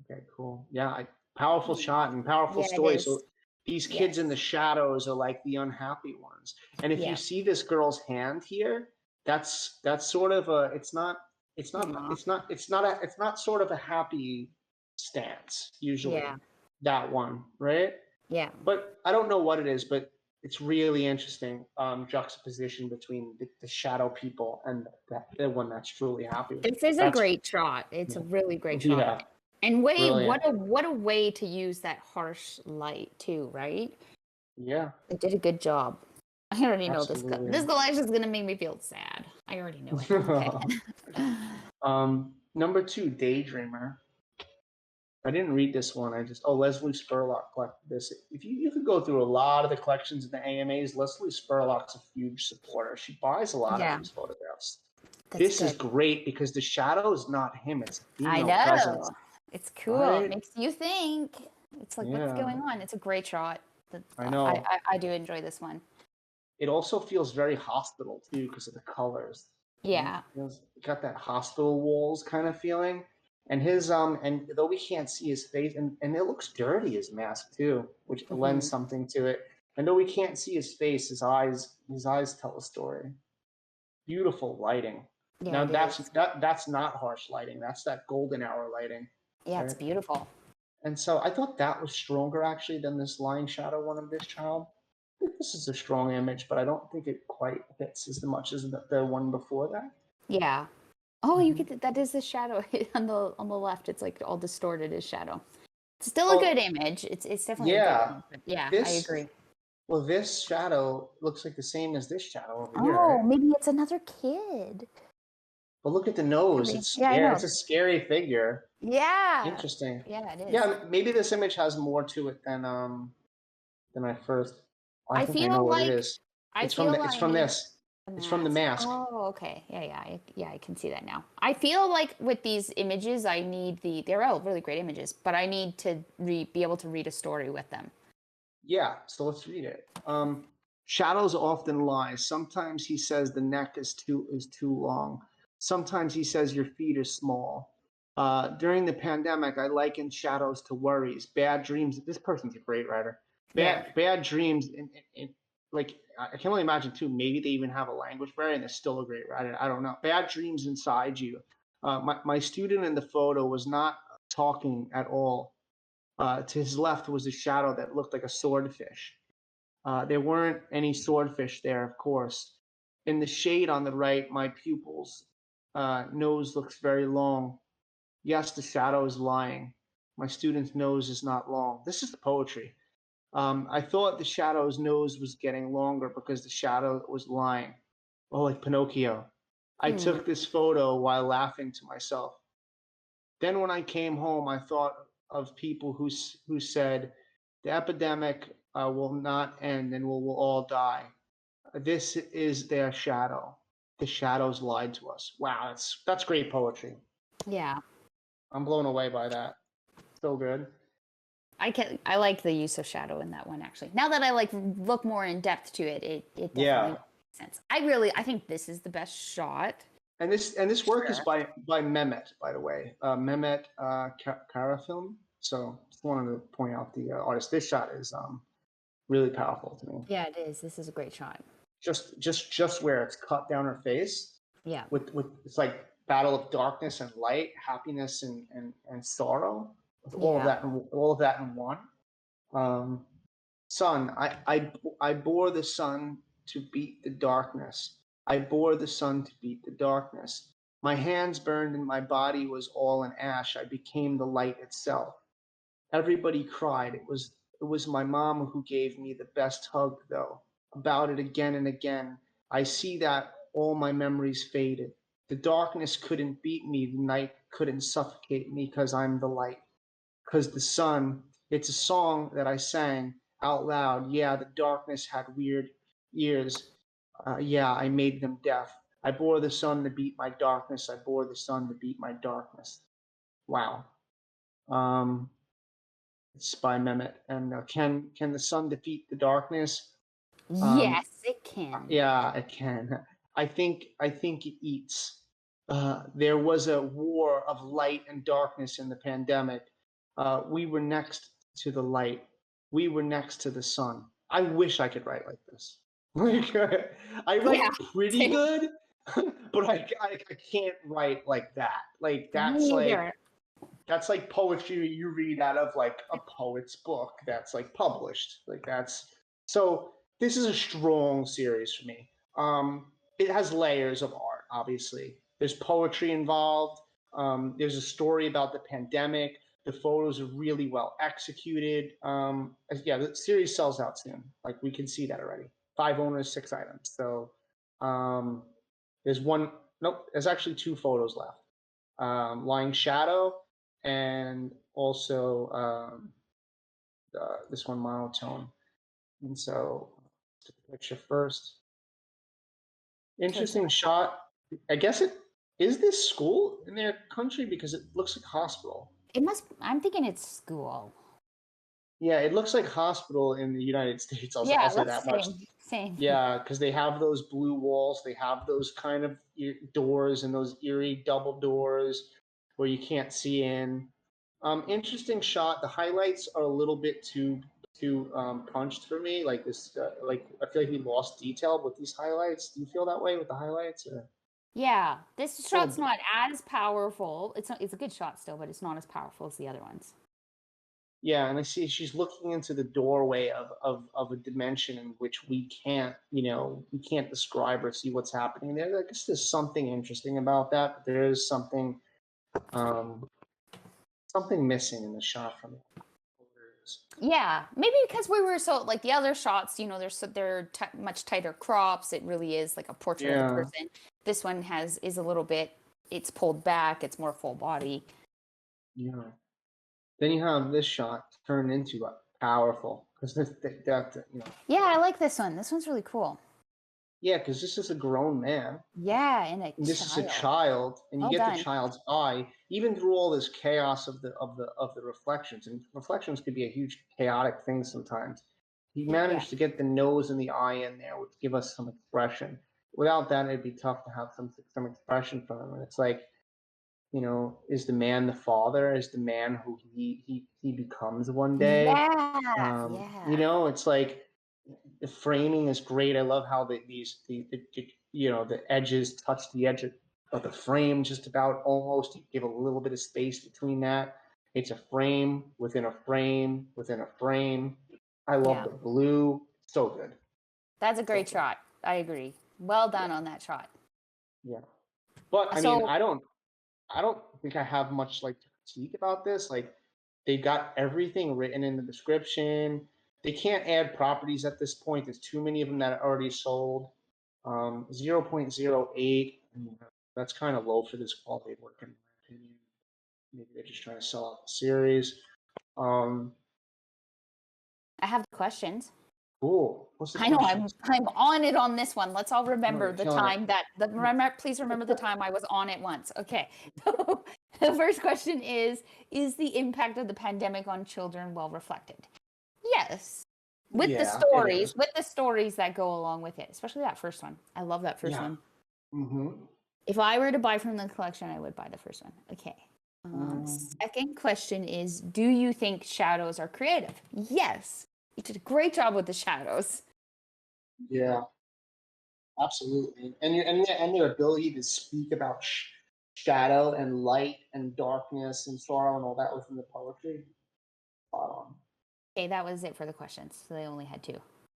Okay, cool. Yeah, powerful shot and powerful Yeah, it story. is. So these kids in Yes. the shadows are like the unhappy ones. And if you Yeah. see this girl's hand here, that's sort of a Aw. it's not sort of a happy stance usually. Yeah. That one, right? Yeah. But I don't know what it is, but it's really interesting juxtaposition between the shadow people and the one that's truly happy. This is a That's great shot. It's a really great shot. yeah, And brilliant. what a way to use that harsh light too, right? Yeah, They did a good job. I already know absolutely. this collection is gonna make me feel sad. I already know it. Okay. Number 2, Daydreamer. I didn't read this one. Leslie Spurlock collected this. If you could go through a lot of the collections in the AMAs, Leslie Spurlock's a huge supporter. She buys a lot Yeah. of these photographs. That's This is good. great because the shadow is not him; it's a I female presence. know. It's cool. Right? It makes you think. It's like, what's Yeah, going on? It's a great shot. I know. I do enjoy this one. It also feels very hospital too because of the colors. Yeah. It got that hospital walls kind of feeling. And his and though we can't see his face, and it looks dirty, his mask too, which lends something to it. And though we can't see his face, his eyes tell a story. Beautiful lighting. Yeah, Now it is. that's not harsh lighting. That's that golden hour lighting. Yeah, it's Right? beautiful. And so I thought that was stronger actually than this lying shadow one of this child. I think this is a strong image, but I don't think it quite hits as much as the one before that. Yeah. Oh, you get that is the shadow on the left. It's like all distorted as shadow. It's still a good image. It's definitely a good Yeah. image. But yeah, I This agree. well, this shadow looks like the same as this shadow over here, Oh, right? maybe it's another kid. But look at the nose. Maybe. It's Yeah, I scary. know. It's a scary figure. Yeah. Interesting. Yeah, it is. Yeah, maybe this image has more to it than I first. I I think I know feel what it like is. I It's from feel it's from like this. It's from the mask. Oh, okay. Yeah, I can see that now. I feel like with these images, I need they're all really great images, but I need to be able to read a story with them. Yeah, so let's read it. Shadows often lie. Sometimes he says the neck is too long. Sometimes he says your feet are small. During the pandemic, I likened shadows to worries, bad dreams. This person's a great writer. Bad dreams, like I can only imagine too. Maybe they even have a language barrier, and they're still a great writer. I don't know. Bad dreams inside you. My student in the photo was not talking at all. To his left was a shadow that looked like a swordfish. There weren't any swordfish there, of course. In the shade on the right, my pupil's nose looks very long. Yes, the shadow is lying. My student's nose is not long. This is the poetry. I thought the shadow's nose was getting longer because the shadow was lying. Oh, like Pinocchio. I took this photo while laughing to myself. Then when I came home, I thought of people who said the epidemic will not end and we'll all die. This is their shadow. The shadows lied to us. Wow, that's great poetry. Yeah. I'm blown away by that. So good. I like the use of shadow in that one actually. Now that I look more in depth to it, it definitely makes sense. I think this is the best shot. And this work is by Mehmet, by the way, Mehmet Karafilm. So just wanted to point out the artist. This shot is really powerful to me. Yeah, it is. This is a great shot. Just where it's cut down her face. Yeah. With it's like battle of darkness and light, happiness and sorrow. With all of that in one. Sun, I bore the sun to beat the darkness. I bore the sun to beat the darkness. My hands burned and my body was all in ash. I became the light itself. Everybody cried. It was my mom who gave me the best hug, though. About it again and again. I see that all my memories faded. The darkness couldn't beat me. The night couldn't suffocate me because I'm the light. Because the sun, it's a song that I sang out loud. Yeah, the darkness had weird ears. Yeah, I made them deaf. I bore the sun to beat my darkness. I bore the sun to beat my darkness. Wow. Um, it's by Mehmet. And can the sun defeat the darkness? Yes, it can. Yeah, it can. I think it eats. There was a war of light and darkness in the pandemic. We were next to the light. We were next to the sun. I wish I could write like this. Like, I write pretty good, but I can't write like that. Like that's like poetry you read out of like a poet's book that's like published. Like that's so. This is a strong series for me. It has layers of art, obviously. There's poetry involved. There's a story about the pandemic. The photos are really well executed. Yeah, the series sells out soon. Like we can see that already. 5 owners, 6 items. So there's one. Nope, there's actually 2 photos left. Lying Shadow and also this one monotone. And so picture first. Interesting shot. I guess it is this school in their country because it looks like hospital. It must. I'm thinking it's school. Yeah, it looks like hospital in the United States. I'll say that much. Same. Yeah, because they have those blue walls. They have those kind of doors and those eerie double doors where you can't see in. Interesting shot. The highlights are a little bit too punched for me. Like this, like I feel like we lost detail with these highlights. Do you feel that way with the highlights? Or? Yeah, this shot's not as powerful. It's a good shot still, but it's not as powerful as the other ones. Yeah, and I see she's looking into the doorway of a dimension in which we can't describe or see what's happening there. I guess there's something interesting about that, but there is something missing in the shot from it. Yeah, maybe because we were so like the other shots, they're much tighter crops. It really is like a portrait of the person. This one is a little bit. It's pulled back. It's more full body. Yeah. Then you have this shot turned into powerful because Yeah, I like this one. This one's really cool. Yeah, because this is a grown man. Yeah, and this is a child, and you get the child's eye, even through all this chaos of the reflections. And reflections could be a huge chaotic thing sometimes. He managed to get the nose and the eye in there, which give us some expression. Without that, it'd be tough to have some expression from him. And it's like, is the man the father? Is the man who he becomes one day? It's like the framing is great. I love how the edges touch the edge of the frame just about almost. You give a little bit of space between that. It's a frame within a frame within a frame. I love the blue. So good. That's a great shot. I agree. Well done on that shot. Yeah. But I mean, I don't think I have much to critique about this. Like, they got everything written in the description. They can't add properties at this point. There's too many of them that are already sold. 0.08. That's kind of low for this quality of work, in my opinion. Maybe they're just trying to sell out the series. I have the questions. Cool. I know I'm on it on this one. Let's all remember the time please remember the time I was on it once. Okay. The first question is the impact of the pandemic on children well reflected? Yes. With the stories that go along with it, especially that first one. I love that first one. Mm-hmm. If I were to buy from the collection, I would buy the first one. Okay. Second question is, do you think shadows are creative? Yes. You did a great job with the shadows. Yeah, absolutely. And their ability to speak about shadow and light and darkness and sorrow and all that within the poetry. Spot on. Okay, that was it for the questions. So they only had 2.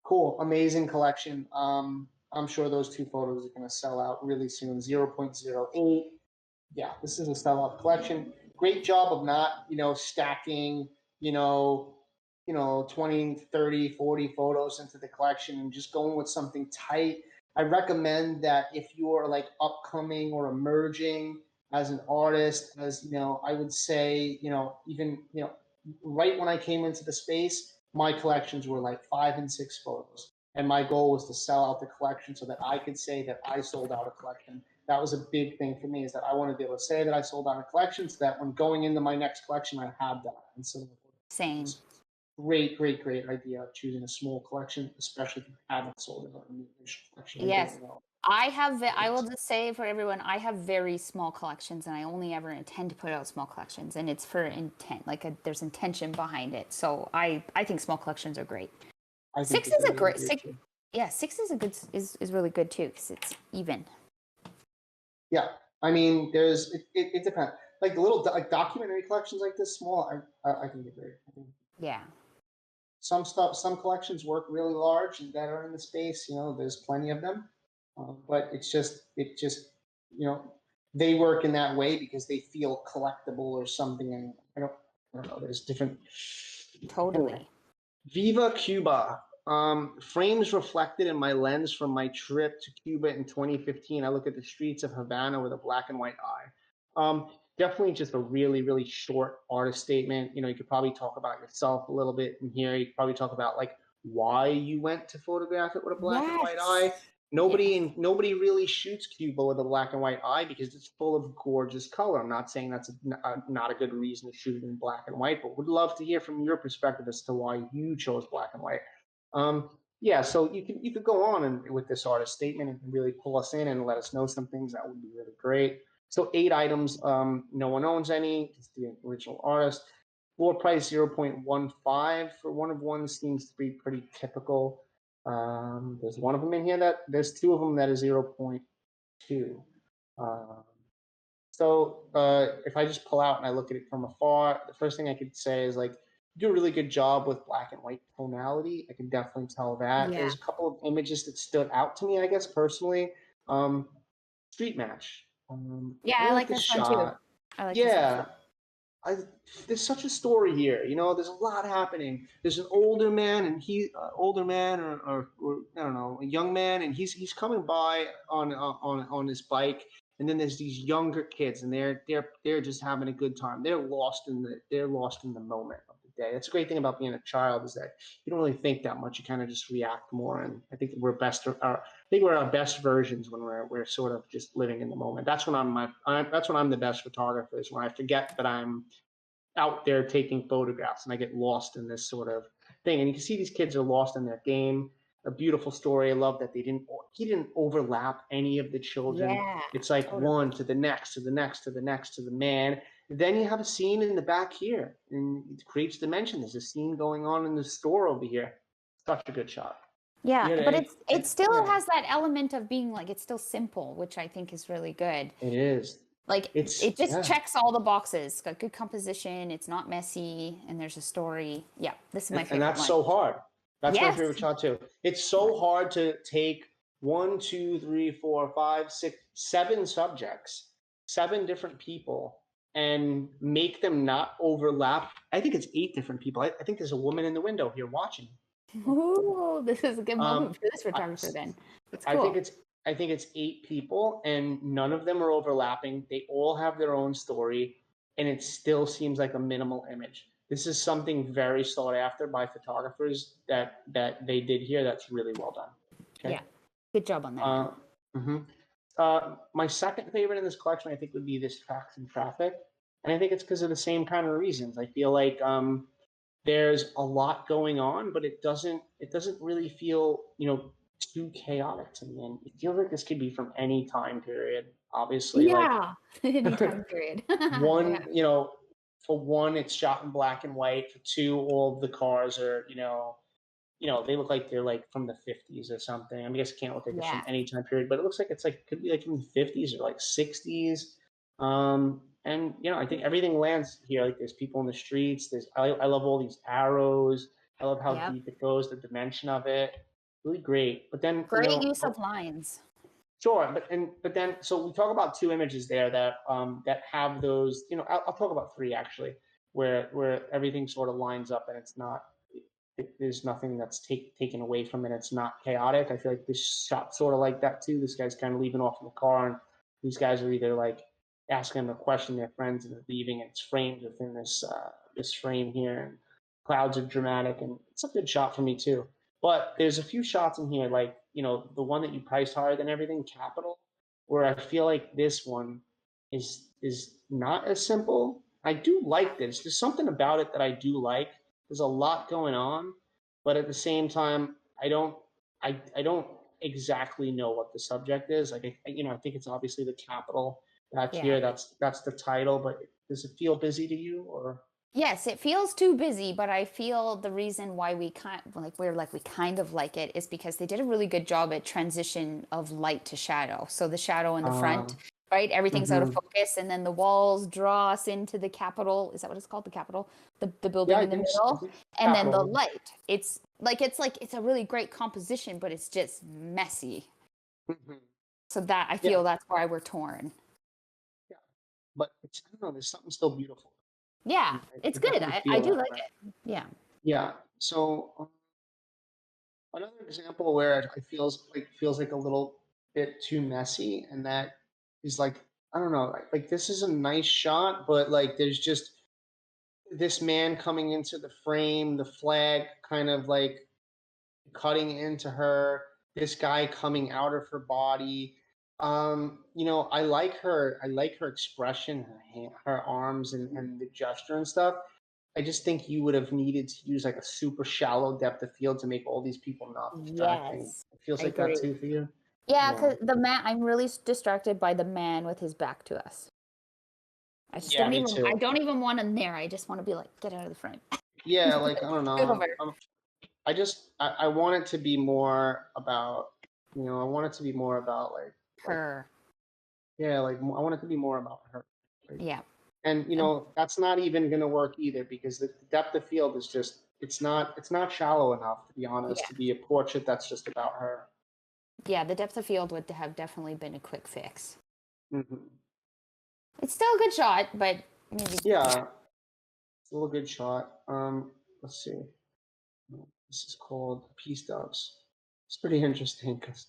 Cool. Amazing collection. I'm sure those 2 photos are going to sell out really soon. 0.08. Yeah, this is a sellout collection. Great job of not, stacking, 20, 30, 40 photos into the collection and just going with something tight I recommend that if you're like upcoming or emerging as an artist, as I would say, even right when I came into the space, my collections were like 5 and 6 photos, and my goal was to sell out the collection so that I could say that I sold out a collection. That was a big thing for me, is that I want to be able to say that I sold out a collection, so that when going into my next collection, I had that. And so Same. great, great, great idea of choosing a small collection, especially if you haven't sold it in the initial collection. Yes. I will just say for everyone, I have very small collections, and I only ever intend to put out small collections, and it's for intent, like there's intention behind it. So I think small collections are great. Six is a great six. Yeah, 6 is a good is really good too, because it's even. Yeah, I mean, it depends. Like the little documentary collections like this small, I think they're great. Yeah. Some collections work really large and that are in the space. There's plenty of them, but it just they work in that way because they feel collectible or something. And I don't know. There's different. Totally. Anyway. Viva Cuba. Frames reflected in my lens from my trip to Cuba in 2015. I look at the streets of Havana with a black and white eye. Definitely just a really, really short artist statement. You could probably talk about yourself a little bit in here. You could probably talk about like why you went to photograph it with a black and white eye. Nobody really shoots Cuba with a black and white eye because it's full of gorgeous color. I'm not saying that's not a good reason to shoot it in black and white, but would love to hear from your perspective as to why you chose black and white. Yeah, so you could go on and with this artist statement and really pull us in and let us know some things. That would be really great. So 8 items, no one owns any. It's the original artist. Floor price 0.15 for one of one seems to be pretty typical. There's one of them in here there's 2 of them that is 0.2. So if I just pull out and I look at it from afar, the first thing I could say is like, you do a really good job with black and white tonality. I can definitely tell that. Yeah. There's a couple of images that stood out to me, I guess, personally. Street match. I like this one too. I like this one too. There's such a story here. There's a lot happening. There's an older man, and older man or I don't know, a young man, and he's coming by on his bike. And then there's these younger kids, and they're just having a good time. They're lost in the moment of the day. That's a great thing about being a child, is that you don't really think that much. You kind of just react more. And I think we're our best versions when we're sort of just living in the moment. That's when I'm the best photographer, is when I forget that I'm out there taking photographs and I get lost in this sort of thing. And you can see these kids are lost in their game. A beautiful story. I love that he didn't overlap any of the children. Yeah, it's like totally. one to the next, to the next, to the next, to the man. And then you have a scene in the back here, and it creates dimension. There's a scene going on in the store over here. Such a good shot. Yeah, but it still has that element of being like, it's still simple, which I think is really good. It is. Like it just checks all the boxes. It's got good composition. It's not messy, and there's a story. Yeah, this is my favorite. And that's so hard. That's my favorite shot too. It's so hard to take 1, 2, 3, 4, 5, 6, 7 subjects, 7 different people, and make them not overlap. I think it's 8 different people. I think there's a woman in the window here watching. Ooh, this is a good moment for this photographer then. That's cool. I think it's 8 people, and none of them are overlapping. They all have their own story, and it still seems like a minimal image. This is something very sought after by photographers that they did here. That's really well done. Okay? Yeah, good job on that. My second favorite in this collection, I think, would be this Tracks and Traffic, and I think it's because of the same kind of reasons. I feel like there's a lot going on, but it doesn't really feel too chaotic to me, and it feels like this could be from any time period. Obviously, any time period. For one, it's shot in black and white. For 2, all of the cars are, they look like they're like from the 50s or something. I guess it can't look like it's from any time period, but it looks like could be like from the 50s or like 60s. And I think everything lands here. Like there's people in the streets. I love all these arrows. I love how deep it goes, the dimension of it. Really great. But then great use of lines. Sure, but then so we talk about 2 images there that have those. I'll talk about 3 actually, where everything sort of lines up and it's not there's nothing that's taken away from it. It's not chaotic. I feel like this shot's sort of like that too. This guy's kind of leaving off in the car, and these guys are either like asking him a question, their friends, and they're leaving, and it's framed within this frame here. And clouds are dramatic, and it's a good shot for me too. But there's a few shots in here, like the one that you priced higher than everything, Capital, where I feel like this one is not as simple. I do like this. There's something about it that I do like. There's a lot going on, but at the same time, I don't exactly know what the subject is. Like I think it's obviously the capital back here. That's the title. But does it feel busy to you, or? Yes, it feels too busy, but I feel the reason why we kind of like it is because they did a really good job at transition of light to shadow. So the shadow in the front, right? Everything's out of focus, and then the walls draw us into the Capitol. Is that what it's called? The Capitol, the building in the middle, and then the light. It's a really great composition, but it's just messy. So that I feel that's why we're torn. Yeah, but I don't know. There's something still beautiful. Yeah, it's good. I do like it. Yeah. Yeah. So another example where it feels like a little bit too messy, and that is like, I don't know, like this is a nice shot, but like there's just this man coming into the frame, the flag kind of like cutting into her, this guy coming out of her body. I like her expression, her arms and the gesture and stuff. I just think you would have needed to use like a super shallow depth of field to make all these people not distracting. Yes, It feels like that too for you. Yeah, because the man, I'm really distracted by the man with his back to us. I don't even want him there. I just want to be like, get out of the frame. Yeah, like I don't know. I want it to be more about, I want it to be more about like her. Yeah, like I want it to be more about her. Like, yeah. And that's not even going to work either, because the depth of field is just it's not shallow enough, to be honest, to be a portrait that's just about her. Yeah, the depth of field would have definitely been a quick fix. Mm-hmm. It's still a good shot, but maybe it's a little good shot. Let's see. This is called Peace Doves. It's pretty interesting because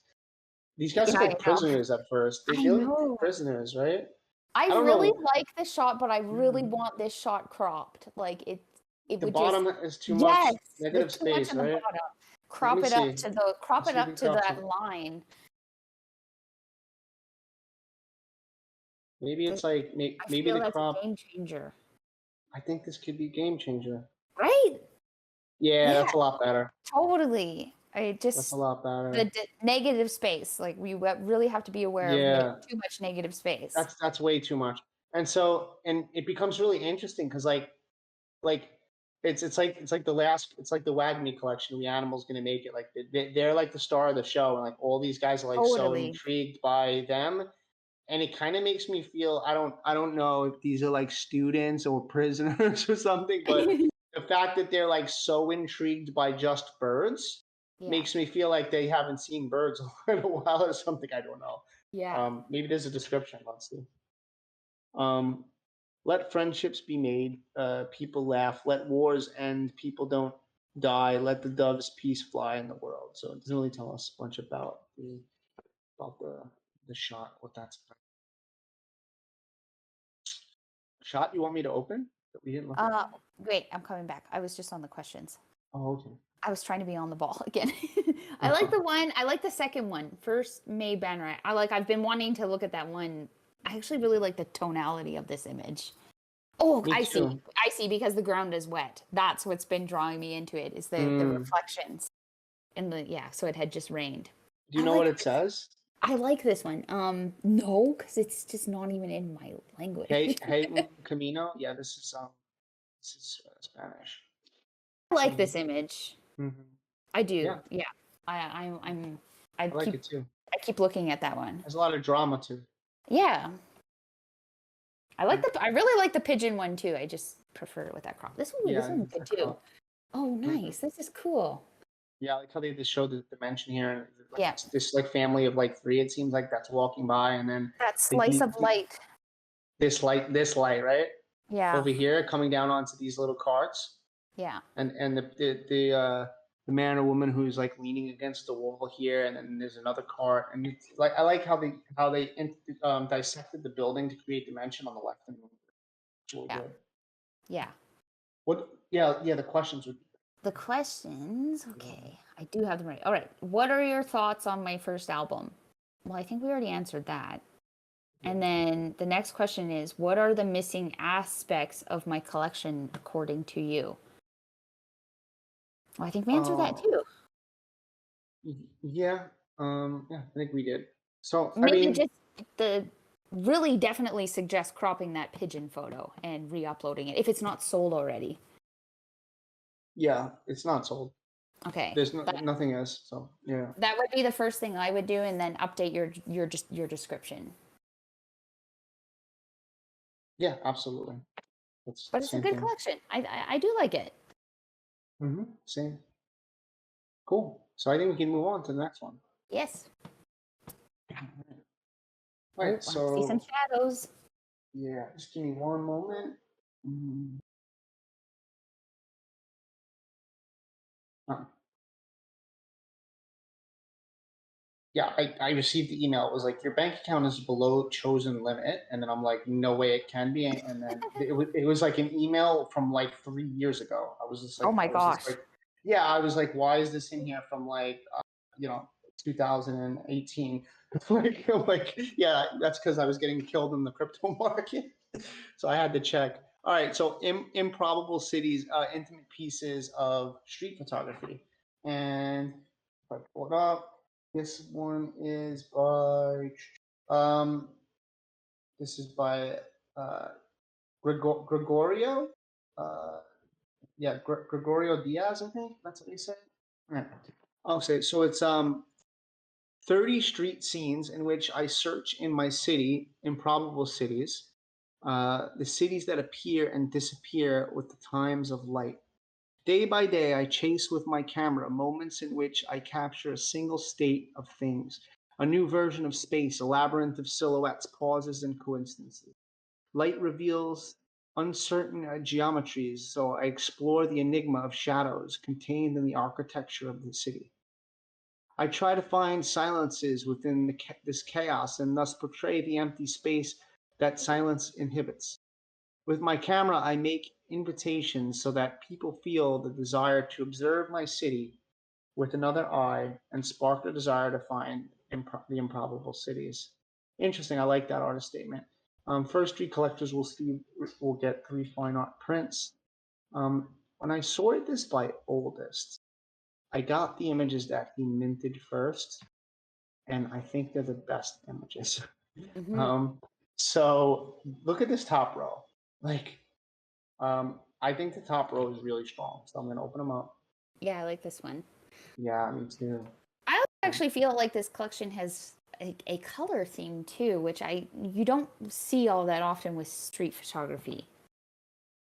these guys are like prisoners at first. They feel like prisoners, right? I really like this shot, but I really want this shot cropped. Like it the would bottom is too much negative space, right? Crop it up to that line. Maybe it's like maybe the crop. Game changer. I think this could be game changer. Right? Yeah, that's a lot better. Totally. That's a lot better. The negative space, like we really have to be aware of too much negative space. That's way too much. And so it becomes really interesting because like it's like the WAGMI collection. The Animal's gonna make it. Like they're like the star of the show, and like all these guys are like so intrigued by them. And it kind of makes me feel, I don't know if these are like students or prisoners or something, but the fact that they're like so intrigued by just birds makes me feel like they haven't seen birds in a while or something. I don't know. Yeah. Maybe there's a description. Let's see. Let friendships be made. People laugh. Let wars end. People don't die. Let the doves peace fly in the world. So it doesn't really tell us much about the shot, what that's about. Shot you want me to open that we didn't look at? Wait, I'm coming back. I was just on the questions. Oh, okay. I was trying to be on the ball again. I like the second one, first May banner. I've been wanting to look at that one. I actually really like the tonality of this image. Oh, I see, because the ground is wet. That's what's been drawing me into it, is the reflections in so it had just rained. Do you know what it says? I like this one. No, because it's just not even in my language. Hey, Camino. Yeah, this is Spanish. I like this image. Mm-hmm. I do. Yeah. I like it too. I keep looking at that one. There's a lot of drama too. Yeah. I really like the pigeon one too. I just prefer it with that crop. This one's good too. Crop. Oh, nice. This is cool. Yeah, I like how they just showed the dimension here. This like family of like 3, it seems like, that's walking by, and then that slice of light. This light, right? Yeah. Over here, coming down onto these little carts. Yeah. And the man or woman who's like leaning against the wall here, and then there's another cart, and it's like I like how they dissected the building to create dimension on the left and it's really Yeah. good. Yeah. What? Yeah. The questions would. The questions. Okay. I do have them right. All right. What are your thoughts on my first album? Well, I think we already answered that. And then the next question is, what are the missing aspects of my collection according to you? Well, I think we answered that too. Yeah. Yeah. I think we did. So I Maybe mean, just the really definitely suggest cropping that pigeon photo and re-uploading it if it's not sold already. yeah, it's not sold. Okay. There's nothing else. So yeah. That would be the first thing I would do, and then update your description. Yeah, absolutely. That's But it's a same good thing. collection. I do like it. Same. Cool. So I think we can move on to the next one. Yes. All right. I So see some shadows. yeah, just give me one moment. Oh. Yeah, I received the email. It was like your bank account is below chosen limit, and then I'm like, no way it can be. And then it was like an email from like 3 years ago. I was just like, Oh my gosh. yeah, I was like, why is this in here from like 2018? like yeah, that's because I was getting killed in the crypto market, so I had to check. All right, so improbable cities, intimate pieces of street photography, and if I pull it up. This one is by this is by Gregorio. Gregorio Diaz, I think that's what he said. Right. Okay, so it's 30 street scenes in which I search in my city, improbable cities, the cities that appear and disappear with the times of light. Day by day, I chase with my camera moments in which I capture a single state of things, a new version of space, a labyrinth of silhouettes, pauses, and coincidences. Light reveals uncertain geometries, so I explore the enigma of shadows contained in the architecture of the city. I try to find silences within this chaos and thus portray the empty space that silence inhibits. With my camera, I make invitations so that people feel the desire to observe my city with another eye and spark the desire to find the improbable cities. Interesting. I like that artist statement. First Street collectors will get 3 fine art prints. When I sorted this by oldest, I got the images that he minted first, and I think they're the best images. So look at this top row. Like, I think the top row is really strong, so I'm gonna open them up. Yeah, I like this one. Yeah, me too. I actually feel like this collection has a color theme too, which you don't see all that often with street photography.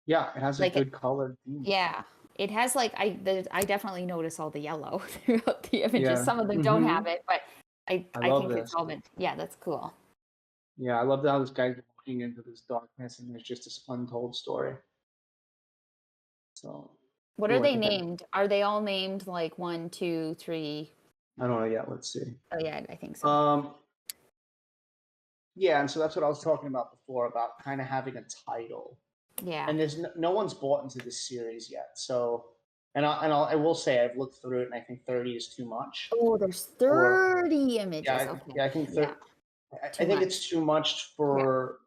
Yeah, it has a good colored theme. Yeah, it has like I definitely notice all the yellow throughout the images. Yeah. Some of them don't have it, but I love think it's this. all been. Yeah, that's cool. Yeah, I love how this guy's walking into this darkness and there's just this untold story. So. What are they named? Are they all named like 1, 2, 3? I don't know yet. Let's see. Oh yeah, I think so. Yeah, and so that's what I was talking about before about kind of having a title. Yeah. And there's no one's bought into this series yet. So, I will say I've looked through it and I think 30 is too much. Oh, there's 30 images. Yeah, okay. I think I think it's too much for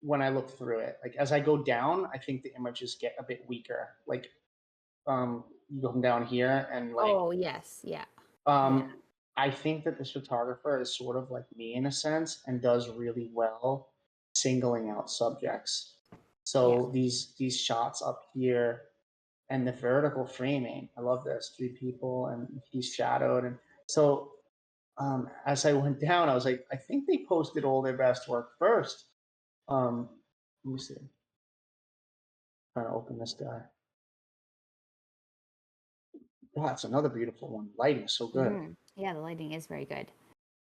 when I look through it. Like as I go down, I think the images get a bit weaker. Like you go down here and like oh yes, yeah. I think that this photographer is sort of like me in a sense and does really well singling out subjects. So these shots up here and the vertical framing, I love this. 3 people and he's shadowed, and so as I went down, I was like, I think they posted all their best work first. Let me see. Trying to open this guy. Wow, that's another beautiful one. Lighting is so good. Yeah, the lighting is very good.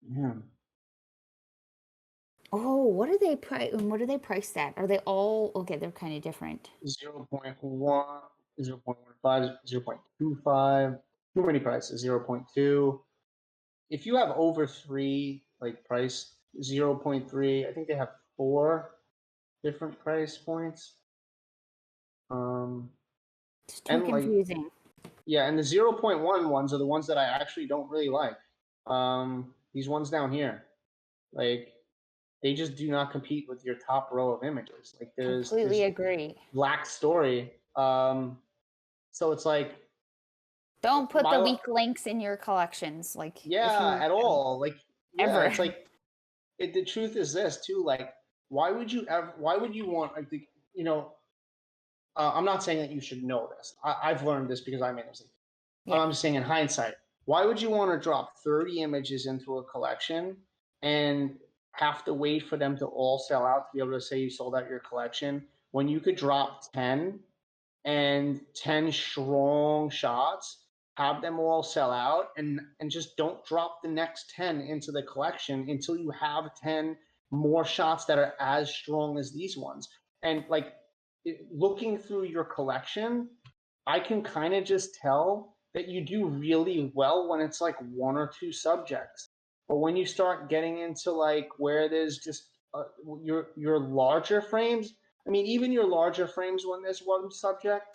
Yeah. Oh, what are they priced at? Are they all okay? They're kind of different. 0.1. 0.15, 0.25, too many prices, 0.2. If you have over 3, like price 0.3, I think they have 4 different price points. It's too And like, confusing. yeah, and the 0.1 ones are the ones that I actually don't really like. These ones down here, like, they just do not compete with your top row of images. Like, there's Completely agree. lack story. So it's like, Don't put the my, weak links in your collections, like if yeah, you at all. Like, yeah, ever. it's like, the truth is this too. Like, why would you want, I think, I'm not saying that you should know this. I've learned this because I made a mistake. Yeah. I'm just saying in hindsight, why would you want to drop 30 images into a collection and have to wait for them to all sell out to be able to say you sold out your collection when you could drop 10 and 10 strong shots, have them all sell out, and just don't drop the next 10 into the collection until you have 10 more shots that are as strong as these ones. And like, looking through your collection, I can kind of just tell that you do really well when it's like 1 or 2 subjects. But when you start getting into like where there's just your larger frames, I mean, even your larger frames when there's one subject,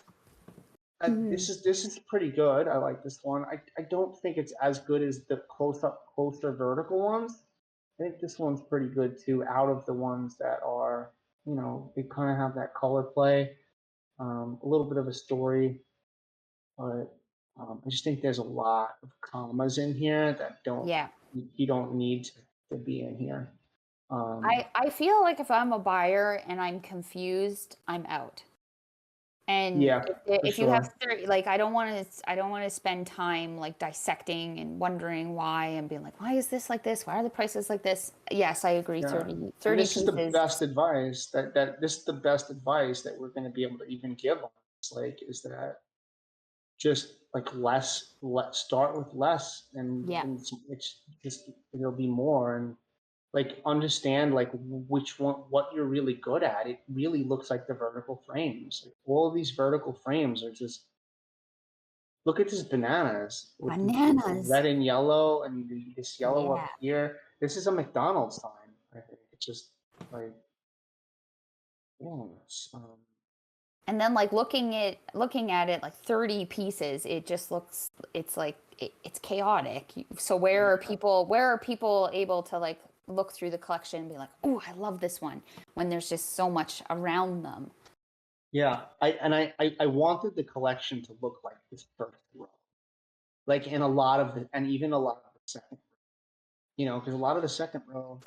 this is pretty good. I like this one. I don't think it's as good as the closer vertical ones. I think this one's pretty good too, out of the ones that are, they kind of have that color play, a little bit of a story, but I just think there's a lot of commas in here that Yeah. you don't need to be in here. I feel like if I'm a buyer and I'm confused, I'm out. And Yeah, for if you have sure. 30, like I don't want to spend time like dissecting and wondering why and being like, why is this like this? Why are the prices like this? Yes, I agree. Yeah. 30 And this is the pieces. best advice that this is the best advice that we're going to be able to even give on this. Like, is that just like let start with less, Yeah. and it's just, it'll be more, and like understand like which one, what you're really good at. It really looks like the vertical frames. Like, all of these vertical frames are just, look at this bananas with the Bananas. red and yellow, and this yellow Yeah. up here. This is a McDonald's sign. I think it's just like, yeah, And then like looking at it like 30 pieces, it just looks it's like it's chaotic. So where are people able to like look through the collection and be like, "Oh, I love this one," when there's just so much around them. yeah. I wanted the collection to look like this first row, like in a lot of the, and even a lot of the second, because a lot of the second row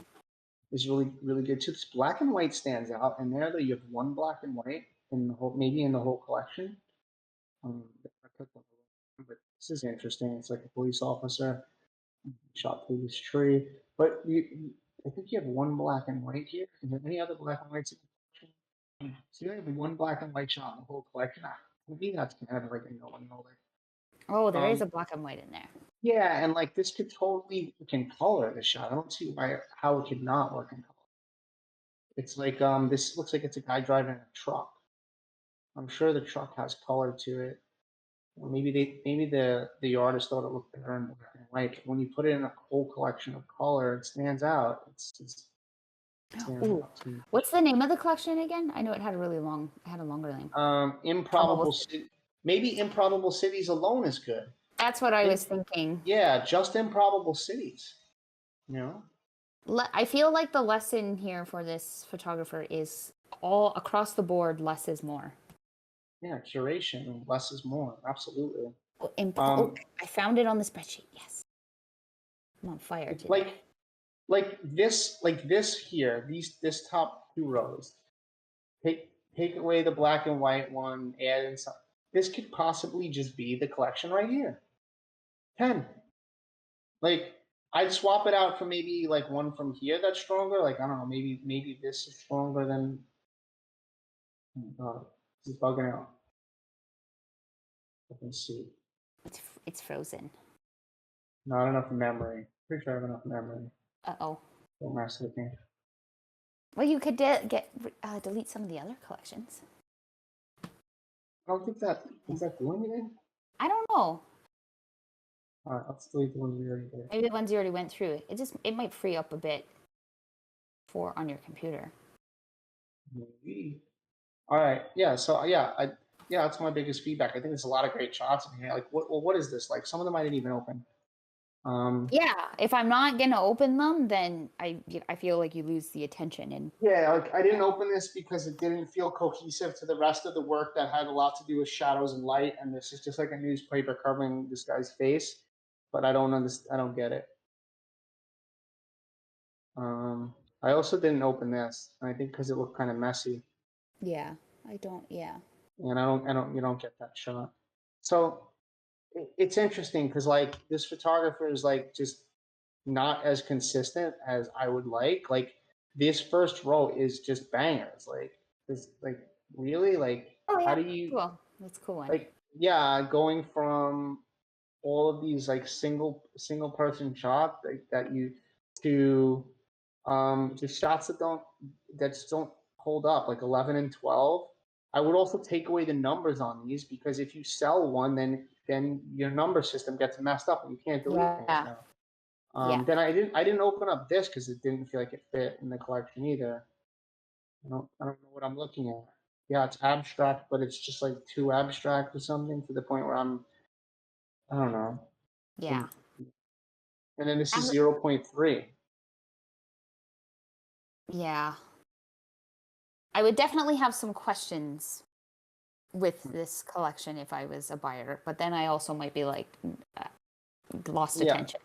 is really good too. This black and white stands out, and there you have one black and white in the whole, maybe in the whole collection. But this is interesting. It's like a police officer shot through this tree. But I think you have one black and white here. Is there any other black and whites in the collection? So you have one black and white shot in the whole collection. To me, that's kind of like a no. Oh, there is Um, a black and white in there. yeah, and like this could totally work in color. The shot, I don't see how it could not work in color. It's like, this looks like it's a guy driving a truck. I'm sure the truck has color to it. Or maybe the artist thought it looked better in black and white. When you put it in a whole collection of color, it stands out. It stands Ooh. out to me. What's the name of the collection again? I know it had a longer name. Probable. Improbable maybe Improbable Cities alone is good. That's what I was thinking. Yeah, just Improbable Cities. You know? I feel like the lesson here for this photographer is all across the board, less is more. Yeah, curation, less is more. Absolutely. I found it on the spreadsheet. Yes. I'm on fire today. Like this here, this top 2 rows. Take away the black and white one, add in some. This could possibly just be the collection right here. 10. Like, I'd swap it out for maybe like one from here that's stronger. Like, I don't know, maybe this is stronger than. This is bugging out. Let me see. It's frozen. Not enough memory. Pretty sure I have enough memory. Uh-oh. Don't mess with me. Well, you could delete some of the other collections. I don't think that is that doing anything. I don't know. All right, let's delete the ones we already did. Maybe the ones you already went through. It might free up a bit for on your computer. Maybe. All right. Yeah. So yeah, that's my biggest feedback. I think there's a lot of great shots in here. Like, what is this? Like, some of them I didn't even open. Yeah, if I'm not gonna open them, then I feel like you lose the attention. And Yeah, like I didn't open this because it didn't feel cohesive to the rest of the work that had a lot to do with shadows and light. And this is just like a newspaper covering this guy's face, but I don't understand. I don't get it. I also didn't open this, and I think because it looked kind of messy. yeah, I don't. Yeah, And you don't get that shot. So it's interesting because like this photographer is like just not as consistent as I would like. Like this first row is just bangers. Like this, like really, like oh how yeah, do you cool. That's a cool one. like? Yeah, going from all of these like single person shots like, that you to just shots that just don't hold up, like 11 and 12. I would also take away the numbers on these because if you sell one, then your number system gets messed up and you can't delete things Yeah, now. yeah. Then I didn't open up this because it didn't feel like it fit in the collection either. I don't know what I'm looking at. Yeah, it's abstract, but it's just like too abstract or something to the point where I don't know. Yeah. And then this is And 0.3. yeah, I would definitely have some questions with this collection if I was a buyer, but then I also might be like lost Yeah. attention.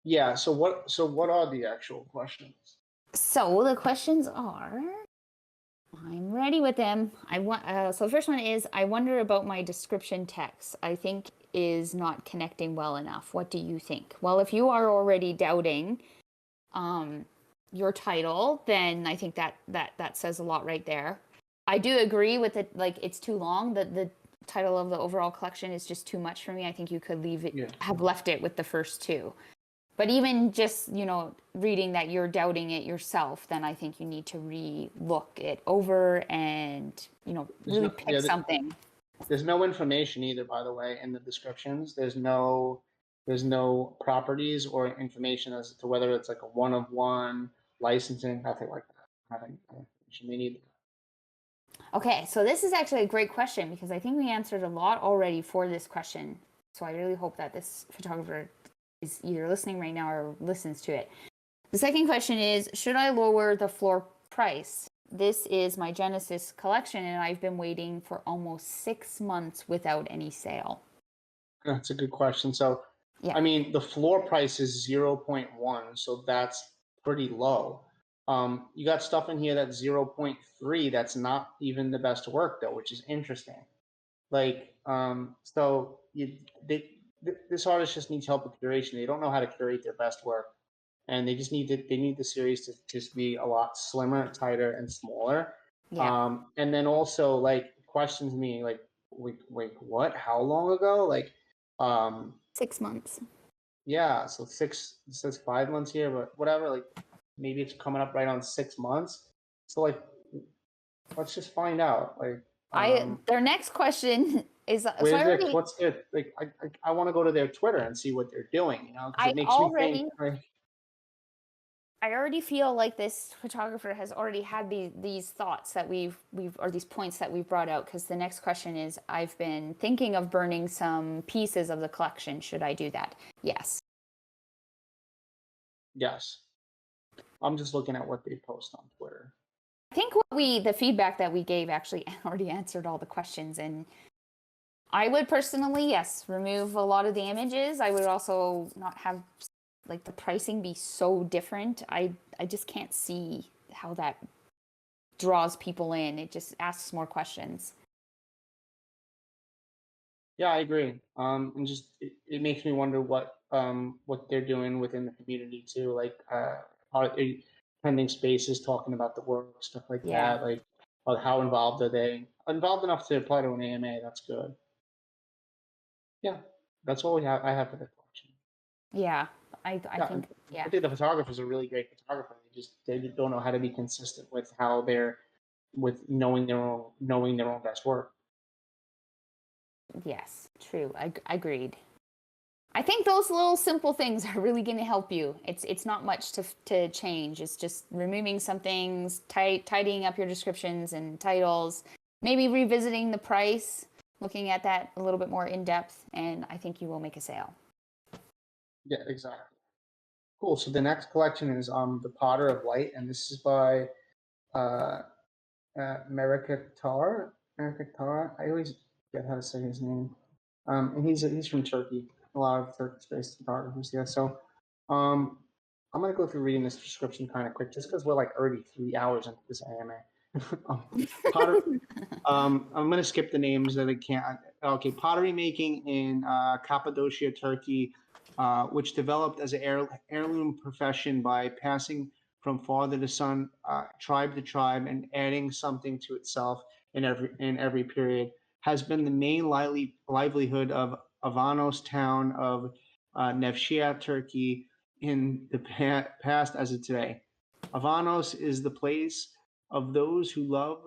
Yeah. So what are the actual questions? So the questions are, I'm ready with them. So the first one is, I wonder about my description text. I think is not connecting well enough. What do you think? Well, if you are already doubting your title, then I think that says a lot right there. I do agree with it. Like it's too long. The title of the overall collection is just too much for me. I think you could leave it, have left it with the first two. But even just, reading that you're doubting it yourself, then I think you need to re-look it over and, really pick something. There's no information either, by the way, in the descriptions. There's no properties or information as to whether it's like a one of one licensing, nothing like that. Nothing information they need. Okay, so this is actually a great question because I think we answered a lot already for this question. So I really hope that this photographer is either listening right now or listens to it. The second question is, should I lower the floor price? This is my Genesis collection and I've been waiting for almost 6 months without any sale. That's a good question. So, yeah. I mean, the floor price is 0.1, so that's pretty low. You got stuff in here that's 0.3 that's not even the best work though, which is interesting. Like, so this artist just needs help with curation. They don't know how to curate their best work, and they need the series to just be a lot slimmer, tighter, and smaller. Yeah. And then also like questions me like, wait, what? How long ago? Like, 6 months. Yeah, so it says 5 months here, but whatever. Like, maybe it's coming up right on 6 months. So like, let's just find out. Like, their next question is what's their like? I want to go to their Twitter and see what they're doing. Because it makes me think. Like, I already feel like this photographer has already had these thoughts that we've or these points that we've brought out. Because the next question is, I've been thinking of burning some pieces of the collection. Should I do that? Yes. Yes. I'm just looking at what they post on Twitter. I think the feedback that we gave actually already answered all the questions, and I would personally, yes, remove a lot of the images. I would also not have like the pricing be so different. I just can't see how that draws people in. It just asks more questions. Yeah, I agree. And just it makes me wonder what they're doing within the community too. Like, are they attending spaces, talking about the work, stuff like that. Like, how involved are they? Involved enough to apply to an AMA. That's good. Yeah, that's all I have for the collection. Yeah, I think. Yeah, I think the photographers are really great photographers. They don't know how to be consistent with how they're with knowing their own best work. Yes, true. Agreed. I think those little simple things are really going to help you. It's not much to change. It's just removing some things, tidying up your descriptions and titles, maybe revisiting the price, looking at that a little bit more in depth, and I think you will make a sale. Yeah, exactly. Cool. So the next collection is The Potter of Light, and this is by Merikatar. Merikatar. I always forget how to say his name. And he's from Turkey. A lot of Turkish-based photographers. Yeah. So, I'm gonna go through reading this description kind of quick, just because we're like already 3 hours into this AMA. Potter. I'm gonna skip the names that I can't. Okay, pottery making in Cappadocia, Turkey, which developed as an heirloom profession by passing from father to son, tribe to tribe, and adding something to itself in every period, has been the main livelihood of Avanos town of Nevşehir, Turkey, in the past as of today. Avanos is the place of those who love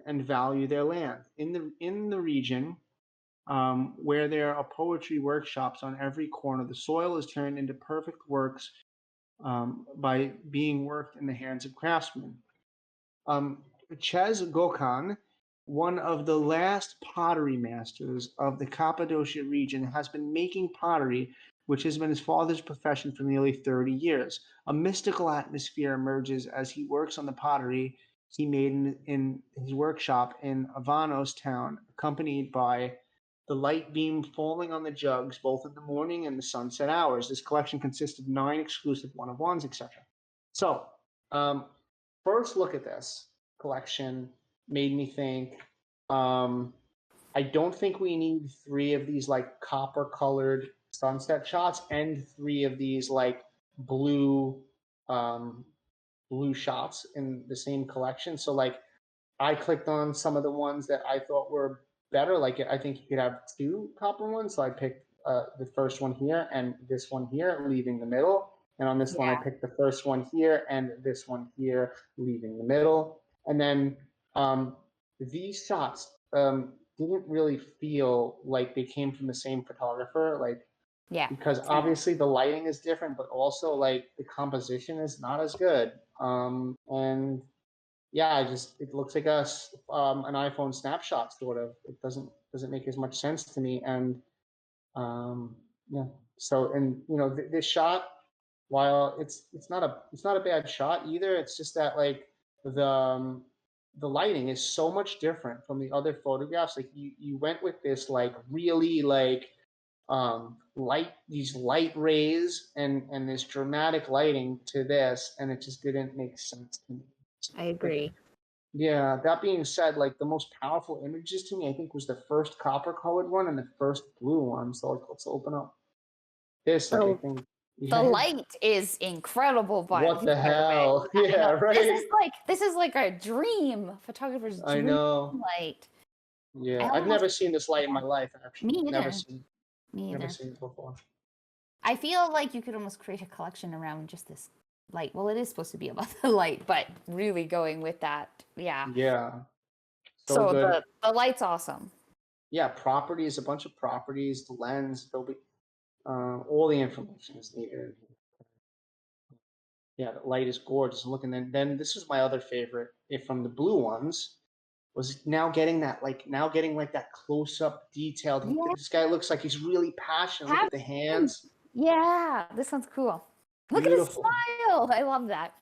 and value their land. In the region, where there are poetry workshops on every corner, the soil is turned into perfect works by being worked in the hands of craftsmen. Ches Gökhan, one of the last pottery masters of the Cappadocia region, has been making pottery, which has been his father's profession for nearly 30 years. A mystical atmosphere emerges as he works on the pottery he made in his workshop in Avanos town, accompanied by the light beam falling on the jugs both in the morning and the sunset hours. This collection consists of 9 exclusive one-of-ones, etc. So, first look at this collection made me think, I don't think we need 3 of these like copper colored sunset shots and 3 of these like blue blue shots in the same collection. So like I clicked on some of the ones that I thought were better. Like I think you could have 2 copper ones. So I picked the first one here and this one here, leaving the middle. And on this one, I picked the first one here and this one here, leaving the middle. And then these shots didn't really feel like they came from the same photographer. Like, because obviously the lighting is different, but also like the composition is not as good. And yeah, it looks like an iPhone snapshot sort of. It doesn't make as much sense to me. And yeah, so and this shot, while it's not a bad shot either. It's just that like the lighting is so much different from the other photographs. Like you went with this like really like these light rays and this dramatic lighting to this, and it just didn't make sense to me. I agree. Yeah, that being said, like the most powerful images to me, I think, was the first copper colored one and the first blue one. So like, let's open up this. Like, I think the light is incredible. What the hell? Yeah, right. This is like a dream, photographer's dream. I know. Light. Yeah, I've never seen this light in my life. Actually, me either. Never seen it before. I feel like you could almost create a collection around just this light. Well, it is supposed to be about the light, but really going with that. Yeah. Yeah. So the light's awesome. Yeah, properties, a bunch of properties, the lens, there'll be all the information is needed. Yeah, the light is gorgeous. Look, and then this is my other favorite, from the blue ones, was now getting that close up detailed. Yeah. This guy looks like he's really passionate. Look at the hands. Yeah, this one's cool. Look at his smile. I love that.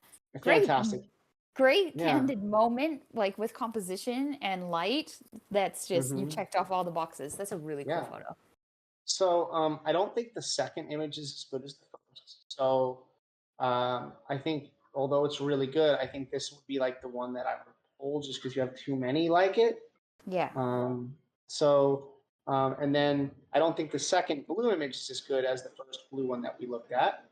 Fantastic. Great candid moment, like with composition and light. That's just you checked off all the boxes. That's a really cool photo. So I don't think the second image is as good as the first. So I think although it's really good, I think this would be like the one that I would pull just because you have too many like it. Yeah. And then I don't think the second blue image is as good as the first blue one that we looked at.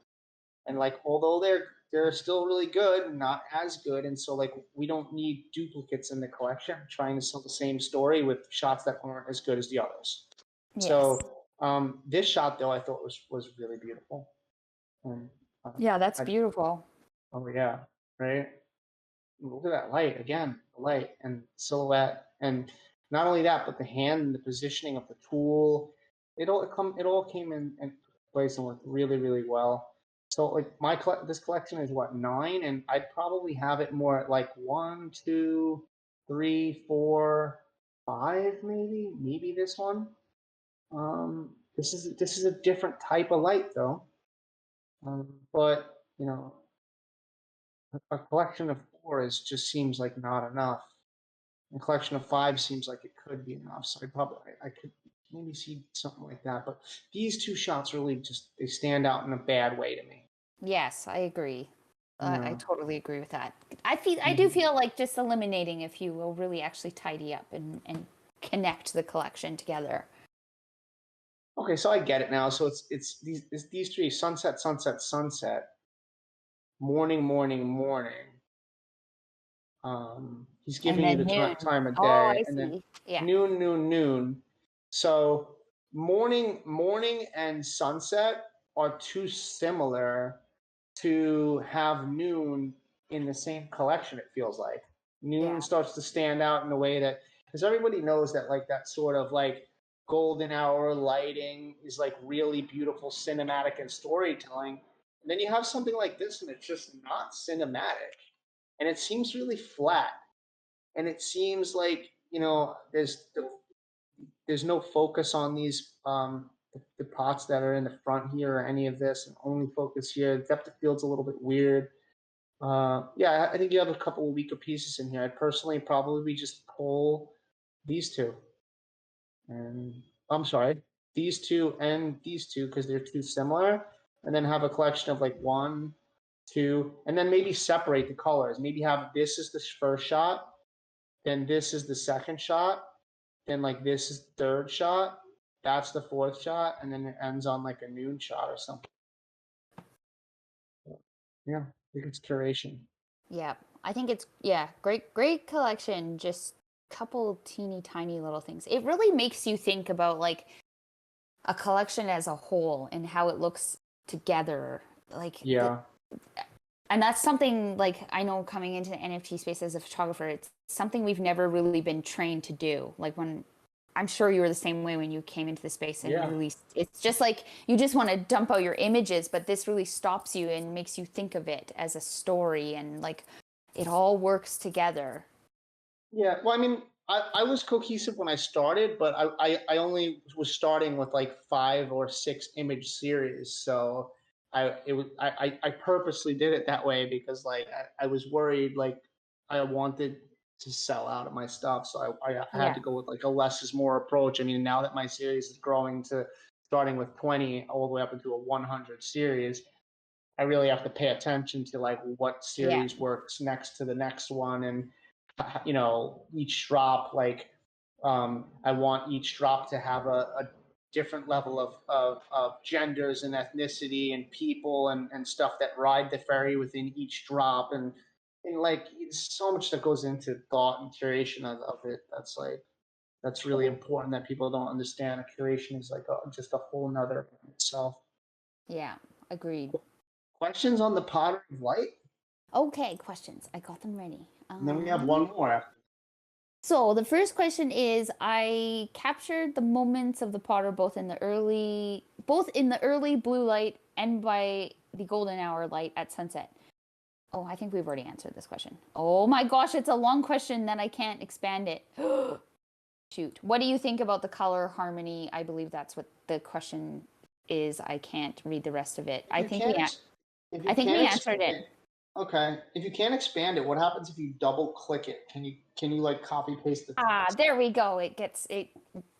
And like, although they're still really good, not as good. And so like, we don't need duplicates in the collection trying to sell the same story with shots that aren't as good as the others. Yes. So this shot though, I thought was really beautiful. Yeah, that's beautiful. Oh yeah, right. Look at that light again, the light and silhouette. And not only that, but the hand and the positioning of the tool, it all came in place and worked really, really well. So like this collection is what, 9, and I'd probably have it more at like 1, 2, 3, 4, 5, maybe this one. This is a different type of light though. But you know, a collection of 4 just seems like not enough. A collection of 5 seems like it could be enough. So I could maybe see something like that. But these 2 shots really they stand out in a bad way to me. Yes, I agree. I Yeah. totally agree with that. I do feel like just eliminating a few will really actually tidy up and connect the collection together. Okay, so I get it now. So it's these 3: sunset, sunset, sunset, morning, morning, morning. He's And giving you then the noon. time of Oh, day, I and then see. Yeah. noon, noon, noon. So morning and sunset are too similar to have noon in the same collection. It feels like noon Yeah. starts to stand out in a way that, because everybody knows that like that sort of like golden hour lighting is like really beautiful cinematic and storytelling. And then you have something like this and it's just not cinematic. And it seems really flat. And it seems like, there's no focus on these the pots that are in the front here or any of this, and only focus here. The depth of field's a little bit weird. Yeah, I think you have a couple of weaker pieces in here. I'd personally probably just pull these 2. And I'm sorry, these 2 and these 2 because they're too similar, and then have a collection of like 1, 2, and then maybe separate the colors. Maybe have this is the first shot, then this is the second shot, then like this is the third shot, that's the fourth shot, and then it ends on like a noon shot or something. Yeah, I think it's curation. Yeah. I think it's great collection, just couple teeny tiny little things. It really makes you think about like a collection as a whole and how it looks together. Like Yeah. And that's something like I know coming into the NFT space as a photographer, it's something we've never really been trained to do. Like when I'm sure you were the same way when you came into the space and really, it's just like you just want to dump out your images, but this really stops you and makes you think of it as a story and like it all works together. Yeah, well, I mean, I was cohesive when I started, but I only was starting with like 5 or 6 image series. So I purposely did it that way because like I was worried, like I wanted to sell out of my stuff. So I had to go with like a less is more approach. I mean, now that my series is growing to starting with 20 all the way up into a 100 series, I really have to pay attention to like what series works next to the next one. And each drop, like I want each drop to have a different level of genders and ethnicity and people and stuff that ride the ferry within each drop. And like so much that goes into thought and curation of it. That's really important that people don't understand. Curation is like just a whole nother itself. Yeah, agreed. Questions on the Potter of Light? Okay, questions. I got them ready. And then we have one more after. So the first question is, I captured the moments of the Potter both in the early blue light and by the golden hour light at sunset. Oh, I think we've already answered this question. Oh my gosh, it's a long question that I can't expand it. Shoot. What do you think about the color harmony? I believe that's what the question is. I can't read the rest of it. I think we answered it. Okay. If you can't expand it, what happens if you double click it? Can you like copy paste the text? There we go. It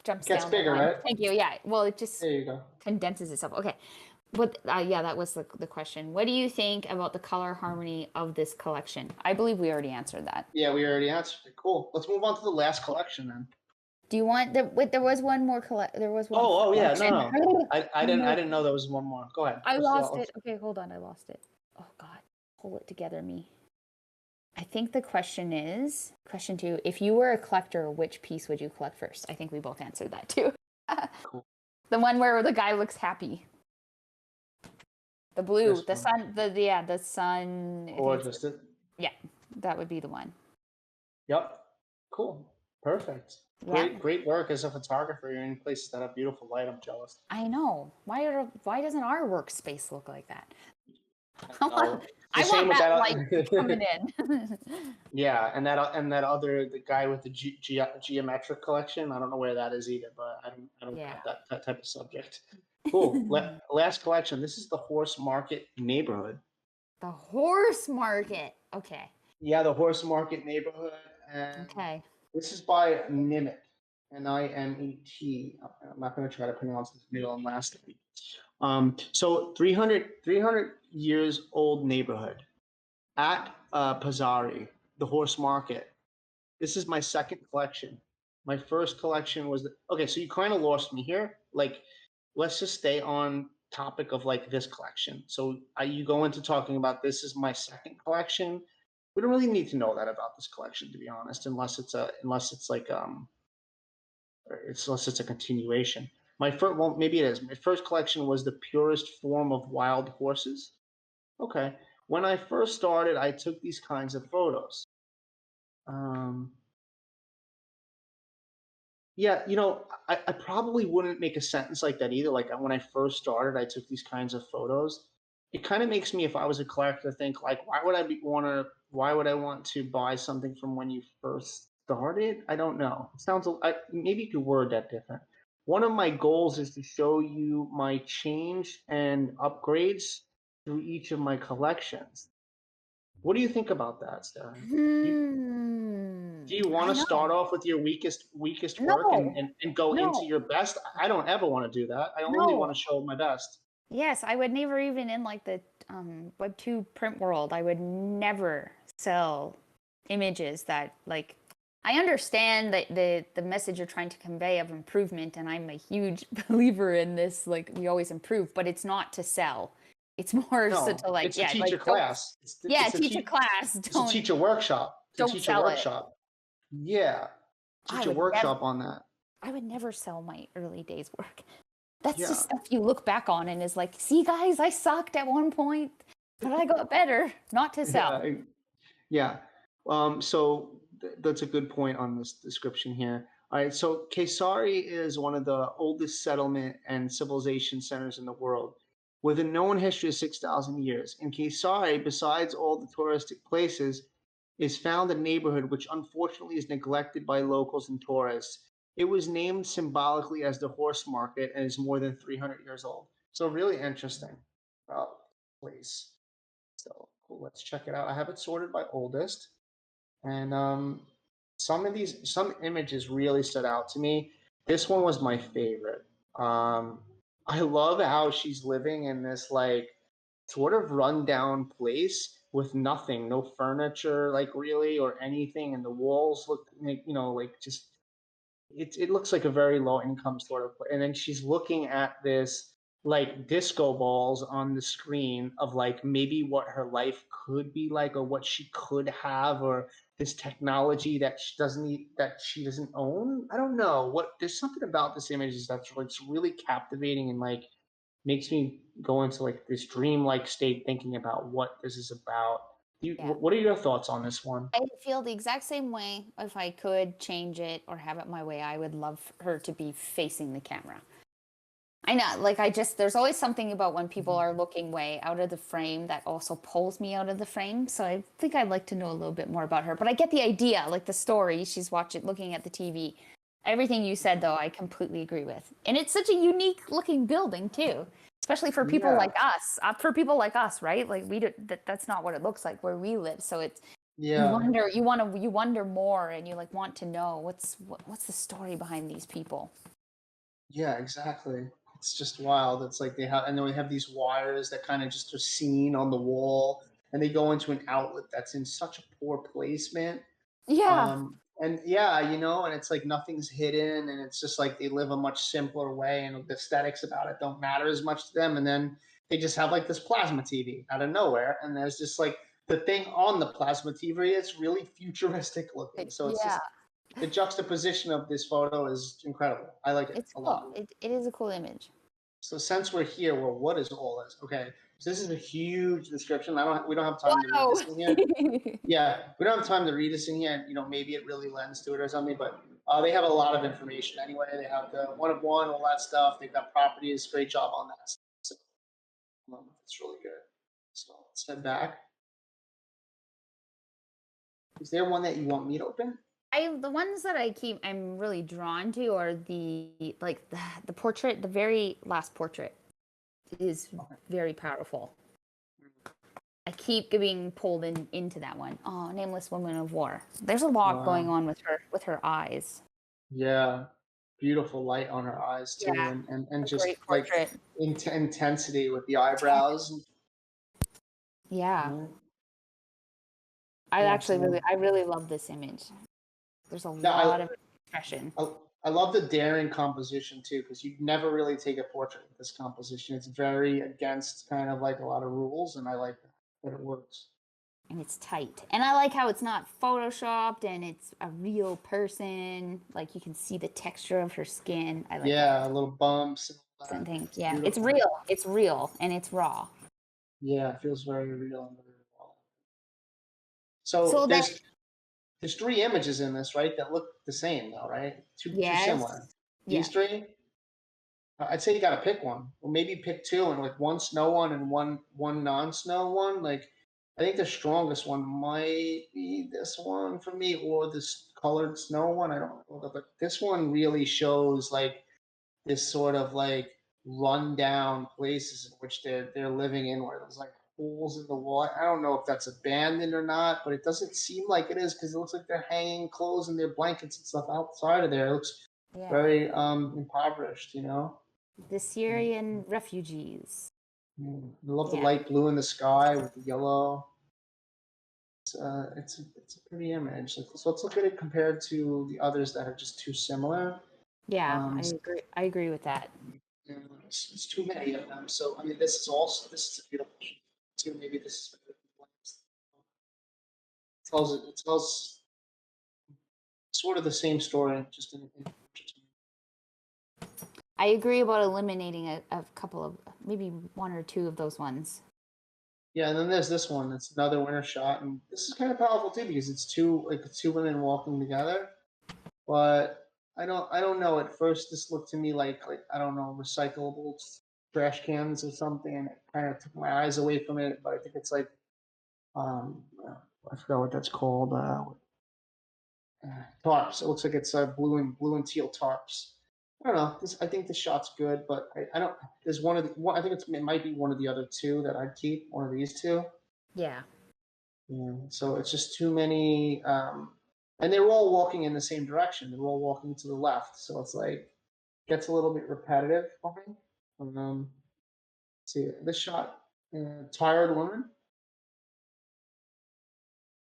jumps down. Gets bigger, right? Thank you. Yeah. Well, it just there you go. Condenses itself. Okay. But that was the question. What do you think about the color harmony of this collection? I believe we already answered that. Yeah, we already answered it. Cool. Let's move on to the last collection then. Do you want there was one more there was one. Oh yeah, no. I didn't know there was one more. Go ahead. I lost it. Okay, hold on. I lost it. Oh God. Pull it together, me. I think the question is, question 2, if you were a collector, which piece would you collect first? I think we both answered that too. Cool. The one where the guy looks happy. The blue, the sun, the sun. Or just it? Yeah, that would be the one. Yep. Cool. Perfect. Yeah, Great work as a photographer. You're in places that have beautiful light. I'm jealous. I know. Why doesn't our workspace look like that? Oh, it's the I same want with that that. light coming in. Yeah, and that other the guy with the geometric collection. I don't know where that is either, but I don't Yeah. get that type of subject. Cool. Last collection. This is the horse market neighborhood. The horse market. Okay. Yeah, the horse market neighborhood, and Okay. this is by Nimet, Nimet. I'm not going to try to pronounce this middle and last name. So 300 years old neighborhood at Pazari, the horse market. This is my second collection. My first collection was okay. So you kind of lost me here. Like, let's just stay on topic of like this collection. So you go into talking about this is my second collection. We don't really need to know that about this collection, to be honest, unless it's like unless it's a continuation. My first, well, maybe it is. My first collection was the purest form of wild horses. Okay. When I first started, I took these kinds of photos. Um, Yeah, I probably wouldn't make a sentence like that either. Like when I first started, I took these kinds of photos. It kind of makes me, if I was a collector, think like, why would I want to buy something from when you first started? I don't know. It sounds, maybe you could word that different. One of my goals is to show you my change and upgrades through each of my collections. What do you think about that, Stern? Do you want I to start know. off with your weakest work No. and go into No. your best? I don't ever want to do that. I only want No. to show my best. Yes, I would never even in like the Web2 print world, I would never sell images that like I understand that the message you're trying to convey of improvement, and I'm a huge believer in this, like we always improve, but it's not to sell. It's more so No, to like, it's to yeah, teach like a don't, class. yeah, teach a class. It's to teach a workshop. To Don't teach a sell it. workshop. Yeah, I teach a would never workshop on that. I would never sell my early days work. That's Yeah, just stuff you look back on and is like, see guys, I sucked at one point, but I got better. Not to sell. yeah, yeah. So that's a good point on this description here. All right, so Kesari is one of the oldest settlement and civilization centers in the world, with a known history of 6,000 years. In Kesari, besides all the touristic places, is found a neighborhood which unfortunately is neglected by locals and tourists. It was named symbolically as the horse market and is more than 300 years old. So really interesting about the place. So cool, let's check it out. I have it sorted by oldest. And some images really stood out to me. This one was my favorite. I love how she's living in this like sort of rundown place with nothing, no furniture, like really, or anything, and the walls look like, like just it looks like a very low income sort of and then she's looking at this like disco balls on the screen of like maybe what her life could be like or what she could have or this technology that she doesn't own. I don't know what there's something about this image that's like it's really captivating and like makes me go into like this dreamlike state thinking about what this is about. Yeah. What are your thoughts on this one? I feel the exact same way. If I could change it or have it my way, I would love her to be facing the camera. I know, like there's always something about when people are looking way out of the frame that also pulls me out of the frame. So I think I'd like to know a little bit more about her. But I get the idea, like the story, she's looking at the TV. Everything you said, though, I completely agree with. And it's such a unique looking building, too. Especially for people like us. Right? Like that's not what it looks like where we live. So it's you wonder more, and you like want to know what's the story behind these people. Yeah, exactly. It's just wild. It's like and then we have these wires that kind of just are seen on the wall, and they go into an outlet that's in such a poor placement. Yeah. And yeah, and it's like nothing's hidden, and it's just like they live a much simpler way, and the aesthetics about it don't matter as much to them. And then they just have like this plasma TV out of nowhere, and there's just like the thing on the plasma TV is really futuristic looking. So it's just the juxtaposition of this photo is incredible. I like it It's a cool. lot. It is a cool image. So since we're here, well, what is all this? Okay, so this is a huge description. We don't have time to read this in here. Yeah, we don't have time to read this in here. Maybe it really lends to it or something. But They have a lot of information anyway. They have the one of one, all that stuff. They've got properties. Great job on that. So, it's really good. So let's head back. Is there one that you want me to open? The ones that I'm really drawn to are the portrait. The very last portrait is very powerful. I keep being pulled into that one. Oh, Nameless Woman of War. There's a lot going on with her eyes. Yeah, beautiful light on her eyes too, Yeah, and just great like portrait. intensity with the eyebrows. Yeah. Mhm. I really love this image. There's a lot of expression. I love the daring composition too, because you never really take a portrait with this composition. It's very against kind of like a lot of rules, and I like that it works. And it's tight. And I like how it's not photoshopped and it's a real person. Like you can see the texture of her skin. I like that. Little bumps And things. Yeah, beautiful. it's real. It's real and it's raw. Yeah, it feels very real and very raw. So there's 3 images in this, right? That look the same though, right? Two similar. These 3? I'd say you got to pick one, or maybe pick 2, and like one snow one and one non-snow one. Like, I think the strongest one might be this one for me, or this colored snow one. I don't know, but this one really shows like this sort of like rundown places in which they're living in, where there's like holes in the wall. I don't know if that's abandoned or not, but it doesn't seem like it is, because it looks like they're hanging clothes and their blankets and stuff outside of there. It looks very impoverished, you know. The Syrian refugees. I love the light blue in the sky with the yellow. It's a pretty image. So let's look at it compared to the others that are just too similar. Yeah, I agree with that. It's too many of them. So I mean, this is a beautiful too. Maybe this is it tells sort of the same story, just in I agree about eliminating a couple of, maybe 1 or 2 of those ones. Yeah, and then there's this one. It's another winter shot, and this is kind of powerful too, because it's two women walking together. But I don't know. At first, this looked to me like I don't know, recyclable trash cans or something, and it kind of took my eyes away from it. But I think it's like I forgot what that's called. Tarps. It looks like it's blue and teal tarps. I don't know. I think the shot's good, but I don't. There's one. I think it might be one of the other 2 that I'd keep. One of these 2. Yeah. Yeah. So it's just too many. And they were all walking in the same direction. They were all walking to the left. So it's like gets a little bit repetitive for me. Let's see this shot. Tired woman.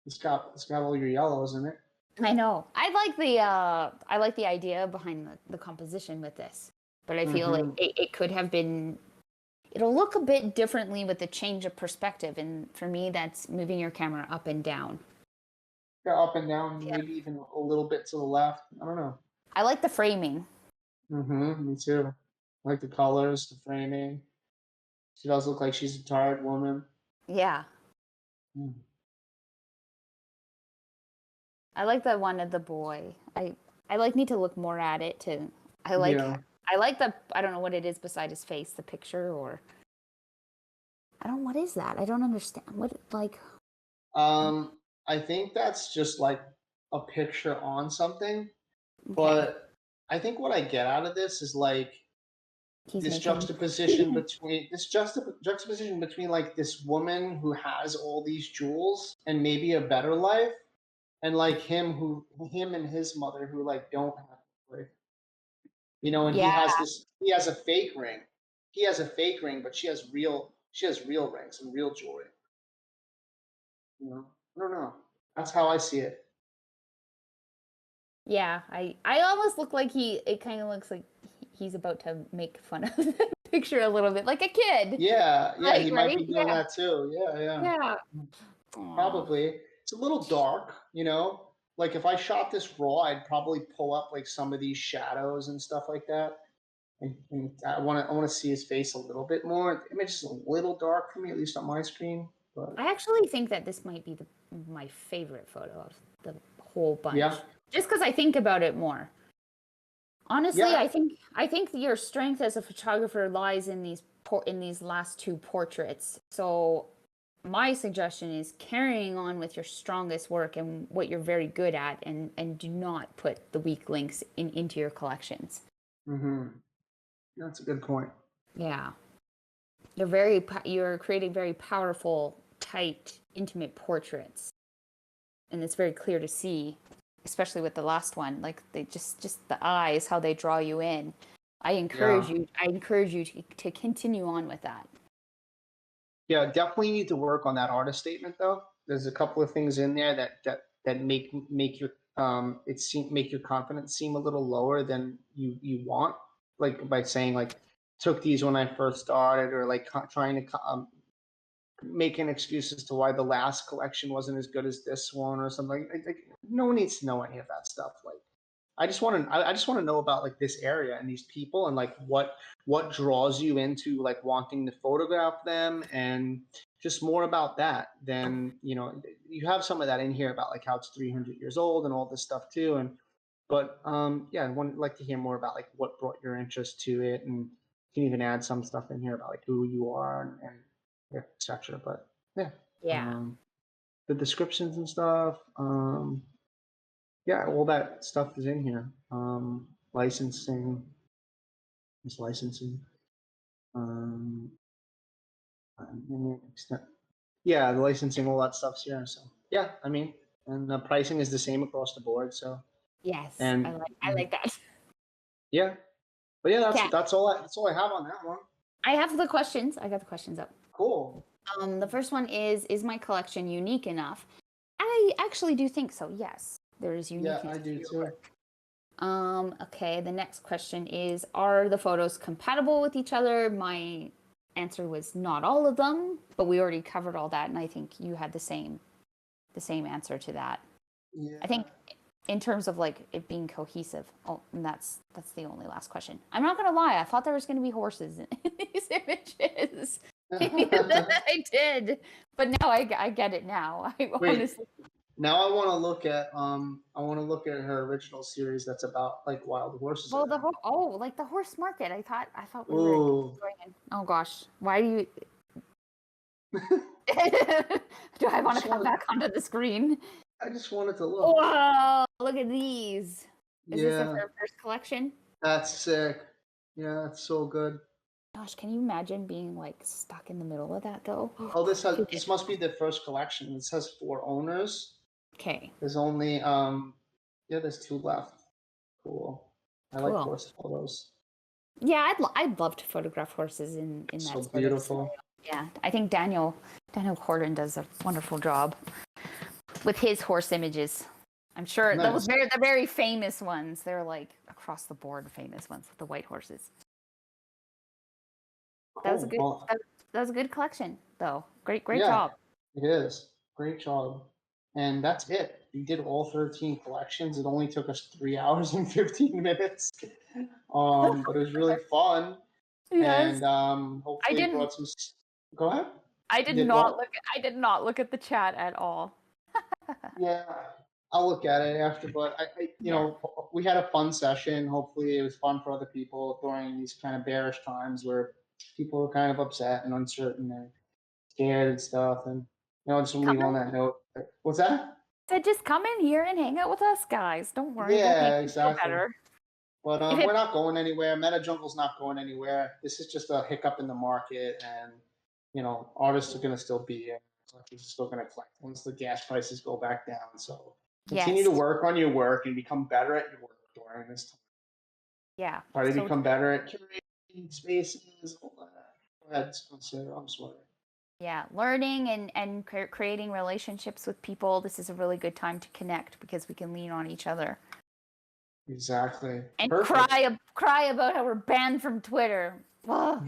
It's got all your yellows in it. I know. I like the idea behind the composition with this, but I feel like it could have been. It'll look a bit differently with the change of perspective, and for me, that's moving your camera up and down. Yeah, up and down, maybe even a little bit to the left. I don't know. I like the framing. Me too. I like the colors, the framing. She does look like she's a tired woman. Yeah. I like the one of the boy. I need to look more at it to. I like the, I don't know what it is beside his face, the picture, or what is that? I don't understand. What, like? I think that's just like a picture on something, but I think what I get out of this is like this juxtaposition between like this woman who has all these jewels and maybe a better life, and like him and his mother who like don't have life. You know, and he has a fake ring. He has a fake ring, but she has real rings and real jewelry. You know, I don't know. That's how I see it. Yeah, I almost look like it kind of looks like he's about to make fun of the picture a little bit, like a kid. Yeah, like, he might be doing that too. Yeah. Probably. It's a little dark, you know. Like if I shot this raw, I'd probably pull up like some of these shadows and stuff like that. And I want to see his face a little bit more. The image is a little dark for me, at least on my screen. But I actually think that this might be my favorite photo of the whole bunch. Yeah. just because I think about it more. Honestly, Yeah. I think your strength as a photographer lies in these last two portraits. So my suggestion is carrying on with your strongest work and what you're very good at, and do not put the weak links into your collections. Mm-hmm. That's a good point. Yeah. You're creating very powerful, tight, intimate portraits. And it's very clear to see, especially with the last one, like they just the eyes, how they draw you in. I encourage you to continue on with that. Yeah, definitely need to work on that artist statement though. There's a couple of things in there that make your make your confidence seem a little lower than you want. Like by saying like took these when I first started, or like trying to making excuses to why the last collection wasn't as good as this one or something. Like no one needs to know any of that stuff. Like I just want to know about like this area and these people, and like what draws you into like wanting to photograph them, and just more about that than, you have some of that in here about like how it's 300 years old and all this stuff too. But yeah, I would like to hear more about like what brought your interest to it, and you can even add some stuff in here about like who you are and etc. But yeah, Yeah. The descriptions and stuff. Yeah, all that stuff is in here. Licensing, is licensing. Um, yeah, the licensing, all that stuff's here. So yeah, I mean, and the pricing is the same across the board. So Yes, and I like that. yeah, but yeah, Okay. that's all I have on that one. I have the questions. I got the questions up. Cool. The first one is my collection unique enough? I actually do think so. Yes, there is uniqueness. Yeah, I do to your too. work. Okay, the next question is, are the photos compatible with each other? My answer was not all of them, but we already covered all that, and I think you had the same answer to that. Yeah. I think in terms of like it being cohesive. Oh, and that's the only last question. I'm not gonna lie, I thought there was gonna be horses in these images. I did, but now I get it now. Honestly. Now I want to look at her original series that's about like wild horses. Well, like the horse market. I thought we were Ooh. going in. Oh gosh, why do you? Do I want to come back onto the screen? I just wanted to look. Whoa! Look at these. Is this her first collection? That's sick. Yeah, that's so good. Gosh, can you imagine being like stuck in the middle of that though? Oh, this must be the first collection. It says 4 owners. Okay. There's only there's 2 left. Cool. I like horse photos. Yeah, I'd love to photograph horses in that so sort beautiful. of yeah, I think Daniel Corden does a wonderful job with his horse images. I'm sure those the very famous ones. They're like across the board famous ones with the white horses. Cool. That was a good. That was a good collection, though. Great job. It is great job, and that's it. We did all 13 collections. It only took us 3 hours and 15 minutes. But it was really fun. Yes. And hopefully brought some. Go ahead. I did not look at the chat at all. Yeah, I'll look at it after. But we had a fun session. Hopefully, it was fun for other people during these kind of bearish times where people are kind of upset and uncertain and scared and stuff. And just leave on that note. What's that? So just come in here and hang out with us, guys. Don't worry. Yeah, exactly. Better. But we're not going anywhere. MetaJungle's not going anywhere. This is just a hiccup in the market, and artists are going to still be here. Collectors are still going to collect once the gas prices go back down. So continue to work on your work and become better at your work during this time. Yeah. Try to become better at curating spaces. All that. Go ahead, Sarah. I'm sorry. Yeah, learning and creating relationships with people. This is a really good time to connect because we can lean on each other. Exactly. And cry about how we're banned from Twitter. Oh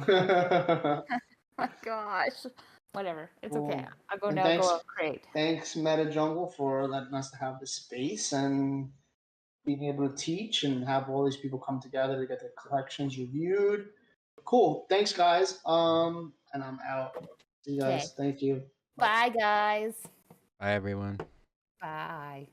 my gosh. Whatever. It's okay. I'll go now. Go out create. Thanks, MetaJungle, for letting us have the space and being able to teach and have all these people come together to get their collections reviewed. Cool. Thanks, guys. And I'm out. See you guys. Thank you. Bye, guys. Bye, everyone. Bye.